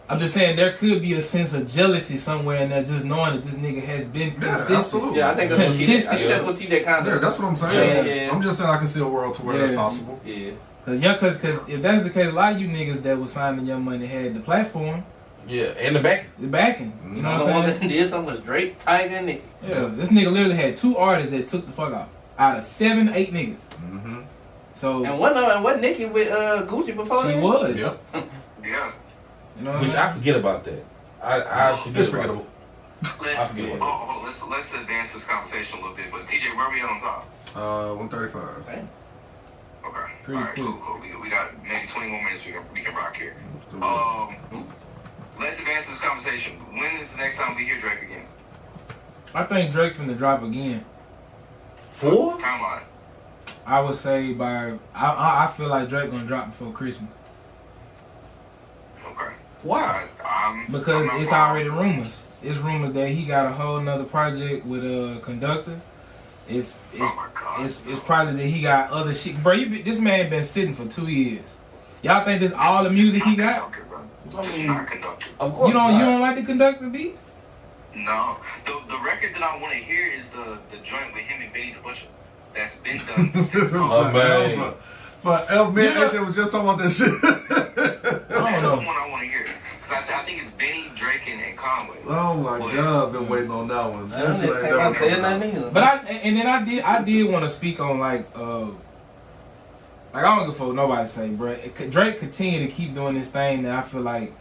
I'm just saying there could be a sense of jealousy somewhere in there, just knowing that this nigga has been consistent. Absolutely. Yeah, I think that's what TJ kind of. Yeah, that's what I'm saying. I'm just saying I can see a world to where that's possible. Yeah. Cause if that's the case, a lot of you niggas that was signing Young Money had the platform. Yeah, and the backing. The backing. You know what I'm saying? That did something was Drake, Tiger, and Nicki. Yeah, this nigga literally had 2 artists that took the fuck off out of 7, 8 niggas. So and what Nicki with Gucci before she that? was. Yep. Yeah. You know Which I forget about that. I forget about it. Let's advance this conversation a little bit. But TJ, where are we at on top? 135. Okay. Pretty All right, quick. cool. We got maybe 20 more minutes we can rock here. Let's advance this conversation. When is the next time we hear Drake again? I think Drake finna drop again. 4? Timeline. I would say I feel like Drake gonna drop before Christmas. Okay. Why? Because it's already rumors. It's rumors that he got a whole nother project with a conductor. It's probably that he got other shit. Bro, this man been sitting for 2 years. Y'all think this all the music he got? Of course. You don't like the conductor beats? No. The record that I want to hear is the joint with him and Benny the Butcher. That's been done since. Oh man. But man, actually was just talking about that shit. That's the one I want to hear. Because I think it's Benny, Drake, and Conway. Oh my God, I've been waiting on that one. I didn't think I said nothing either. But I did want to speak on like I don't give a fuck nobody say, bro. Drake continue to keep doing this thing that I feel like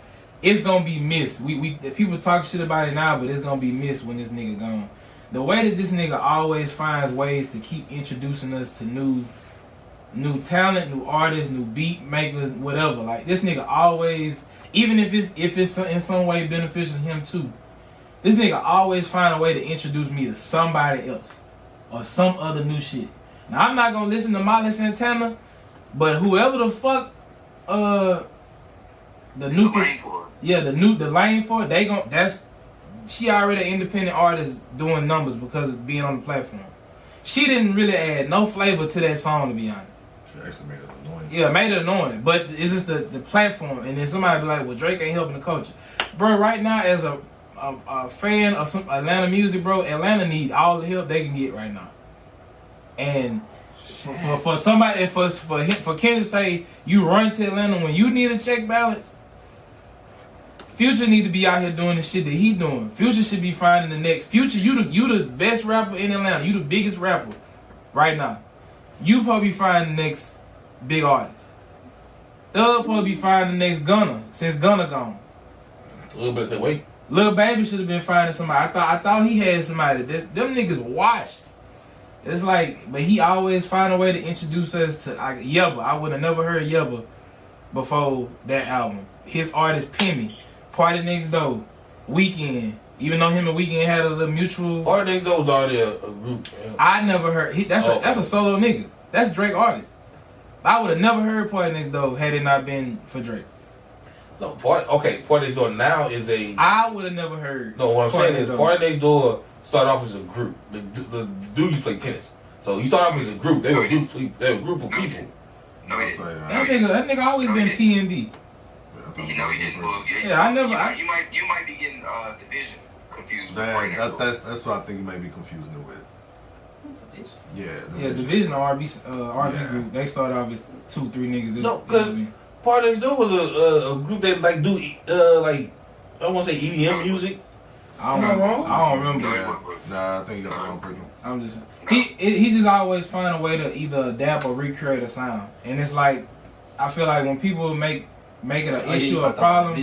it's gonna be missed. We people talk shit about it now, but it's gonna be missed when this nigga gone. The way that this nigga always finds ways to keep introducing us to new talent, new artists, new beat makers, whatever. Like this nigga always, even if it's in some way beneficial to him too, this nigga always find a way to introduce me to somebody else or some other new shit. Now I'm not gonna listen to Miley Santana, but whoever the fuck the lane for it, they gon' she already an independent artist doing numbers because of being on the platform. She didn't really add no flavor to that song, to be honest. She actually made it annoying. Yeah, made it annoying, but it's just the platform. And then somebody be like, well, Drake ain't helping the culture. Bro, right now, as a fan of some Atlanta music, bro, Atlanta need all the help they can get right now. And for somebody, for Ken to say, you run to Atlanta when you need a check balance, Future need to be out here doing the shit that he doing. Future should be finding the next. Future, you the best rapper in Atlanta. You the biggest rapper right now. You probably finding the next big artist. Thug probably be finding the next Gunna since Gunna gone. A little bit of wait. Lil Baby should have been finding somebody. I thought he had somebody. Them niggas washed. It's like, but he always find a way to introduce us to like Yebba. I would have never heard Yebba before that album. His artist Pimmy. Party Next Door, Weekend. Even though him and Weekend had a little mutual. Party Next Door was already a group. Yeah. I never heard. That's a solo nigga. That's Drake artist. I would have never heard Party Next Door had it not been for Drake. No, Party Next Door now is a. I would have never heard. No, what I'm saying is Party Next Door started off as a group. The dude used to play tennis, so he started off as a group. They were a group of people. No, he didn't. That nigga always been PND. You know he didn't. Well, you might be getting Division confused. That's what I think you may be confusing it with. Yeah, Division R&B group. They started off as 2-3 niggas. No, because Party Next Door was a group that like do like I want to say EDM music. Am I wrong? I don't remember that. Nah, I think you got the wrong person. I'm just he just always find a way to either adapt or recreate a sound, and it's like I feel like when people make it an issue or a problem,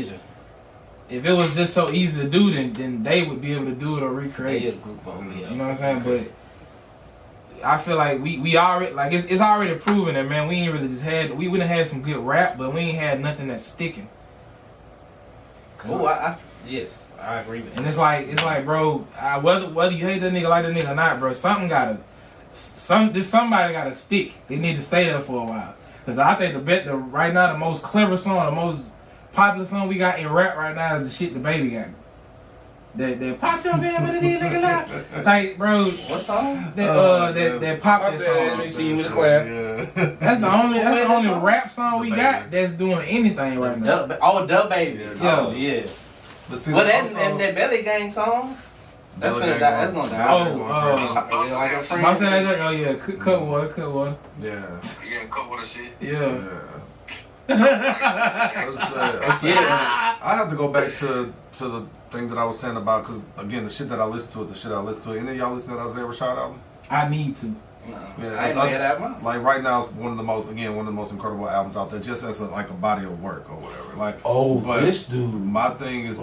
if it was just so easy to do, then they would be able to do it or recreate it. You know what I'm saying? But I feel like we already like it's already proven that, man. We ain't really just had we wouldn't have had some good rap, but we ain't had nothing that's sticking. Oh, yes. I agree with that. And it's like, bro, whether you hate that nigga, like that nigga or not, bro, somebody gotta stick. They need to stay there for a while. Cause I think right now the most clever song, the most popular song we got in rap right now is the shit the Baby got. That pop your man with a nigga lap. Like, bro, what song? That pop that song. That's the only rap song we got that's doing anything right now. The Baby. Yeah. But that Belly Gang song, that's gonna die. That's gonna die. Cut water. Yeah, cut water shit. Yeah. I have to go back to the thing that I was saying about, because again, the shit that I listen to is the shit I listen to. Any of y'all listen to that Isaiah Rashad album? I need to. Like right now, it's one of the most incredible albums out there, just as a body of work or whatever. Like, this dude. My thing has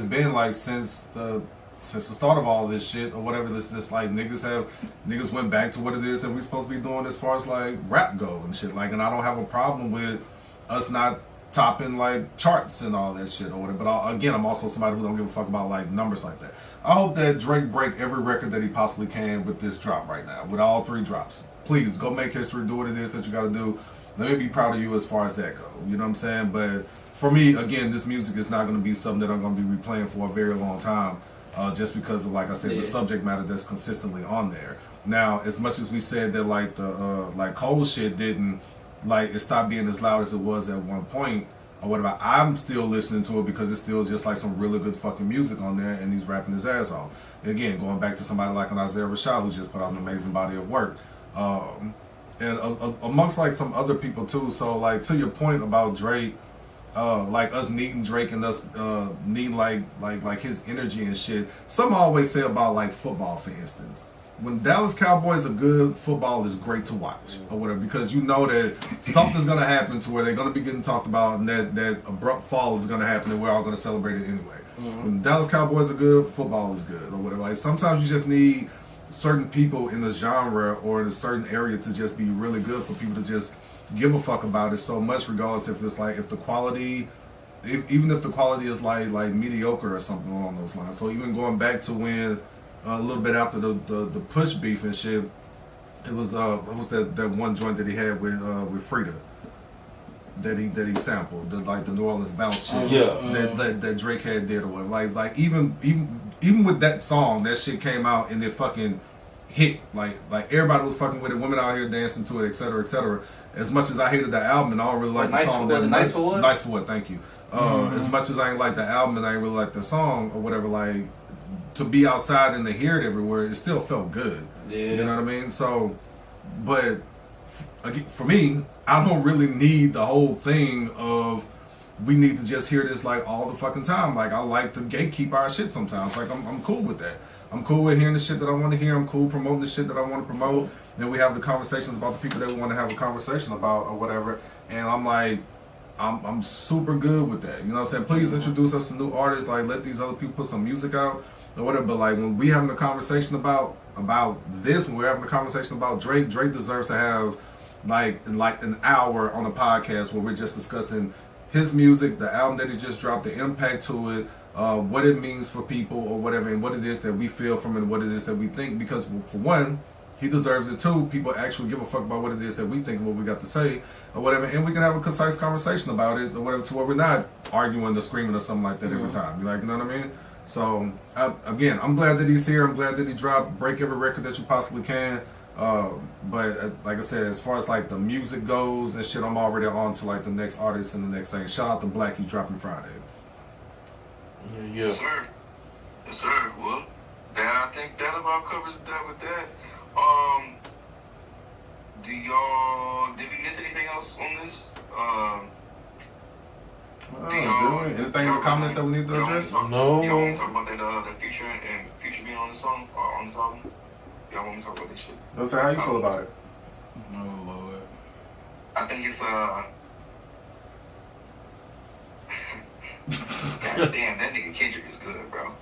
been like since the start of all this shit or whatever. This like niggas went back to what it is that we supposed to be doing as far as like rap go and shit. Like, and I don't have a problem with us not topping like charts and all that shit or whatever. But I'm also somebody who don't give a fuck about like numbers like that. I hope that Drake break every record that he possibly can with this drop right now, with all 3 drops. Please go make history, do what it is that you got to do. Let me be proud of you as far as that go. You know what I'm saying? But for me, again, this music is not going to be something that I'm going to be replaying for a very long time, just because of, like I said, the subject matter that's consistently on there. Now, as much as we said that like the like Cole shit didn't it stopped being as loud as it was at one point or whatever, I'm still listening to it because it's still just like some really good fucking music on there, and he's rapping his ass off. Again, going back to somebody like an Isaiah Rashad who just put out an amazing body of work, and amongst like some other people too. So like to your point about Drake, like us needing Drake and us needing like his energy and shit. Some always say about like football, for instance. When Dallas Cowboys are good, football is great to watch or whatever, because you know that something's going to happen to where they're going to be getting talked about, and that abrupt fall is going to happen, and we're all going to celebrate it anyway. When Dallas Cowboys are good, football is good or whatever. Like sometimes you just need certain people in a genre or in a certain area to just be really good for people to just give a fuck about it so much, regardless if it's like even if the quality is like mediocre or something along those lines. So even going back to when a little bit after the push beef and shit, it was that one joint that he had with Frida that he sampled, the New Orleans bounce shit that Drake had did or whatever. Like even with that song, that shit came out and it fucking hit. Like everybody was fucking with it, women out here dancing to it, etc., etc. As much as I hated the album and I don't really like the song that Nice for What? Nice for What, thank you. As much as I ain't like the album and I ain't really like the song or whatever, like to be outside and to hear it everywhere, it still felt good. Yeah. You know what I mean? So, but for me, I don't really need the whole thing of we need to just hear this like all the fucking time. Like I like to gatekeep our shit sometimes. Like I'm cool with that. I'm cool with hearing the shit that I want to hear. I'm cool promoting the shit that I want to promote. Then we have the conversations about the people that we want to have a conversation about or whatever. And I'm like, I'm super good with that. You know what I'm saying? Please introduce us to new artists. Like let these other people put some music out or whatever. But like when we having a conversation about this, when we're having a conversation about Drake deserves to have like an hour on a podcast where we're just discussing his music, the album that he just dropped, the impact to it, what it means for people or whatever, and what it is that we feel from it and what it is that we think. Because for one, he deserves it too. People actually give a fuck about what it is that we think and what we got to say or whatever, and we can have a concise conversation about it or whatever, to where we're not arguing or screaming or something like that every time. You know what I mean? So again, I'm glad that he's here. I'm glad that he dropped break every record that you possibly can. But like I said, as far as like the music goes and shit, I'm already on to like the next artist and the next thing. Shout out to Black, he's dropping Friday. Yeah. Yes, sir. Yes, sir. Well, I think that about covers that with that. Did we miss anything else on this? Anything in the comments that we need to address? No. Y'all want to talk about that Future and Future being on the song or on this album? Y'all want to talk about this shit? Let's say how you feel about it. Oh Lord. I think it's God damn, that nigga Kendrick is good, bro.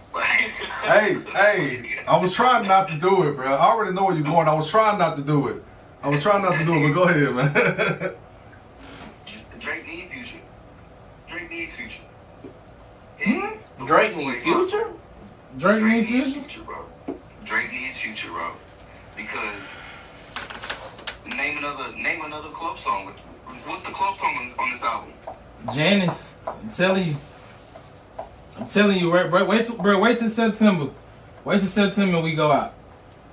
Hey, I was trying not to do it, bro. I already know where you're going. I was trying not to do it. But go ahead, man. Drake needs Future. Drake needs Future. Drake needs Future? Drake needs Future, bro. Drake needs Future, bro. Because name another club song. What's the club song on this album? Janice, I'm telling you, wait till September. Wait till September we go out.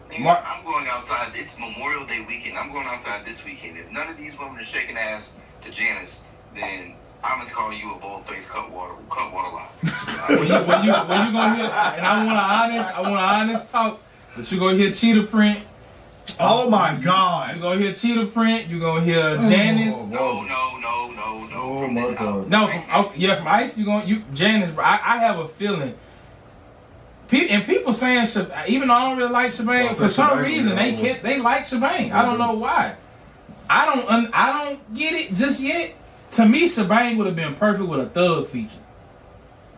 Nigga, I'm going outside. It's Memorial Day weekend. I'm going outside this weekend. If none of these women are shaking ass to Janice, then I'm gonna call you a bold-faced cut water lot. when you gonna hear? And I want an honest talk. But you gonna hear Cheetah Print. Oh my God! You gonna hear Cheetah Print. You gonna hear Janice. No. Oh my God! No, from Ice. Janice. Bro, I have a feeling. And people saying, even though I don't really like Shebang, for some reason they like Shebang. I don't know why. I don't get it just yet. To me, Shebang would have been perfect with a Thug feature.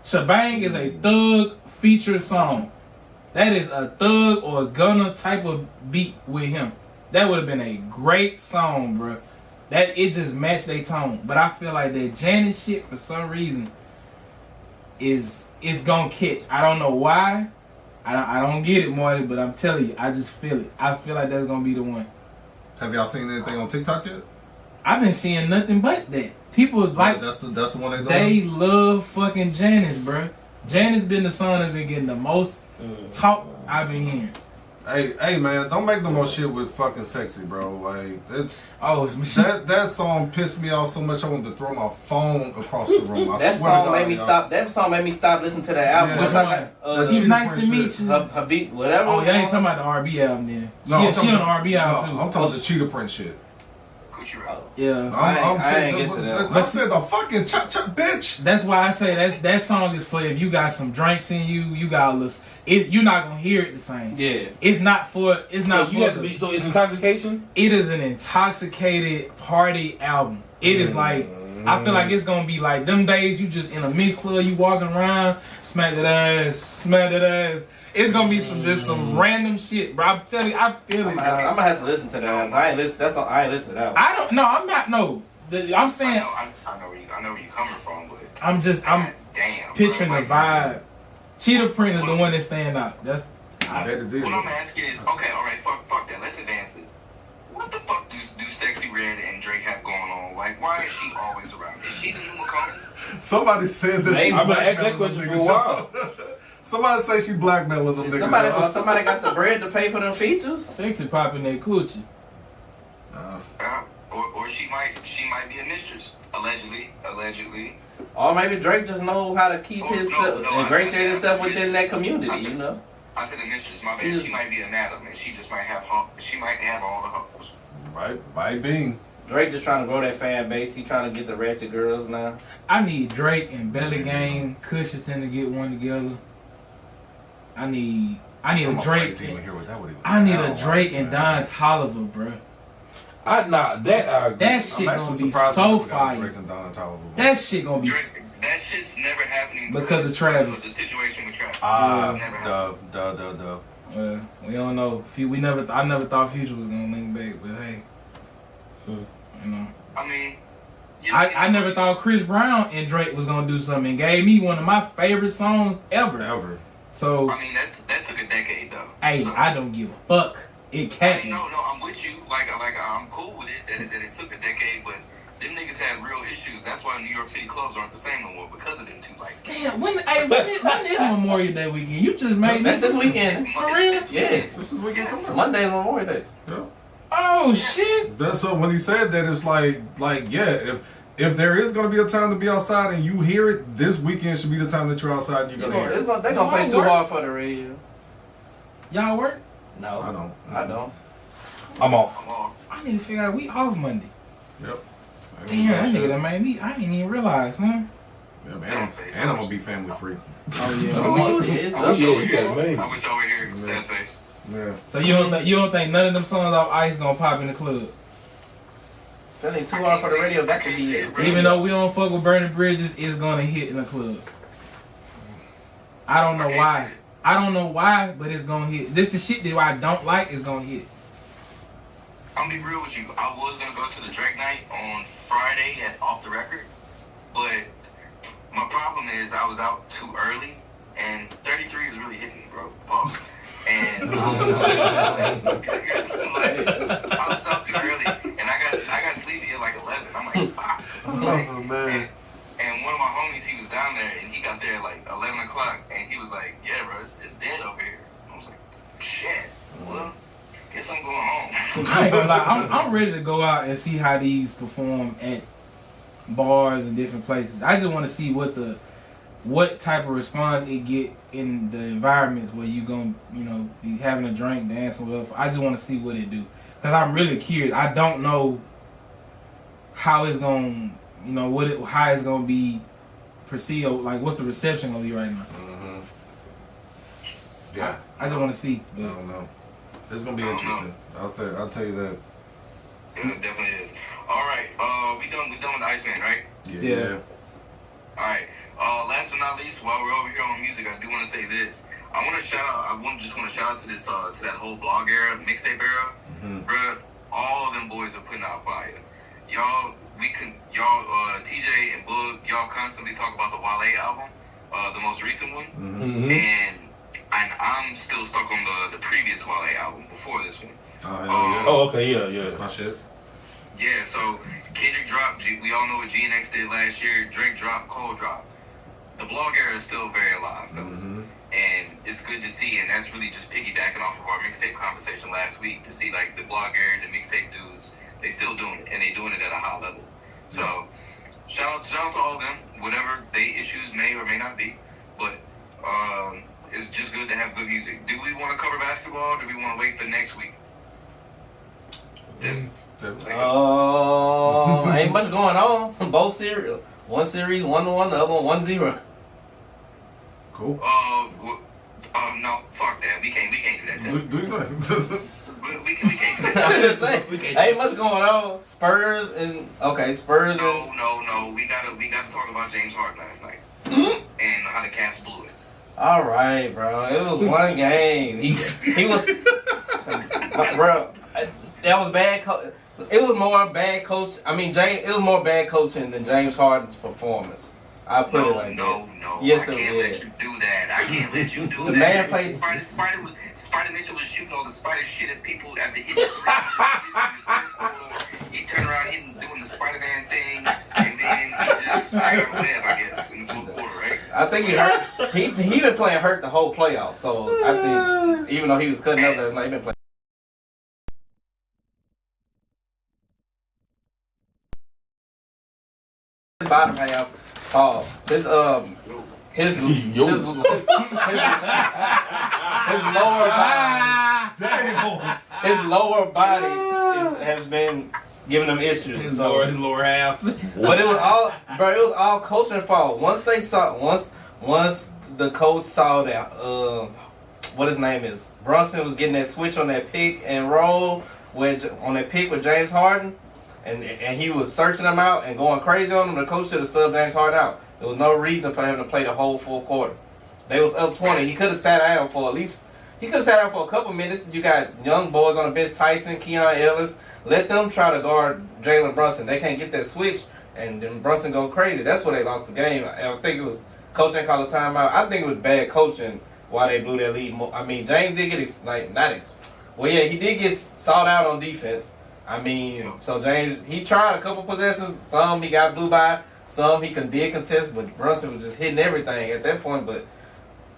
Shebang is a Thug feature song. That is a Thug or a Gunna type of beat with him. That would have been a great song, bro. That it just matched their tone. But I feel like that Janice shit for some reason is gonna catch. I don't know why. I don't get it, Marty, but I'm telling you, I just feel it. I feel like that's gonna be the one. Have y'all seen anything on TikTok yet? I've been seeing nothing but that. People like that's the one they do. They love fucking Janice, bro. Janice been the song that's been getting the most talk I've been hearing. Hey man, don't make no more shit with fucking Sexy, bro. Like it's that song pissed me off so much I wanted to throw my phone across the room. That song made me stop listening to that album. Yeah, it's nice to meet you. Her beat, whatever. Oh, y'all ain't talking about the R&B album then. No, she on the R&B album too. I'm talking about the Cheetah Print shit. Yeah, I ain't get to that. I said the fucking bitch. That's why I say that song is for if you got some drinks in you. You got a little. You're not gonna hear it the same. Yeah, it's not for. It's not. So you have to be. So it's intoxication. It is an intoxicated party album. It is like. I feel like it's gonna be like them days you just in a mix club, you walking around, smack that ass. It's gonna be some random shit, bro. I'm telling you, I feel it. I'm gonna have to listen to that. I ain't listen to that. I don't. No, I'm not. No, I'm saying. I know where you're coming from, but I'm picturing the vibe. Cheetah Print is the one that stand out. That's. What I'm asking is, okay, all right, fuck that. Let's advance this. What the fuck do Sexy Red and Drake have going on? Like, why is she always around? Is she the new McCollum? Somebody said that. I've been asking that question for a while. Somebody say she blackmailing them niggas. Somebody got the bread to pay for them features. Sexy popping that coochie. Or she might be a mistress, allegedly. Or maybe Drake just know how to keep ingratiate himself within that community. You know. I said a mistress. My bad. She might be a madam, and she just might have all the hoes. Might be. Drake just trying to grow that fan base. He trying to get the ratchet girls now. I need Drake and Belly Gang, Cushington to get one together. I need a Drake. I need a Drake and Don Toliver, bro. That shit gonna be so fire. That shit gonna be. That shit's never happening because of Travis. The situation with Travis. We don't know. I never thought Future was gonna link back, but hey, you know. I mean, I never thought Chris Brown and Drake was gonna do something. And gave me one of my favorite songs ever. So I mean, that took a decade though. Hey, so, I don't give a fuck. It can't. No, I'm with you. Like I'm cool with it that it took a decade, but them niggas had real issues. That's why New York City clubs aren't the same no more because of them two lights. Damn, when is Memorial Day weekend? You just made That's this weekend. For real? Yes. This is weekend. Monday is Memorial Day. Yeah. Oh shit. That's so when he said that it's like yeah, if there is gonna be a time to be outside and you hear it, this weekend should be the time that you're outside and you're gonna hear it. They're gonna play too hard for the radio. Y'all work? No. I don't. I'm off. I'm off. I need to figure out we off Monday. Yep. Damn, that nigga that made me. I didn't even realize, huh? Yep, and I'm gonna be family free. Oh yeah. Oh yeah, you got it, man. I wish I were here. Sad face. Yeah. So you don't think none of them songs off Ice gonna pop in the club? That ain't too hard for the radio. That could be it. Even though we don't fuck with Burning Bridges, it's gonna hit in the club. I don't know why. I don't know why, but it's gonna hit. This the shit that I don't like is gonna hit. I'm gonna be real with you. I was gonna go to the Drake night on Friday at Off the Record, but my problem is I was out too early, and 33 is really hitting me, bro. Pause. And I was out too early, and I got sleepy at like 11. I'm like, fuck. Oh man. And one of my homies, he was down there, and he got there at like 11 o'clock, and he was like, yeah, bro, it's dead over here. I was like, shit. Well, guess I'm going home. I ain't gonna lie, I'm ready to go out and see how these perform at bars and different places. I just want to see what type of response it get in the environments where you gonna be having a drink, dancing, whatever. I just want to see what it do, cause I'm really curious. I don't know how it's gonna, how it's gonna be perceived. Like, what's the reception gonna be right now? Mm-hmm. Yeah. I just want to see. I don't know. It's gonna be interesting. I'll tell you that. Yeah, it definitely is. All right, we done with Iceman, right? Yeah. All right. Last but not least, while we're over here on music, I do want to say this. I want to shout out. just want to shout out to this to that whole blog era, mixtape era, bruh. All of them boys are putting out fire. Y'all, TJ and Boog, y'all constantly talk about the Wale album, the most recent one, and I'm still stuck on the previous Wale album before this one. Okay, yeah. That's my shit. Yeah, so Kendrick dropped, we all know what GNX did last year, Drake dropped, Cole dropped. The blog era is still very alive, fellas. And it's good to see, and that's really just piggybacking off of our mixtape conversation last week, to see like the blog era and the mixtape dudes, they still doing it, and they doing it at a high level. So, shout out to all of them, whatever they issues may or may not be, but it's just good to have good music. Do we want to cover basketball, or do we want to wait for next week? Ain't much going on. Both series. One series 1-1, the other one 1-0. Cool. No, fuck that. We can't do that. Do you think? we can't do that. I'm just saying. Ain't much going on. Spurs and No. We gotta talk about James Harden last night and how the Cavs blew it. All right, bro. It was one game. He was, bro. That was bad. It was more bad coach. I mean, it was more bad coaching than James Harden's performance. I put it like that. No. Yes, I can't let you do that. I can't let you do that. The man plays. Spider Mitchell was shooting all the spider shit at people after hitting the three. He turned around doing the Spider-Man thing, and then he just spider web, I guess, in the fourth quarter, right? I think he hurt. He been playing hurt the whole playoff. So I think even though he was cutting up last night, he been playing. Bottom half. His lower body has been giving him issues. His lower half. But it was all coaching fault. Once the coach saw that what his name is, Brunson was getting that switch on that pick and roll with James Harden. And he was searching them out and going crazy on them. The coach should have subbed James Harden out. There was no reason for him to play the whole full quarter. They was up 20. He could have sat down for a couple minutes. You got young boys on the bench, Tyson, Keon Ellis. Let them try to guard Jalen Brunson. They can't get that switch, and then Brunson go crazy. That's where they lost the game. I think it was coaching call a timeout. I think it was bad coaching why they blew their lead. I mean, James did get he did get sought out on defense. I mean, so James, he tried a couple possessions. Some he got blew by. Some he did contest, but Brunson was just hitting everything at that point. But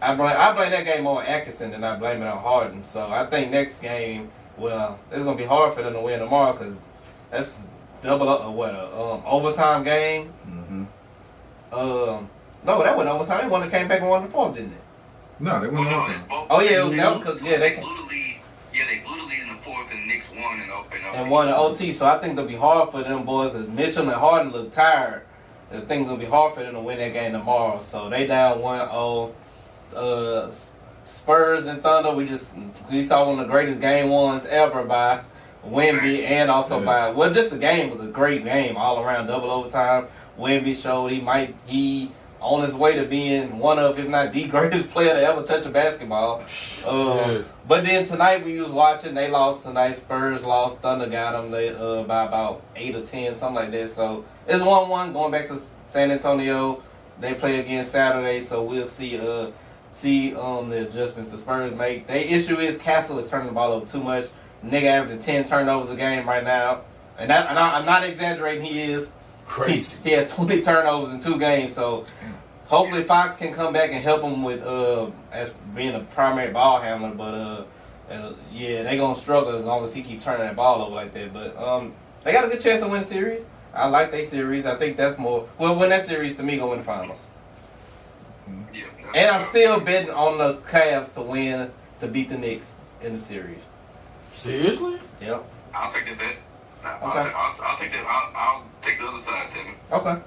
I blame that game more on Atkinson than I blame it on Harden. So I think next game, well, it's going to be hard for them to win tomorrow because that's overtime game. No, that wasn't overtime. They won and came back and won the fourth, didn't it? No, they won overtime. Oh, yeah, it was because, they blew the lead in the fourth, and the Knicks won in and won the OT. So I think it'll be hard for them boys because Mitchell and Harden look tired. I think it'll be hard for them to win that game tomorrow. So they down 1-0. Spurs and Thunder, we saw one of the greatest game ones ever by Wemby and also by just the game was a great game all around, double overtime. Wemby showed he on his way to being one of, if not the greatest player to ever touch a basketball. But then tonight we was watching, they lost tonight. Spurs lost, Thunder got them by about 8 or 10, something like that. So it's 1-1 going back to San Antonio. They play again Saturday, so we'll see the adjustments the Spurs make. Their issue is Castle is turning the ball over too much. Nigga averaging 10 turnovers a game right now. And I'm not exaggerating, he is. Crazy. He has 20 turnovers in 2 games, so hopefully Fox can come back and help him with as being a primary ball handler. But they're gonna struggle as long as he keeps turning that ball over like that. But they got a good chance to win the series. I like their series. I think that's more. Well, win that series to me, go win the finals. Yeah, And I'm still betting on the Cavs to beat the Knicks in the series. Seriously? Yep. I'll take that bet. I'll take that. I'll take the other side, Timmy. Okay.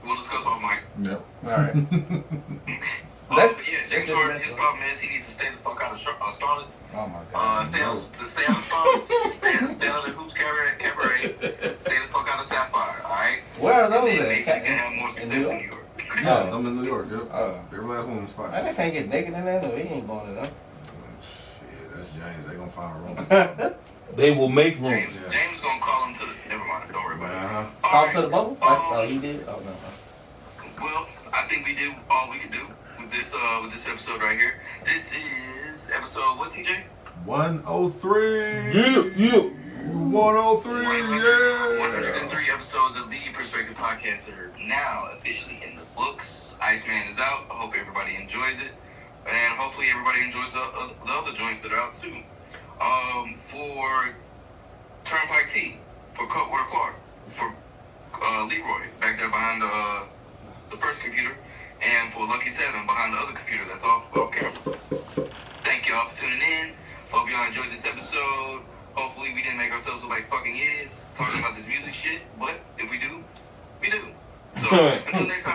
We'll discuss off mic. Yep. All right. But yeah, James Harden, his problem is he needs to stay the fuck out of Starlets. Oh my God. Stay out of Starlets. stay out of the Hoops Cabaret. Stay the fuck out of Sapphire, alright? Where are those And then at? maybe you can have more success in New York. Yeah, I'm in New York, yep. Oh. Every last one of them spots. I can't get naked in there. No, he ain't going to them. Shit, that's James. They gonna find a room. They will make room. James gonna call him to the. Never mind. Don't worry about it. Call him to the bubble? Oh, he did? Oh, no. Well, I think we did all we could do with this episode right here. This is episode what, TJ? 103. Yeah. 103. Yeah. 103 episodes of the Perspective Podcast are now officially in the books. Iceman is out. I hope everybody enjoys it, and hopefully everybody enjoys the other joints that are out too. For Turnpike T, for Cutwater Clark, for Leroy back there behind the first computer, and for Lucky 7 behind the other computer that's off camera. Thank y'all for tuning in. Hope y'all enjoyed this episode. Hopefully we didn't make ourselves look like fucking idiots talking about this music shit, but if we do, we do. So until next time.